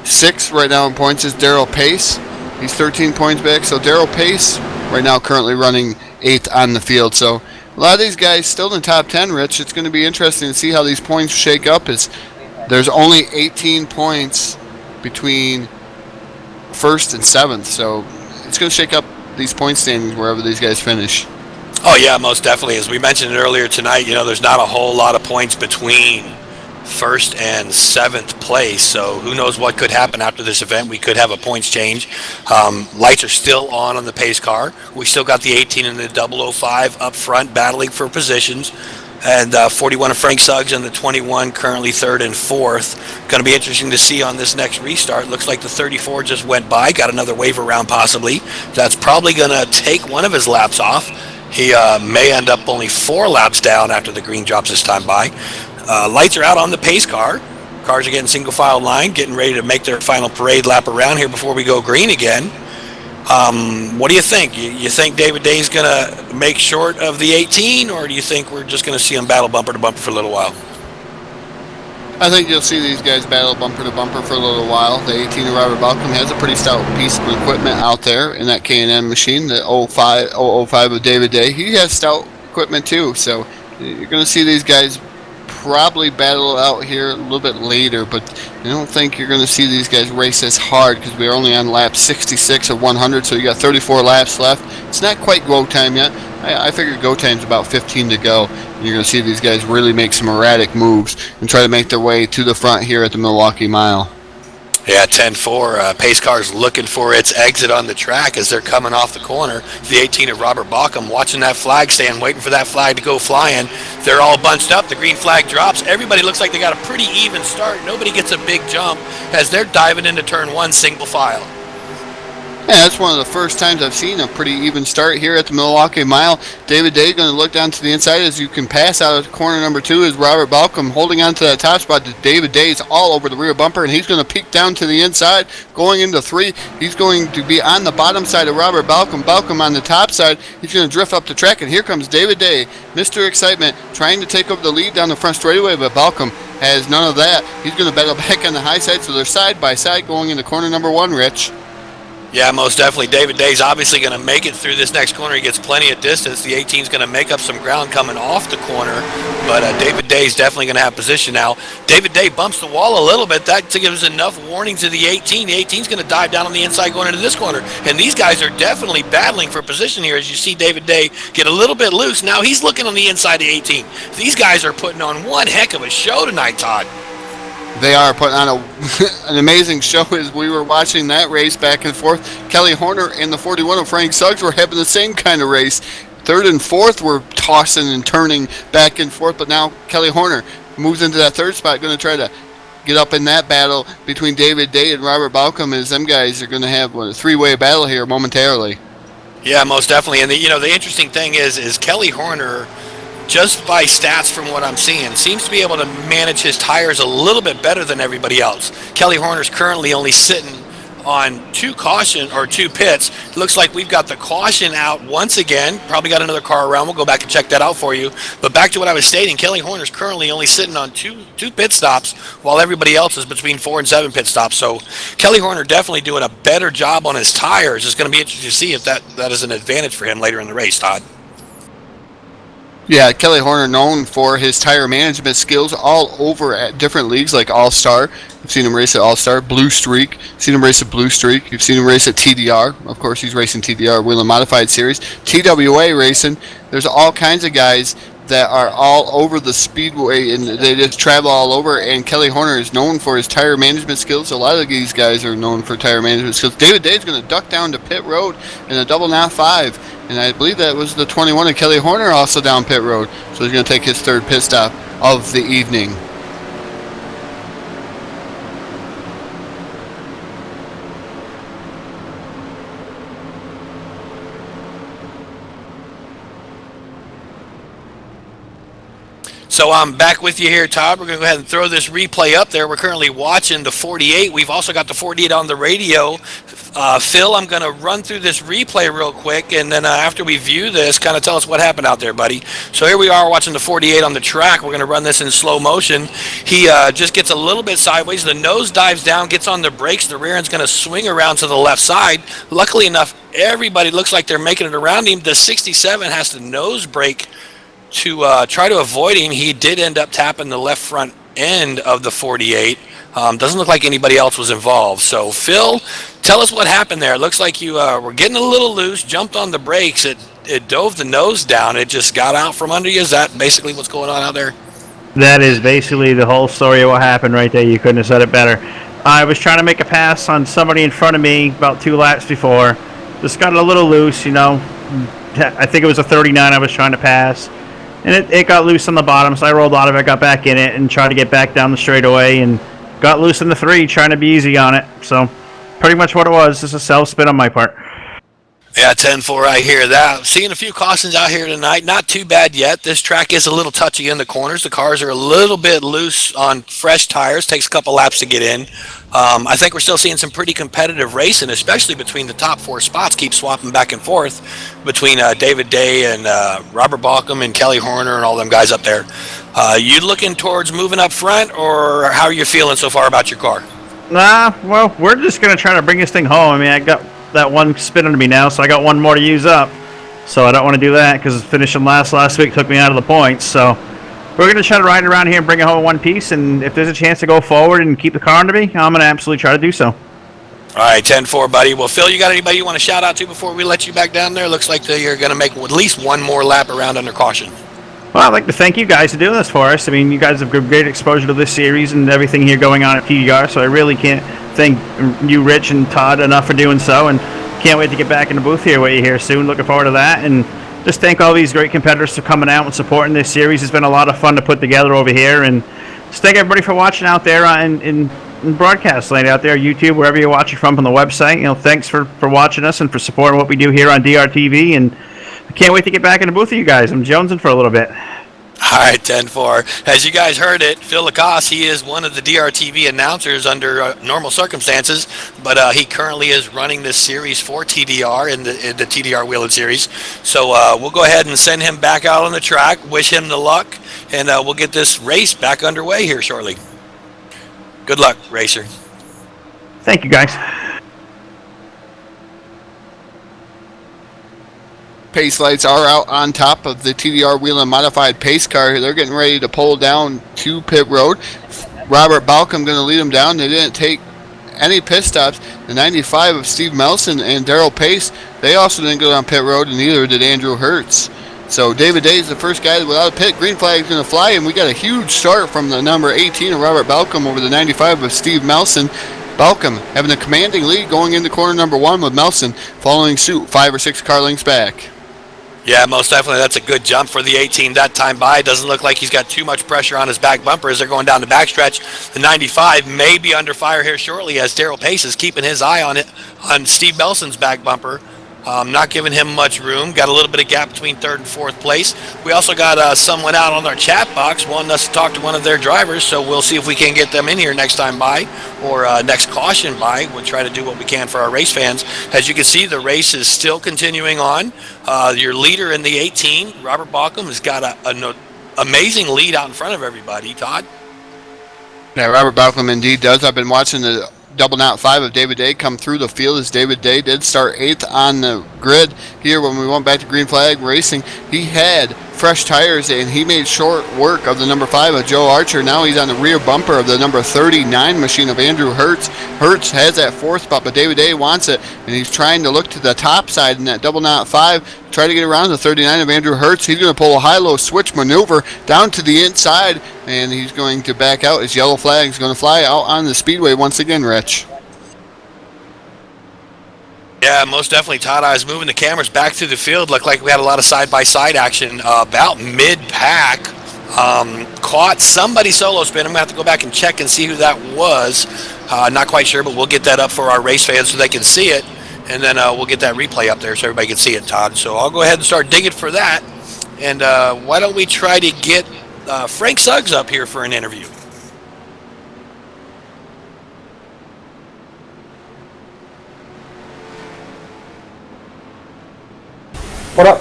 Speaker 1: 6th right now in points is Darrell Pace. He's 13 points back. So Darrell Pace right now currently running 8th on the field. So a lot of these guys still in the top 10, Rich. It's going to be interesting to see how these points shake up. There's only 18 points between 1st and 7th. So it's going to shake up these point standings wherever these guys finish.
Speaker 2: Oh, yeah, most definitely. As we mentioned earlier tonight, there's not a whole lot of points between 1st and 7th place, so who knows what could happen after this event. We could have a points change. Lights are still on the pace car. We still got the 18 and the 005 up front battling for positions, and 41 of Frank Suggs and the 21 currently 3rd and 4th. Going to be interesting to see on this next restart. Looks like the 34 just went by, got another wave around possibly. That's probably going to take one of his laps off. He may end up only 4 laps down after the green drops this time by. Lights are out on the pace car. Cars are getting single file line, getting ready to make their final parade lap around here before we go green again. What do you think? You think David Day's going to make short of the 18, or do you think we're just going to see him battle bumper to bumper for a little while?
Speaker 1: I think you'll see these guys battle bumper to bumper for a little while. The 18 of Robert Balcom has a pretty stout piece of equipment out there in that K&N machine. The 005 of David Day, he has stout equipment too. So you're going to see these guys probably battle out here a little bit later, but I don't think you're going to see these guys race as hard because we're only on lap 66 of 100, so you got 34 laps left. It's not quite go time yet. I figure go time's about 15 to go. And you're going to see these guys really make some erratic moves and try to make their way to the front here at the Milwaukee Mile.
Speaker 2: Yeah, 10-4. Pace car's looking for its exit on the track as they're coming off the corner. The 18 of Robert Balcom watching that flag stand, waiting for that flag to go flying. They're all bunched up. The green flag drops. Everybody looks like they got a pretty even start. Nobody gets a big jump as they're diving into turn 1 single file.
Speaker 1: Yeah, that's one of the first times I've seen a pretty even start here at the Milwaukee Mile. David Day going to look down to the inside as you can pass out of corner number 2 is Robert Balcom holding on to that top spot. David Day is all over the rear bumper, and he's going to peek down to the inside. Going into 3, he's going to be on the bottom side of Robert Balcom. Balcom on the top side. He's going to drift up the track, and here comes David Day, Mr. Excitement, trying to take over the lead down the front straightaway, but Balcom has none of that. He's going to battle back on the high side, so they're side by side going into corner number 1, Rich.
Speaker 2: Yeah, most definitely. David Day's obviously going to make it through this next corner. He gets plenty of distance. The 18's going to make up some ground coming off the corner, but David Day's definitely going to have position now. David Day bumps the wall a little bit. That gives enough warning to the 18. The 18's going to dive down on the inside going into this corner, and these guys are definitely battling for position here as you see David Day get a little bit loose. Now he's looking on the inside of the 18. These guys are putting on one heck of a show tonight, Todd.
Speaker 1: They are putting on an amazing show as we were watching that race back and forth. Kelly Horner and the 41 of Frank Suggs were having the same kind of race. Third and fourth were tossing and turning back and forth, but now Kelly Horner moves into that third spot, going to try to get up in that battle between David Day and Robert Balcom, as them guys are going to have a three-way battle here momentarily.
Speaker 2: Yeah, most definitely. And the interesting thing is Kelly Horner, just by stats from what I'm seeing, seems to be able to manage his tires a little bit better than everybody else. Kelly Horner's currently only sitting on two pits. It looks like we've got the caution out once again. Probably got another car around. We'll go back and check that out for you. But back to what I was stating, Kelly Horner's currently only sitting on two pit stops, while everybody else is between 4 and 7 pit stops. So Kelly Horner definitely doing a better job on his tires. It's going to be interesting to see if that is an advantage for him later in the race, Todd.
Speaker 1: Yeah, Kelly Horner known for his tire management skills all over at different leagues like All-Star. You've seen him race at All-Star, Blue Streak. You've seen him race at Blue Streak. You've seen him race at TDR. Of course, he's racing TDR, Whelen Modified Series. TWA racing. There's all kinds of guys that are all over the speedway, and they just travel all over, and Kelly Horner is known for his tire management skills. A lot of these guys are known for tire management skills. David Day is going to duck down to pit road in a double knot 5, and I believe that was the 21 of Kelly Horner also down pit road, so he's going to take his third pit stop of the evening.
Speaker 2: So I'm back with you here, Todd. We're going to go ahead and throw this replay up there. We're currently watching the 48. We've also got the 48 on the radio. Phil, I'm going to run through this replay real quick, and then after we view this, kind of tell us what happened out there, buddy. So here we are watching the 48 on the track. We're going to run this in slow motion. He just gets a little bit sideways. The nose dives down, gets on the brakes. The rear end's going to swing around to the left side. Luckily enough, everybody looks like they're making it around him. The 67 has to nose brake to try to avoid him. He did end up tapping the left front end of the 48. Doesn't look like anybody else was involved. So, Phil, tell us what happened there. It looks like you were getting a little loose, jumped on the brakes. It dove the nose down. It just got out from under you. Is that basically what's going on out there?
Speaker 4: That is basically the whole story of what happened right there. You couldn't have said it better. I was trying to make a pass on somebody in front of me about 2 laps before. Just got a little loose, I think it was a 39 I was trying to pass. And it got loose on the bottom, so I rolled out of it, got back in it, and tried to get back down the straightaway, and got loose in the 3, trying to be easy on it. So, pretty much what it was, just a self-spin on my part.
Speaker 2: Yeah, 10-4, I hear that. Seeing a few cautions out here tonight. Not too bad yet. This track is a little touchy in the corners. The cars are a little bit loose on fresh tires. Takes a couple laps to get in. I think we're still seeing some pretty competitive racing, especially between the top 4 spots. Keep swapping back and forth between David Day and Robert Balcom and Kelly Horner and all them guys up there. You looking towards moving up front, or how are you feeling so far about your car?
Speaker 4: Well, we're just going to try to bring this thing home. I mean, I got that one spin under me now, so I got one more to use up. So I don't want to do that because finishing last week took me out of the points. So we're going to try to ride around here and bring it home in one piece. And if there's a chance to go forward and keep the car under me, I'm going to absolutely try to do so.
Speaker 2: All right, 10-4, buddy. Well, Phil, you got anybody you want to shout out to before we let you back down there? Looks like you're going to make at least one more lap around under caution.
Speaker 4: Well, I'd like to thank you guys for doing this for us. I mean, you guys have good, great exposure to this series and everything here going on at TDR, so I really can't thank you, Rich and Todd, enough for doing so, and can't wait to get back in the booth here with you here soon. Looking forward to that, and just thank all these great competitors for coming out and supporting this series. It's been a lot of fun to put together over here, and just thank everybody for watching out there in broadcast land out there, YouTube, wherever you're watching from on the website. Thanks for watching us and for supporting what we do here on DRTV, and I can't wait to get back in the booth with you guys. I'm jonesing for a little bit.
Speaker 2: All right, 10-4. As you guys heard it, Phil Lacoste, he is one of the DRTV announcers under normal circumstances, but he currently is running this series for TDR in the TDR Whelen Series. So we'll go ahead and send him back out on the track, wish him the luck, and we'll get this race back underway here shortly. Good luck, racer.
Speaker 4: Thank you, guys.
Speaker 1: pace lights are out on top of the TDR Whelen modified pace car. They're getting ready to pull down to pit road. Robert Balcom going to lead them down. They didn't take any pit stops. The 95 of Steve Melson and Daryl Pace, they also didn't go down pit road, and neither did Andrew Hertz. So David Day is the first guy without a pit. Green flag is going to fly, and we got a huge start from the number 18 of Robert Balcom over the 95 of Steve Melson. Balcom having a commanding lead going into corner number 1 with Melson following suit 5 or 6 car lengths back.
Speaker 2: Yeah, most definitely. That's a good jump for the 18 that time by. Doesn't look like he's got too much pressure on his back bumper as they're going down the backstretch. The 95 may be under fire here shortly as Daryl Pace is keeping his eye on it on Steve Melson's back bumper. Not giving him much room. Got a little bit of gap between 3rd and 4th place. We also got someone out on our chat box wanting us to talk to one of their drivers, so we'll see if we can get them in here next time by or next caution by. We'll try to do what we can for our race fans. As you can see, the race is still continuing on. Your leader in the 18, Robert Balcom, has got an amazing lead out in front of everybody. Todd?
Speaker 1: Yeah, Robert Balcom indeed does. I've been watching the double knot 5 of David Day come through the field as David Day did start 8th on the grid here when we went back to green flag racing. He had fresh tires and he made short work of the number 5 of Joe Archer. Now he's on the rear bumper of the number 39 machine of Andrew Hertz. Hertz has that 4th spot, but David Day wants it, and he's trying to look to the top side in that double knot 5, try to get around the 39 of Andrew Hertz. He's going to pull a high-low switch maneuver down to the inside, and he's going to back out. His yellow flag is going to fly out on the speedway once again, Rich.
Speaker 2: Yeah, most definitely. Todd, I was moving the cameras back to the field. Looked like we had a lot of side-by-side action about mid-pack. Caught somebody solo spin. I'm going to have to go back and check and see who that was. Not quite sure, but we'll get that up for our race fans so they can see it. And then we'll get that replay up there so everybody can see it, Todd. So I'll go ahead and start digging for that. And why don't we try to get Frank Suggs up here for an interview?
Speaker 5: What up?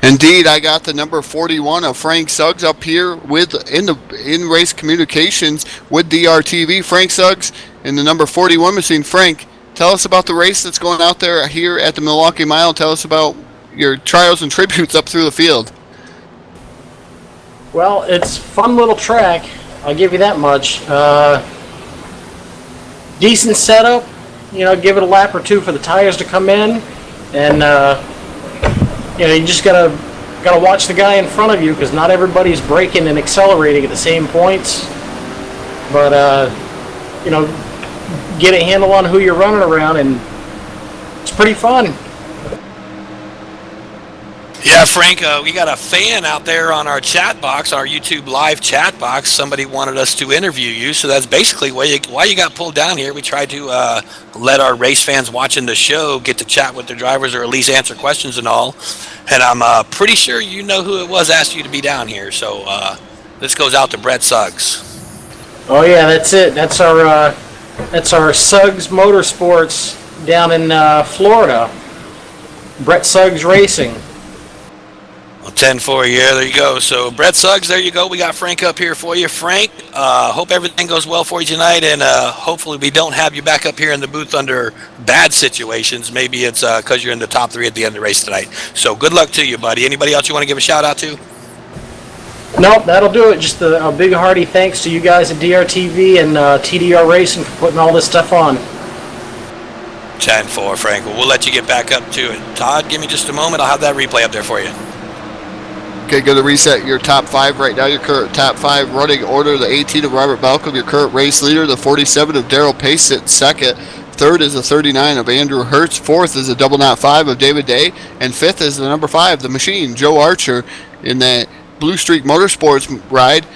Speaker 1: Indeed, I got the number 41 of Frank Suggs up here with in race communications with DRTV. Frank Suggs in the number 41 machine. Frank, tell us about the race that's going out there here at the Milwaukee Mile. Tell us about your trials and tributes up through the field.
Speaker 5: Well, it's a fun little track. I'll give you that much. Decent setup. You know, give it a lap or two for the tires to come in, and you know, you just gotta watch the guy in front of you because not everybody's braking and accelerating at the same points. But you know, get a handle on who you're running around, and it's pretty fun.
Speaker 2: Yeah, Frank, we got a fan out there on our chat box, our YouTube live chat box. Somebody wanted us to interview you, so that's basically why you got pulled down here. We tried to let our race fans watching the show get to chat with their drivers or at least answer questions and all. And I'm pretty sure you know who it was asked you to be down here. So this goes out to Brett Suggs.
Speaker 5: Oh yeah, that's it. That's our Suggs Motorsports down in Florida. Brett Suggs Racing.
Speaker 2: Well, 10-4, yeah, there you go. So, Brett Suggs, there you go. We got Frank up here for you. Frank, hope everything goes well for you tonight, and hopefully we don't have you back up here in the booth under bad situations. Maybe it's because you're in the top 3 at the end of the race tonight. So, good luck to you, buddy. Anybody else you want to give a shout-out to?
Speaker 5: Nope, that'll do it. Just a big hearty thanks to you guys at DRTV and TDR Racing for putting all this stuff on.
Speaker 2: 10-4, Frank. Well, we'll let you get back up to it. Todd, give me just a moment. I'll have that replay up there for you.
Speaker 1: Okay, go to reset your top 5 right now. Your current top 5 running order: the 18 of Robert Balcom, your current race leader; the 47 of Daryl Pace sits second. 3rd is the 39 of Andrew Hertz. 4th is the double knot 5 of David Day, and 5th is the number 5, the machine, Joe Archer, in that Blue Streak Motorsports ride.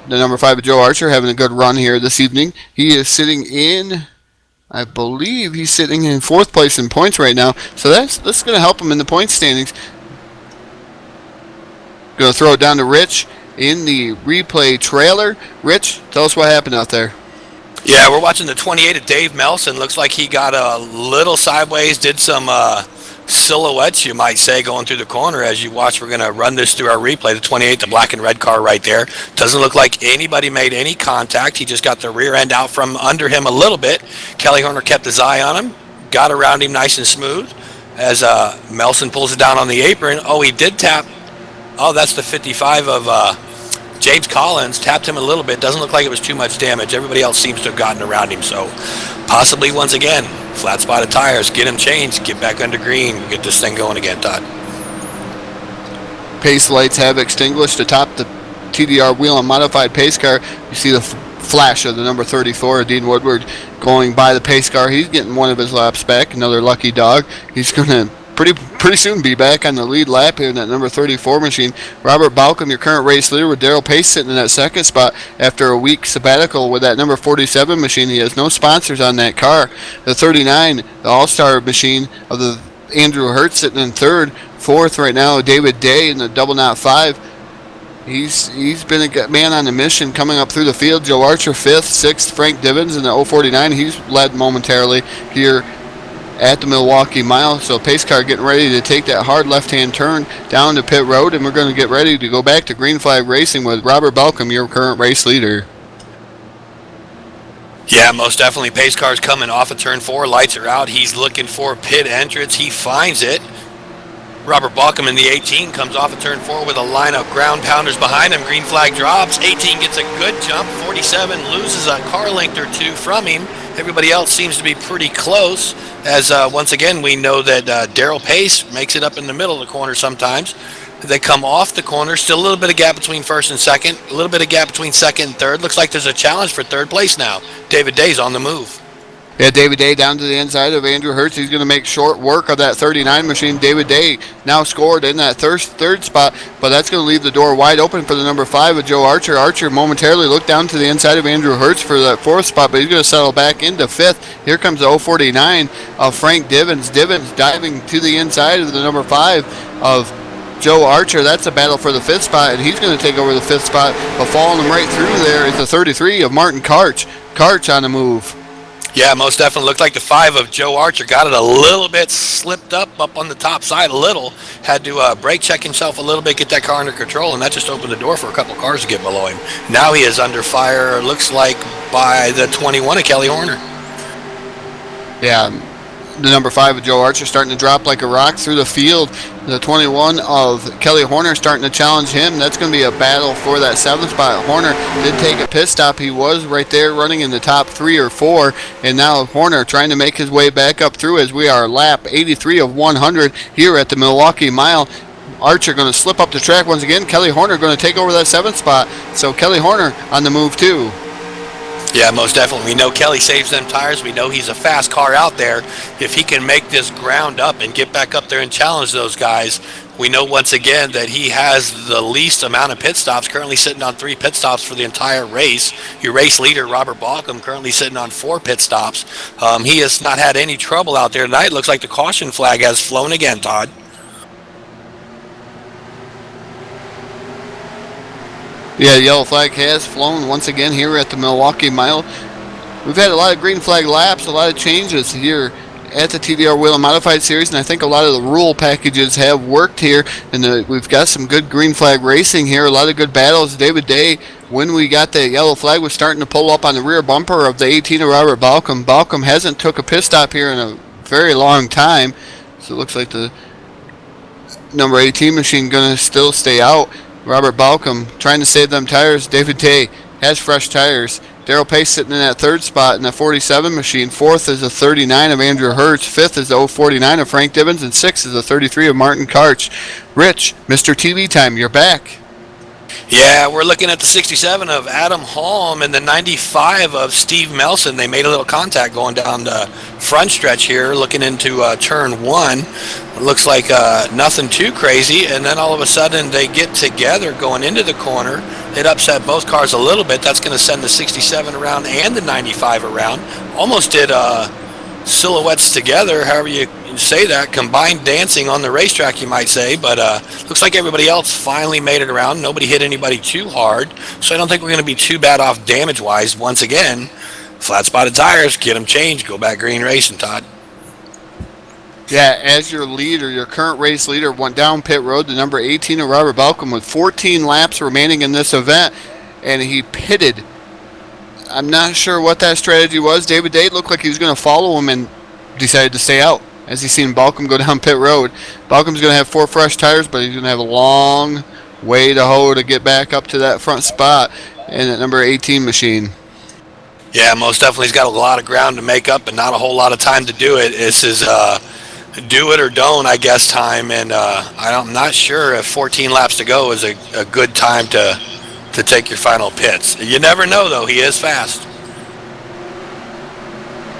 Speaker 1: The number 5 of Joe Archer having a good run here this evening. He is sitting in, I believe he's sitting in 4th place in points right now. So that's going to help him in the point standings. Going to throw it down to Rich in the replay trailer. Rich, tell us what happened out there.
Speaker 2: Yeah, we're watching the 28 of Dave Melson. Looks like he got a little sideways, did some silhouettes, you might say, going through the corner. As you watch, we're going to run this through our replay. The 28, the black and red car right there. Doesn't look like anybody made any contact. He just got the rear end out from under him a little bit. Kelly Horner kept his eye on him, got around him nice and smooth. as Melson pulls it down on the apron. Oh, he did tap. Oh, that's the 55 of James Collins. Tapped him a little bit. Doesn't look like it was too much damage. Everybody else seems to have gotten around him. So possibly once again, flat spotted tires. Get him changed. Get back under green. Get this thing going again, Todd.
Speaker 1: Pace lights have extinguished atop the TDR Whelen modified pace car. You see the flash of the number 34, Dean Woodward, going by the pace car. He's getting one of his laps back. Another lucky dog. He's going to pretty soon be back on the lead lap here in that number 34 machine. Robert Balcom, your current race leader, with Daryl Pace sitting in that second spot after a week sabbatical with that number 47 machine. He has no sponsors on that car. The 39, the all-star machine of the Andrew Hurt, sitting in third. Fourth right now, David Day in the double knot 5. He's been a man on a mission coming up through the field. Joe Archer fifth, sixth Frank Divins in the 049. He's led momentarily here at the Milwaukee Mile. So pace car getting ready to take that hard left-hand turn down to pit road, and we're going to get ready to go back to green flag racing with Robert Balcom, your current race leader.
Speaker 2: Yeah, most definitely. Pace car's coming off of turn 4. Lights are out. He's looking for pit entrance. He finds it. Robert Balcom in the 18 comes off of turn 4 with a line of ground pounders behind him. Green flag drops. 18 gets a good jump. 47 loses a car length or two from him. Everybody else seems to be pretty close, as once again we know that Daryl Pace makes it up in the middle of the corner sometimes. They come off the corner. Still a little bit of gap between first and second. A little bit of gap between second and third. Looks like there's a challenge for third place now. David Day's on the move.
Speaker 1: Yeah, David Day down to the inside of Andrew Hertz. He's going to make short work of that 39 machine. David Day now scored in that third spot, but that's going to leave the door wide open for the number 5 of Joe Archer. Archer momentarily looked down to the inside of Andrew Hertz for that 4th spot, but he's going to settle back into 5th. Here comes the 049 of Frank Divins. Divins diving to the inside of the number 5 of Joe Archer. That's a battle for the 5th spot, and he's going to take over the 5th spot, but following him right through there is the 33 of Martin Karch. Karch on the move.
Speaker 2: Yeah, most definitely. Looked like the 5 of Joe Archer got it a little bit slipped up on the top side a little. Had to brake check himself a little bit, get that car under control, and that just opened the door for a couple cars to get below him. Now he is under fire, looks like, by the 21 of Kelly Horner.
Speaker 1: Yeah, the number 5 of Joe Archer starting to drop like a rock through the field. The 21 of Kelly Horner starting to challenge him. That's going to be a battle for that 7th spot. Horner did take a pit stop. He was right there running in the top 3 or 4. And now Horner trying to make his way back up through as we are lap 83 of 100 here at the Milwaukee Mile. Archer going to slip up the track once again. Kelly Horner going to take over that 7th spot. So Kelly Horner on the move too.
Speaker 2: Yeah, most definitely. We know Kelly saves them tires. We know he's a fast car out there. If he can make this ground up and get back up there and challenge those guys, we know once again that he has the least amount of pit stops, currently sitting on 3 pit stops for the entire race. Your race leader, Robert Balcom, currently sitting on 4 pit stops. He has not had any trouble out there tonight. Looks like the caution flag has flown again, Todd.
Speaker 1: Yeah, the yellow flag has flown once again here at the Milwaukee Mile. We've had a lot of green flag laps, a lot of changes here at the TDR Whelen Modified Series, and I think a lot of the rule packages have worked here, and we've got some good green flag racing here, a lot of good battles. David Day, when we got the yellow flag, was starting to pull up on the rear bumper of the 18 of Robert Balcom. Balcom hasn't took a pit stop here in a very long time, so it looks like the number 18 machine going to still stay out. Robert Balcom trying to save them tires. David Day has fresh tires. Daryl Pace sitting in that 3rd spot in the 47 machine. 4th is the 39 of Andrew Hertz. 5th is the 049 of Frank Divins. And 6th is the 33 of Martin Karch. Rich, Mr. TV Time, you're back.
Speaker 2: Yeah, we're looking at the 67 of Adam Holm and the 95 of Steve Melson. They made a little contact going down the front stretch here, looking into turn 1. It looks like nothing too crazy, and then all of a sudden they get together going into the corner. It upset both cars a little bit. That's going to send the 67 around and the 95 around. Almost did silhouettes together, however you say that, combined dancing on the racetrack, you might say, but looks like everybody else finally made it around. Nobody hit anybody too hard, so I don't think we're going to be too bad off damage-wise. Once again, flat spotted tires, get them changed, go back green racing, Todd.
Speaker 1: Yeah, as your leader, your current race leader, went down pit road, the number 18 of Robert Balcom, with 14 laps remaining in this event, and he pitted. I'm not sure what that strategy was. David Day looked like he was going to follow him and decided to stay out. as he's seen Balcom go down pit road. Balcom's going to have 4 fresh tires, but he's going to have a long way to hoe to get back up to that front spot in that number 18 machine.
Speaker 2: Yeah, most definitely. He's got a lot of ground to make up and not a whole lot of time to do it. This is do it or don't, I guess, time. And I'm not sure if 14 laps to go is a good time to take your final pits. You never know, though. He is fast.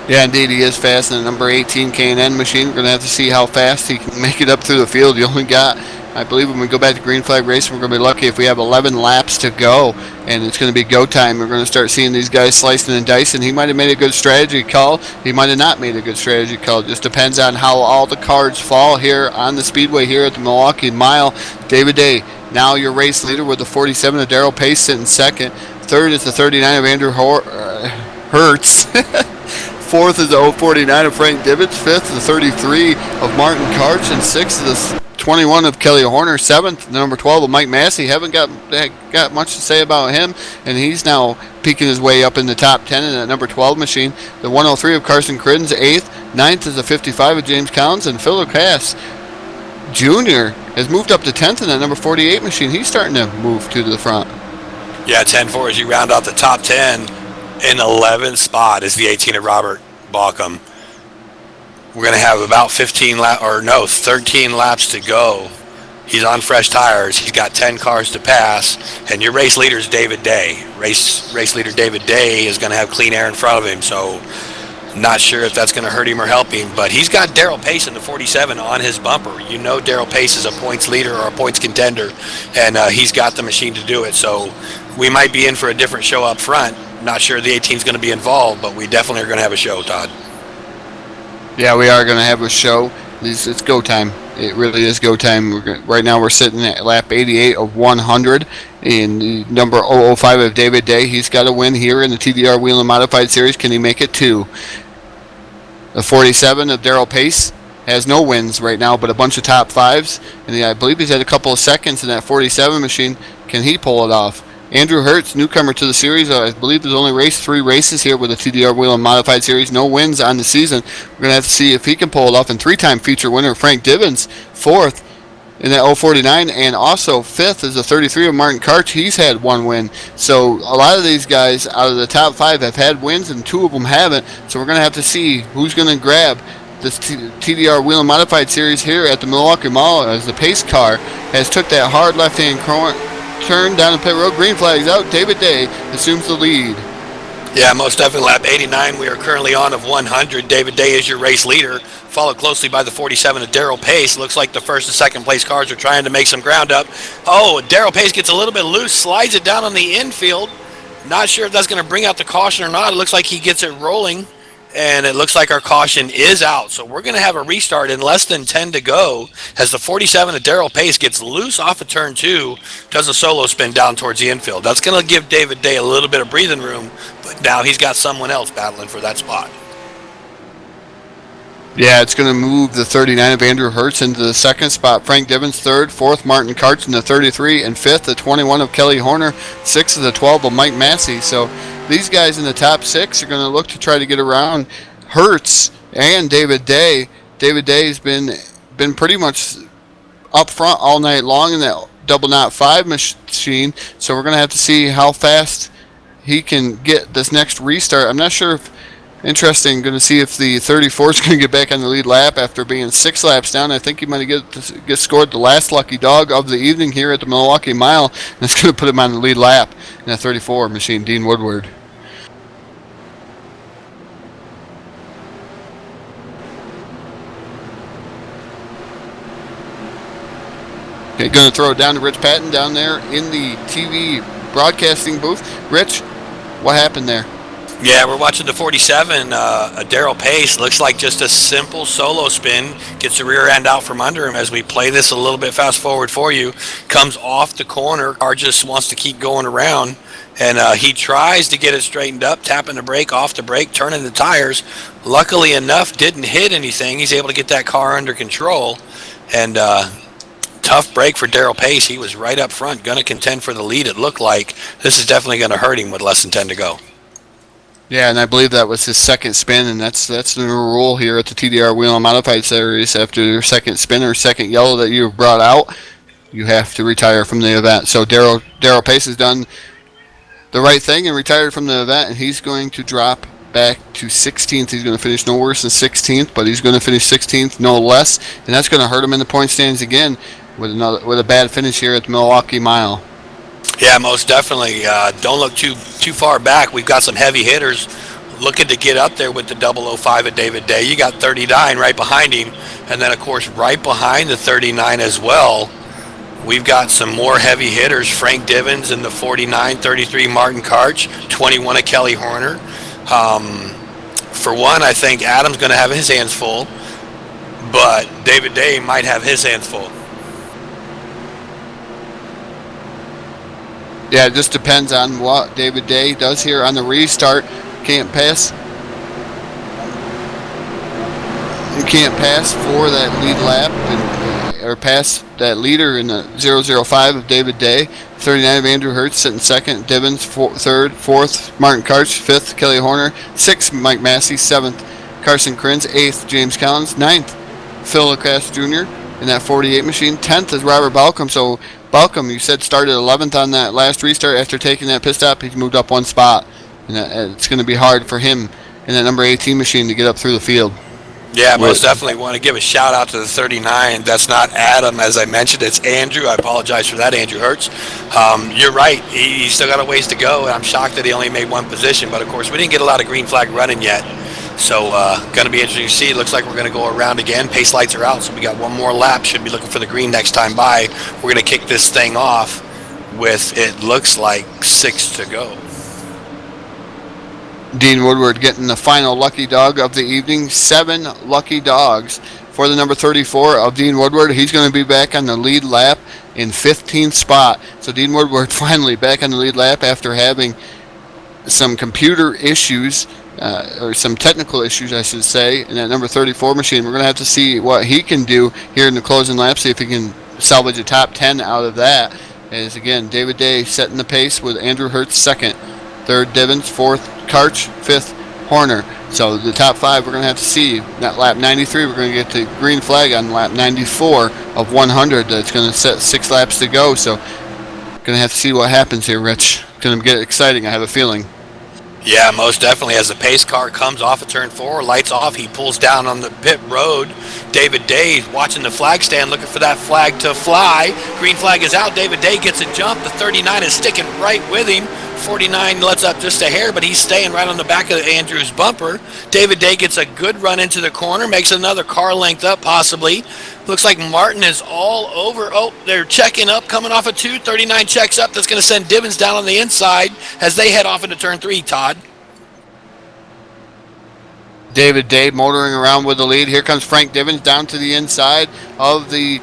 Speaker 1: Yeah, indeed, he is fast. And the number 18 K&N machine, we're going to have to see how fast he can make it up through the field. You only got, I believe, when we go back to green flag racing, we're going to be lucky if we have 11 laps to go, and it's going to be go time. We're going to start seeing these guys slicing and dicing. He might have made a good strategy call. He might have not made a good strategy call. It just depends on how all the cards fall here on the speedway here at the Milwaukee Mile. David Day, now your race leader with the 47 of Darrell Pace sitting second. Third is the 39 of Andrew Hertz. Fourth is the 049 of Frank Dibbets. Fifth is the 33 of Martin Karch. And sixth is the 21 of Kelly Horner. Seventh, the number 12 of Mike Massey. Haven't got much to say about him, and he's now peeking his way up in the top 10 in that number 12 machine. The 103 of Carson Crittens. Eighth. Ninth is the 55 of James Collins. And Phil Cass Jr. has moved up to 10th in that number 48 machine. He's starting to move to the front.
Speaker 2: Yeah, 10-4 as you round out the top 10. In 11th spot is the 18 of Robert Balcom. We're going to have about 13 laps to go. He's on fresh tires. He's got 10 cars to pass. And your race leader is David Day. Race leader David Day is going to have clean air in front of him. So not sure if that's going to hurt him or help him. But he's got Darrell Pace in the 47 on his bumper. You know Darrell Pace is a points leader or a points contender. And he's got the machine to do it. So we might be in for a different show up front. Not sure the 18 is going to be involved, but we definitely are going to have a show, Todd.
Speaker 1: Yeah, we are going to have a show. It's go time. It really is go time. Right now we're sitting at lap 88 of 100 in the number 005 of David Day. He's got a win here in the TDR Whelen Modified Series. Can he make it 2? The 47 of Darrell Pace has no wins right now, but a bunch of top 5s. And I believe he's had a couple of seconds in that 47 machine. Can he pull it off? Andrew Hertz, newcomer to the series. I believe there's only 3 races here with the TDR Whelen Modified Series. No wins on the season. We're going to have to see if he can pull it off. And 3-time feature winner Frank Dibbins, 4th in that 049. And also 5th is the 33 of Martin Karch. He's had 1 win. So a lot of these guys out of the top 5 have had wins, and 2 of them haven't. So we're going to have to see who's going to grab this TDR Whelen Modified Series here at the Milwaukee Mall, as the pace car has took that hard left-hand turn down the pit road. Green flag's out. David Day assumes the lead.
Speaker 2: Yeah, most definitely. Lap 89 we are currently on of 100. David Day is your race leader, followed closely by the 47 of Darrell Pace. Looks like the first and second place cars are trying to make some ground up. Oh, Darrell Pace gets a little bit loose, slides it down on the infield. Not sure if that's going to bring out the caution or not. It looks like he gets it rolling, and it looks like our caution is out. So we're going to have a restart in less than 10 to go as the 47 of Darrell Pace gets loose off of turn 2, does a solo spin down towards the infield. That's going to give David Day a little bit of breathing room, but now he's got someone else battling for that spot.
Speaker 1: Yeah, it's going to move the 39 of Andrew Hertz into the second spot. Frank Dibbins, 3rd. 4th, Martin Karch in the 33. And 5th, the 21 of Kelly Horner. 6th is the 12 of Mike Massey. So these guys in the top 6 are going to look to try to get around Hertz and David Day. David Day's been pretty much up front all night long in that double knot 5 machine. So we're going to have to see how fast he can get this next restart. I'm not sure if... Interesting. Going to see if the 34 is going to get back on the lead lap after being 6 laps down. I think he might get scored the last lucky dog of the evening here at the Milwaukee Mile. And it's going to put him on the lead lap in that 34 machine, Dean Woodward. Okay, going to throw it down to Rich Patton down there in the TV broadcasting booth. Rich, what happened there?
Speaker 2: Yeah, we're watching the 47, Darrell Pace. Looks like just a simple solo spin. Gets the rear end out from under him as we play this a little bit fast forward for you. Comes off the corner. Car just wants to keep going around. And he tries to get it straightened up, tapping the brake, off the brake, turning the tires. Luckily enough, didn't hit anything. He's able to get that car under control. And tough break for Darrell Pace. He was right up front, going to contend for the lead, it looked like. This is definitely going to hurt him with less than 10 to go.
Speaker 1: Yeah, and I believe that was his second spin, and that's the new rule here at the TDR Whelen Modified Series. After your second spin or second yellow that you've brought out, you have to retire from the event. So Daryl Pace has done the right thing and retired from the event, and he's going to drop back to 16th. He's going to finish no worse than 16th, but he's going to finish 16th, no less, and that's going to hurt him in the point standings again with a bad finish here at the Milwaukee Mile.
Speaker 2: Yeah, most definitely. Don't look too far back. We've got some heavy hitters looking to get up there with the 005 of David Day. You got 39 right behind him, and then, of course, right behind the 39 as well, we've got some more heavy hitters. Frank Divins in the 49, 33 Martin Karch, 21 of Kelly Horner. For one, I think Adam's going to have his hands full, but David Day might have his hands full.
Speaker 1: Yeah, it just depends on what David Day does here on the restart. Can't pass. You can't pass for that lead lap or pass that leader in the 005 of David Day. 39 of Andrew Hertz sitting second. Divins third. Fourth, Martin Karch. Fifth, Kelly Horner. Sixth, Mike Massey. Seventh, Carson Krenz. Eighth, James Collins. Ninth, Phil LaCrasse Jr. in that 48 machine. 10th is Robert Balcom. So Balcom, you said, started 11th on that last restart. After taking that pit stop, he's moved up one spot. And it's going to be hard for him in that number 18 machine to get up through the field.
Speaker 2: Yeah, most definitely want to give a shout out to the 39. That's not Adam, as I mentioned. It's Andrew. I apologize for that, Andrew Hertz. You're right. He's still got a ways to go, and I'm shocked that he only made one position. But, of course, we didn't get a lot of green flag running yet. So going to be interesting to see. It looks like we're going to go around again. Pace lights are out, so we got one more lap. Should be looking for the green next time by. We're going to kick this thing off with, it looks like, 6 to go.
Speaker 1: Dean Woodward getting the final lucky dog of the evening. 7 lucky dogs for the number 34 of Dean Woodward. He's going to be back on the lead lap in 15th spot. So Dean Woodward finally back on the lead lap after having some computer issues, or some technical issues, I should say, in that number 34 machine. We're going to have to see what he can do here in the closing lap, see if he can salvage a top 10 out of that. As again, David Day setting the pace with Andrew Hertz second, third Divins, fourth Karch, fifth Horner. So the top 5 we're going to have to see. That lap 93, we're going to get the green flag on lap 94 of 100. That's going to set 6 laps to go. So going to have to see what happens here, Rich. Going to get exciting, I have a feeling.
Speaker 2: Yeah, most definitely. As the pace car comes off of turn 4, lights off, he pulls down on the pit road. David Day watching the flag stand, looking for that flag to fly. Green flag is out. David Day gets a jump. The 39 is sticking right with him. 49 lets up just a hair, but he's staying right on the back of Andrew's bumper. David Day gets a good run into the corner, makes another car length up possibly. Looks like Martin is all over. Oh, they're checking up, coming off of 2. 39 checks up. That's going to send Divins down on the inside as they head off into turn 3, Todd.
Speaker 1: David Day motoring around with the lead. Here comes Frank Divins down to the inside of the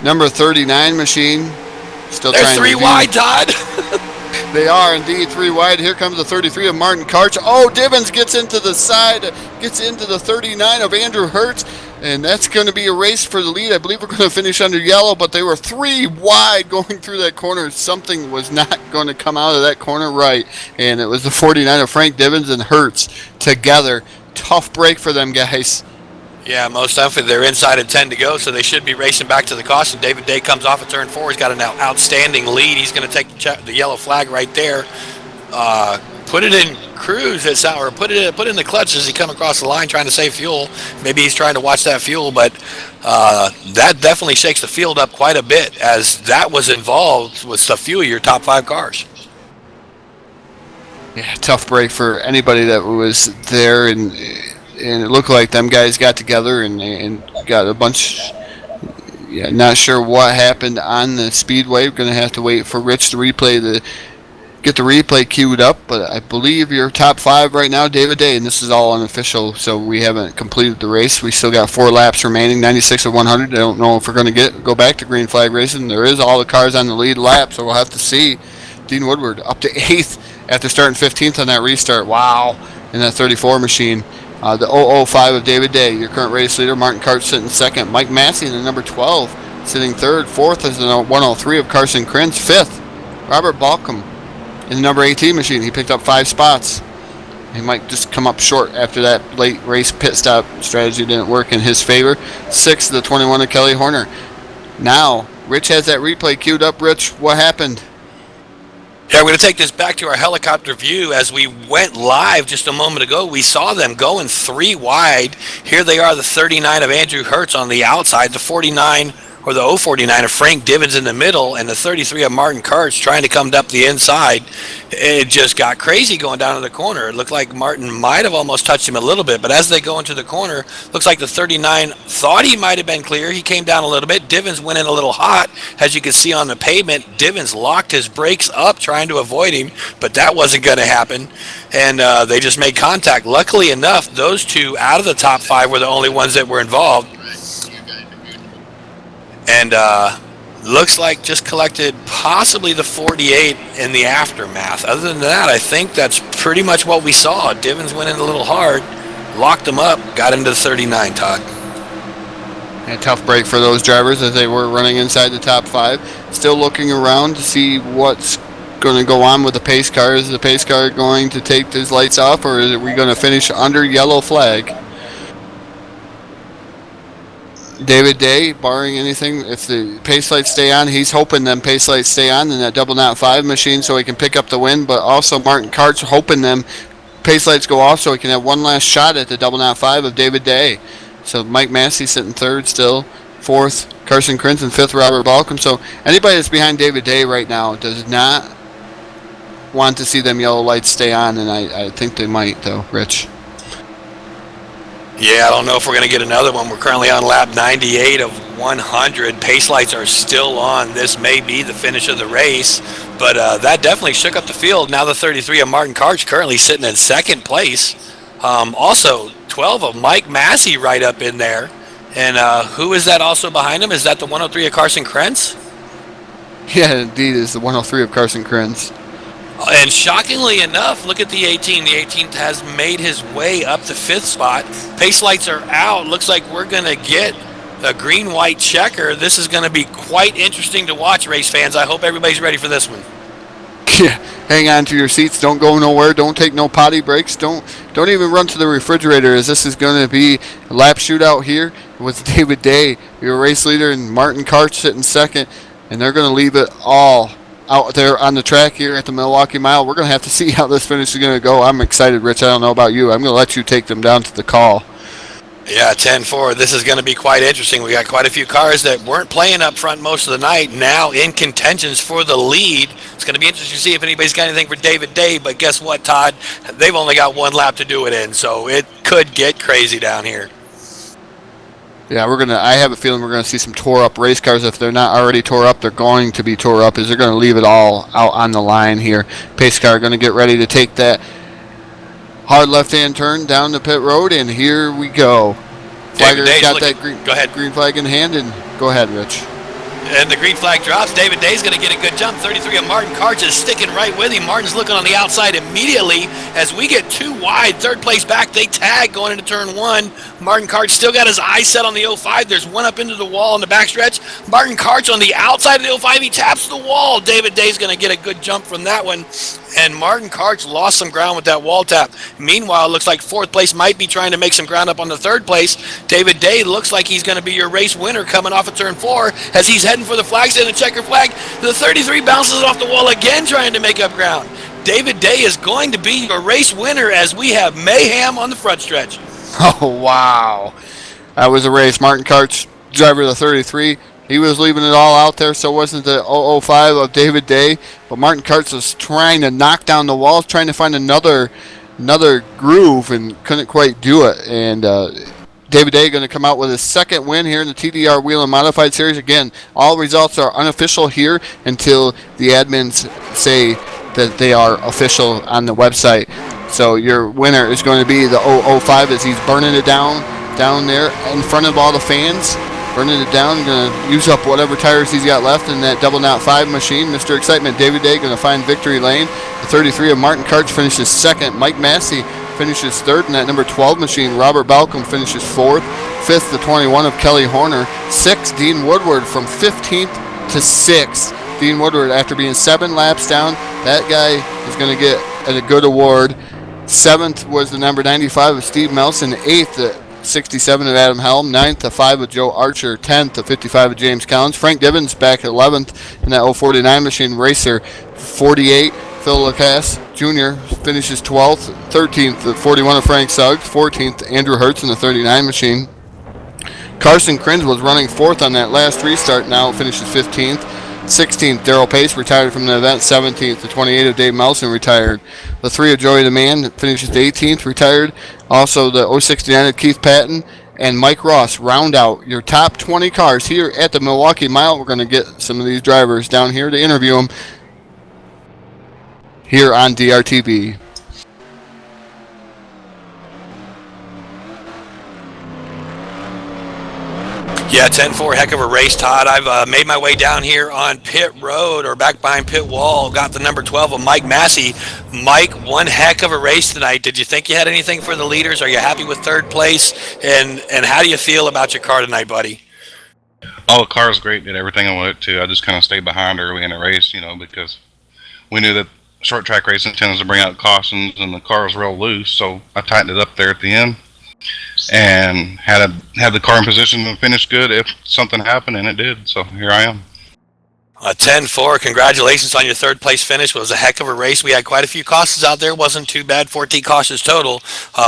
Speaker 1: number 39 machine. Still
Speaker 2: They're
Speaker 1: trying
Speaker 2: 3
Speaker 1: to
Speaker 2: wide, Todd.
Speaker 1: They are indeed 3 wide. Here comes the 33 of Martin Karch. Oh, Divins gets into the side, gets into the 39 of Andrew Hertz, and that's going to be a race for the lead. I believe we're going to finish under yellow, but they were 3 wide going through that corner. Something was not going to come out of that corner right, and it was the 49 of Frank Divins and Hertz together. Tough break for them guys.
Speaker 2: Yeah, most definitely. They're inside of 10 to go, so they should be racing back to the caution. David Day comes off of turn 4. He's got an outstanding lead. He's going to take the yellow flag right there. Put it in cruise, or put it in the clutch as he come across the line trying to save fuel. Maybe he's trying to watch that fuel, but that definitely shakes the field up quite a bit, as that was involved with the few of your top 5 cars.
Speaker 1: Yeah, tough break for anybody that was there, and it looked like them guys got together and got a bunch. Yeah, not sure what happened on the speedway. We're going to have to wait for Rich to get the replay queued up, but I believe your top 5 right now, David Day, and this is all unofficial, so we haven't completed the race. We still got 4 laps remaining, 96 of 100. I don't know if we're going to go back to green flag racing. There is all the cars on the lead lap, so we'll have to see. Dean Woodward up to 8th after starting 15th on that restart. Wow, in that 34 machine. The 005 of David Day, your current race leader. Martin Karch sitting second. Mike Massey in the number 12 sitting third. Fourth is the 103 of Carson Krenz. Fifth, Robert Balcom in the number 18 machine. He picked up 5 spots. He might just come up short after that late race pit stop strategy didn't work in his favor. 6th, the 21 of Kelly Horner. Now, Rich has that replay queued up. Rich, what happened?
Speaker 2: Yeah, we're going to take this back to our helicopter view. As we went live just a moment ago, we saw them going 3 wide. Here they are, the 39 of Andrew Hertz on the outside, the 49 or the 049 of Frank Divins in the middle, and the 33 of Martin Karts trying to come up the inside. It just got crazy going down to the corner. It looked like Martin might have almost touched him a little bit, but as they go into the corner, looks like the 39 thought he might have been clear. He came down a little bit. Divins went in a little hot. As you can see on the pavement, Divins locked his brakes up trying to avoid him, but that wasn't going to happen, and they just made contact. Luckily enough, those two out of the top 5 were the only ones that were involved. And looks like just collected possibly the 48 in the aftermath. Other than that, I think that's pretty much what we saw. Divins went in a little hard, locked them up, got into the 39, Todd.
Speaker 1: A tough break for those drivers as they were running inside the top 5. Still looking around to see what's going to go on with the pace car. Is the pace car going to take his lights off, or are we going to finish under yellow flag? David Day, barring anything, if the pace lights stay on, he's hoping them pace lights stay on in that double knot 5 machine so he can pick up the win, but also Martin Karts hoping them pace lights go off so he can have one last shot at the double knot 5 of David Day. So Mike Massey sitting 3rd still, 4th Carson Krintz, and 5th Robert Balcom. So anybody that's behind David Day right now does not want to see them yellow lights stay on, and I think they might though, Rich.
Speaker 2: Yeah, I don't know if we're going to get another one. We're currently on lap 98 of 100. Pace lights are still on. This may be the finish of the race, but that definitely shook up the field. Now the 33 of Martin Karch currently sitting in 2nd place. Also, 12 of Mike Massey right up in there. And who is that also behind him? Is that the 103 of Carson Krentz?
Speaker 1: Yeah, indeed, is the 103 of Carson Krentz.
Speaker 2: And shockingly enough, look at the 18. The 18th has made his way up to 5th spot. Pace lights are out. Looks like we're going to get a green-white checker. This is going to be quite interesting to watch, race fans. I hope everybody's ready for this one.
Speaker 1: Yeah, hang on to your seats. Don't go nowhere. Don't take no potty breaks. Don't even run to the refrigerator, as this is going to be a lap shootout here with David Day, your race leader, and Martin Karch sitting 2nd. And they're going to leave it all out there on the track here at the Milwaukee Mile. We're going to have to see how this finish is going to go. I'm excited, Rich. I don't know about you. I'm going to let you take them down to the call.
Speaker 2: Yeah, 10-4. This is going to be quite interesting. We got quite a few cars that weren't playing up front most of the night, now in contentions for the lead. It's going to be interesting to see if anybody's got anything for David Day, but guess what, Todd? They've only got one lap to do it in, so it could get crazy down here.
Speaker 1: Yeah, I have a feeling we're gonna see some tore up race cars. If they're not already tore up, they're going to be tore up, as they're gonna leave it all out on the line here. Pace car gonna get ready to take that hard left-hand turn down the pit road, and here we go. Flagger's got that green flag in hand, and go ahead, Rich.
Speaker 2: And the green flag drops. David Day's going to get a good jump. 33 of Martin Karch is sticking right with him. Martin's looking on the outside immediately. As we get 2 wide, 3rd place back, they tag going into turn 1. Martin Karch still got his eyes set on the 05. There's one up into the wall in the backstretch. Martin Karch on the outside of the 05. He taps the wall. David Day's going to get a good jump from that one. And Martin Karch lost some ground with that wall tap. Meanwhile, it looks like 4th place might be trying to make some ground up on the 3rd place. David Day looks like he's going to be your race winner coming off of turn 4 as he's heading for the flag stand and checker flag. The 33 bounces off the wall again, trying to make up ground. David Day is going to be your race winner as we have mayhem on the front stretch.
Speaker 1: Oh, wow. That was a race. Martin Karch, driver of the 33. He was leaving it all out there, so wasn't the 005 of David Day. But Martin Karch was trying to knock down the walls, trying to find another groove, and couldn't quite do it. And David Day going to come out with his 2nd win here in the TDR Whelen Modified Series. Again, all results are unofficial here until the admins say that they are official on the website. So your winner is going to be the 005 as he's burning it down there in front of all the fans. Burning it down, going to use up whatever tires he's got left in that double knot 5 machine. Mr. Excitement, David Day, going to find victory lane. The 33 of Martin Karch finishes 2nd. Mike Massey finishes 3rd in that number 12 machine. Robert Balcom finishes 4th. 5th, the 21 of Kelly Horner. 6th, Dean Woodward from 15th to 6th. Dean Woodward, after being 7 laps down, That guy is going to get a good award. 7th was the number 95 of Steve Melson. 8th, the 67 of Adam Helm. 9th, the 5 of Joe Archer. 10th, the 55 of James Collins. Frank Gibbons back at 11th in that 049 machine. Racer 48. Phil Lacasse Jr. finishes 12th. 13th, the 41 of Frank Suggs. 14th, Andrew Hertz in the 39 machine. Carson Crins was running 4th on that last restart. Now finishes 15th. 16th, Darrell Pace retired from the event. 17th, the 28 of Dave Melson retired. The 3 of Joey DeMann finishes 18th, retired. Also, the 069 of Keith Patton and Mike Ross round out your top 20 cars here at the Milwaukee Mile. We're going to get some of these drivers down here to interview them here on DRTV.
Speaker 2: Yeah, 10-4, heck of a race, Todd. I've made my way down here on pit road or back behind pit wall. Got the number 12 of Mike Massey. Mike, one heck of a race tonight. Did you think you had anything for the leaders? Are you happy with 3rd place? And how do you feel about your car tonight, buddy?
Speaker 6: Oh, the car was great. Did everything I wanted to. I just kind of stayed behind early in the race, because we knew that short track racing tends to bring out cautions, and the car was real loose, so I tightened it up there at the end. And had the car in position to finish good if something happened, and it did. So here I am.
Speaker 2: 10-4. Congratulations on your 3rd place finish. It was a heck of a race. We had quite a few cautions out there. Wasn't too bad. 14 cautions total.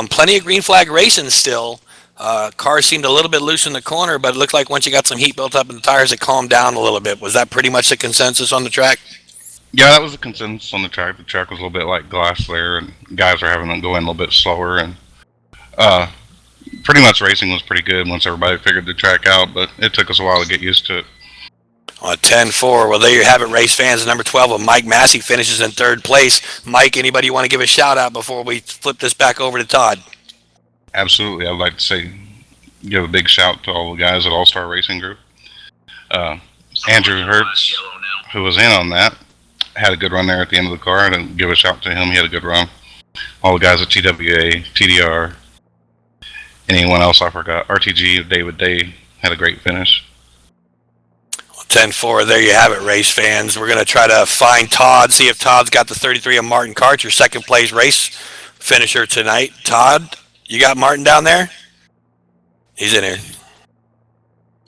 Speaker 2: Plenty of green flag racing still. Car seemed a little bit loose in the corner, but it looked like once you got some heat built up in the tires, it calmed down a little bit. Was that pretty much the consensus on the track?
Speaker 6: Yeah, that was the consensus on the track. The track was a little bit like glass there, and guys were having them go in a little bit slower, and pretty much racing was pretty good once everybody figured the track out, but it took us a while to get used to it.
Speaker 2: 10-4. Well, there you have it, race fans. Number 12 of Mike Massey finishes in 3rd place. Mike, anybody you want to give a shout out before we flip this back over to Todd?
Speaker 6: Absolutely. I'd like to give a big shout to all the guys at All-Star Racing Group. Andrew Hertz, who was in on that, had a good run there at the end of the car, and give a shout to him. He had a good run. All the guys at TWA, TDR, anyone else I forgot. RTG, David Day had a great finish.
Speaker 2: 10-4, there you have it, race fans. We're going to try to find Todd, see if Todd's got the 33 of Martin Karch, your 2nd place race finisher tonight. Todd, you got Martin down there? He's in here.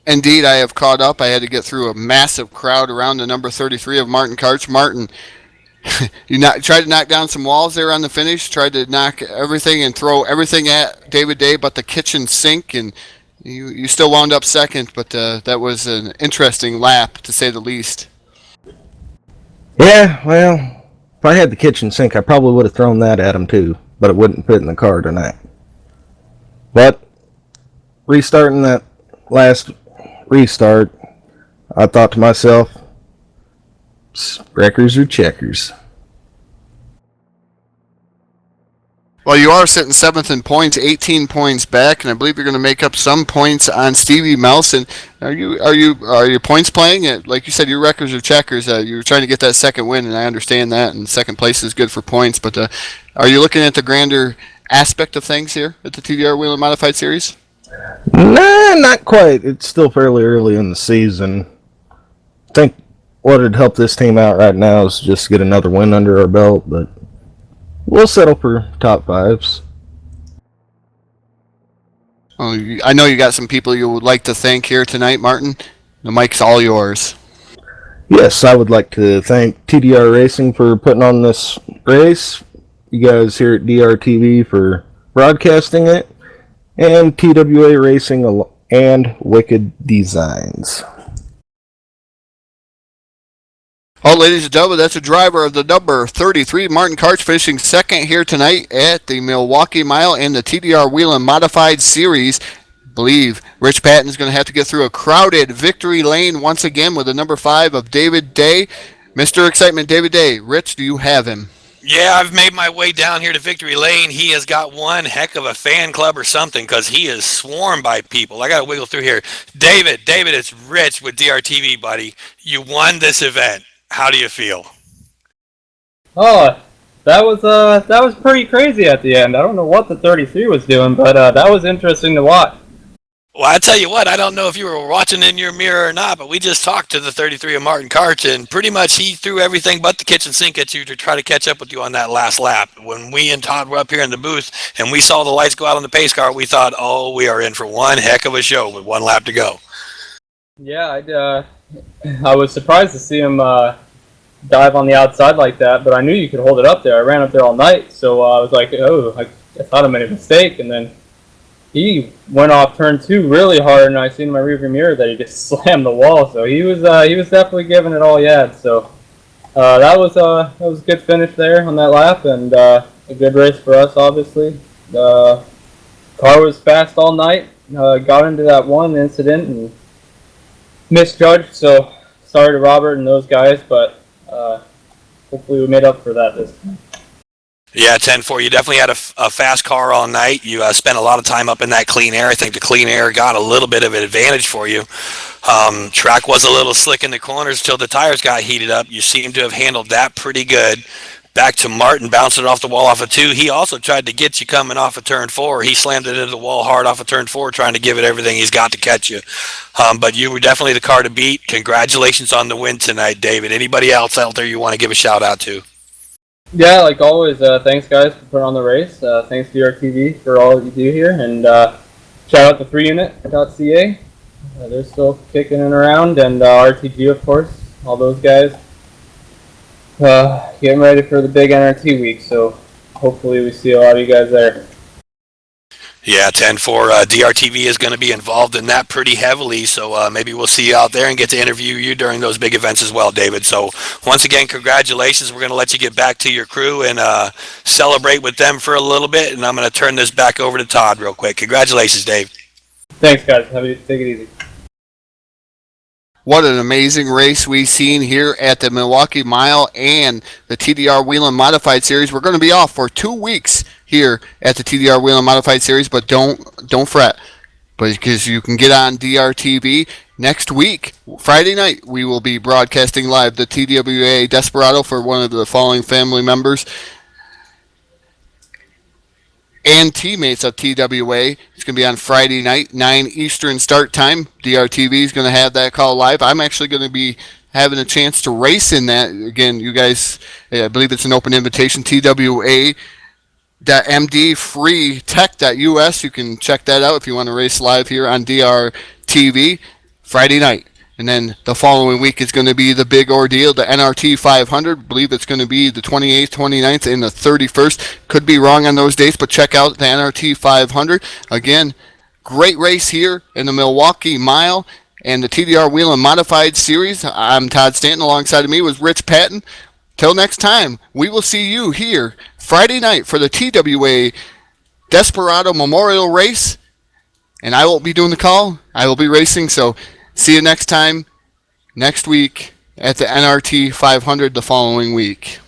Speaker 1: Indeed, I have caught up. I had to get through a massive crowd around the number 33 of Martin Karch. Martin, you tried to knock down some walls there on the finish, tried to knock everything and throw everything at David Day but the kitchen sink, and you still wound up 2nd, but that was an interesting lap, to say the least.
Speaker 7: Yeah, well, if I had the kitchen sink, I probably would have thrown that at him too, but it wouldn't fit in the car tonight. But restarting that last restart, I thought to myself, wreckers or checkers.
Speaker 1: Well, you are sitting 7th in points, 18 points back, and I believe you're going to make up some points on Stevie Melson. Are your points playing? Like you said, your records are checkers. You're trying to get that 2nd win, and I understand that. And 2nd place is good for points. But are you looking at the grander aspect of things here at the TDR Whelen Modified Series?
Speaker 7: Nah, not quite. It's still fairly early in the season. I think what would help this team out right now is just get another win under our belt, but we'll settle for top 5s.
Speaker 1: Oh, I know you got some people you would like to thank here tonight, Martin. The mic's all yours.
Speaker 7: Yes, I would like to thank TDR Racing for putting on this race, you guys here at DRTV for broadcasting it, and TWA Racing and Wicked Designs.
Speaker 1: Oh, ladies and gentlemen, that's a driver of the number 33, Martin Karch, finishing 2nd here tonight at the Milwaukee Mile in the TDR Whelen Modified Series. I believe Rich Patton's going to have to get through a crowded victory lane once again with the number 5 of David Day. Mr. Excitement, David Day. Rich, do you have him?
Speaker 2: Yeah, I've made my way down here to Victory Lane. He has got one heck of a fan club or something because he is swarmed by people. I got to wiggle through here. David, it's Rich with DRTV, buddy. You won this event. How do you feel?
Speaker 8: Oh, that was pretty crazy at the end. I don't know what the 33 was doing, but that was interesting to watch.
Speaker 2: Well, I tell you what, I don't know if you were watching in your mirror or not, but we just talked to the 33 of Martin Karch, and pretty much he threw everything but the kitchen sink at you to try to catch up with you on that last lap. When we and Todd were up here in the booth and we saw the lights go out on the pace car, we thought, oh, we are in for one heck of a show with one lap to go.
Speaker 8: Yeah, I was surprised to see him dive on the outside like that, but I knew you could hold it up there. I ran up there all night, so I was like, oh, I thought I made a mistake, and then he went off turn 2 really hard, and I seen in my rearview mirror that he just slammed the wall. So he was definitely giving it all he had. So that was a good finish there on that lap, and a good race for us. Obviously, the car was fast all night. Got into that one incident and misjudged. So sorry to Robert and those guys, but hopefully we made up for that this time.
Speaker 2: Yeah, 10-4. You definitely had a fast car all night. You spent a lot of time up in that clean air. I think the clean air got a little bit of an advantage for you. Track was a little slick in the corners till the tires got heated up. You seem to have handled that pretty good. Back to Martin, bouncing it off the wall off of 2. He also tried to get you coming off of turn 4. He slammed it into the wall hard off of turn 4, trying to give it everything he's got to catch you. But you were definitely the car to beat. Congratulations on the win tonight, David. Anybody else out there you want to give a shout out to?
Speaker 8: Yeah, like always, thanks guys for putting on the race. Thanks DRTV for all you do here, and shout out to 3unit.ca. They're still kicking it around, and RTG, of course, all those guys. Getting ready for the big NRT week, so hopefully we see a lot of you guys there.
Speaker 2: Yeah, 10-4. DRTV is going to be involved in that pretty heavily, so maybe we'll see you out there and get to interview you during those big events as well, David. So once again, congratulations. We're going to let you get back to your crew and celebrate with them for a little bit, and I'm going to turn this back over to Todd real quick. Congratulations, Dave.
Speaker 8: Thanks, guys. Take it easy.
Speaker 1: What an amazing race we've seen here at the Milwaukee Mile and the TDR Whelen Modified Series. We're going to be off for 2 weeks here at the TDR Whelen Modified Series, but don't fret, because you can get on DRTV next week. Friday night, we will be broadcasting live the TWA Desperado for one of the following family members and teammates of TWA. It's going to be on Friday night, 9 Eastern start time. DRTV is going to have that call live. I'm actually going to be having a chance to race in that. Again, you guys, I believe it's an open invitation, TWA.mdfreetech.us. You can check that out if you want to race live here on DRTV Friday night. And then the following week is going to be the big ordeal, the NRT 500. I believe it's going to be the 28th, 29th, and the 31st. Could be wrong on those dates, but check out the NRT 500. Again, great race here in the Milwaukee Mile and the TDR Whelen Modified Series. I'm Todd Stanton. Alongside of me was Rich Patton. Till next time, we will see you here Friday night for the TWA Desperado Memorial Race. And I won't be doing the call. I will be racing, so see you next time, next week, at the NRT 500 the following week.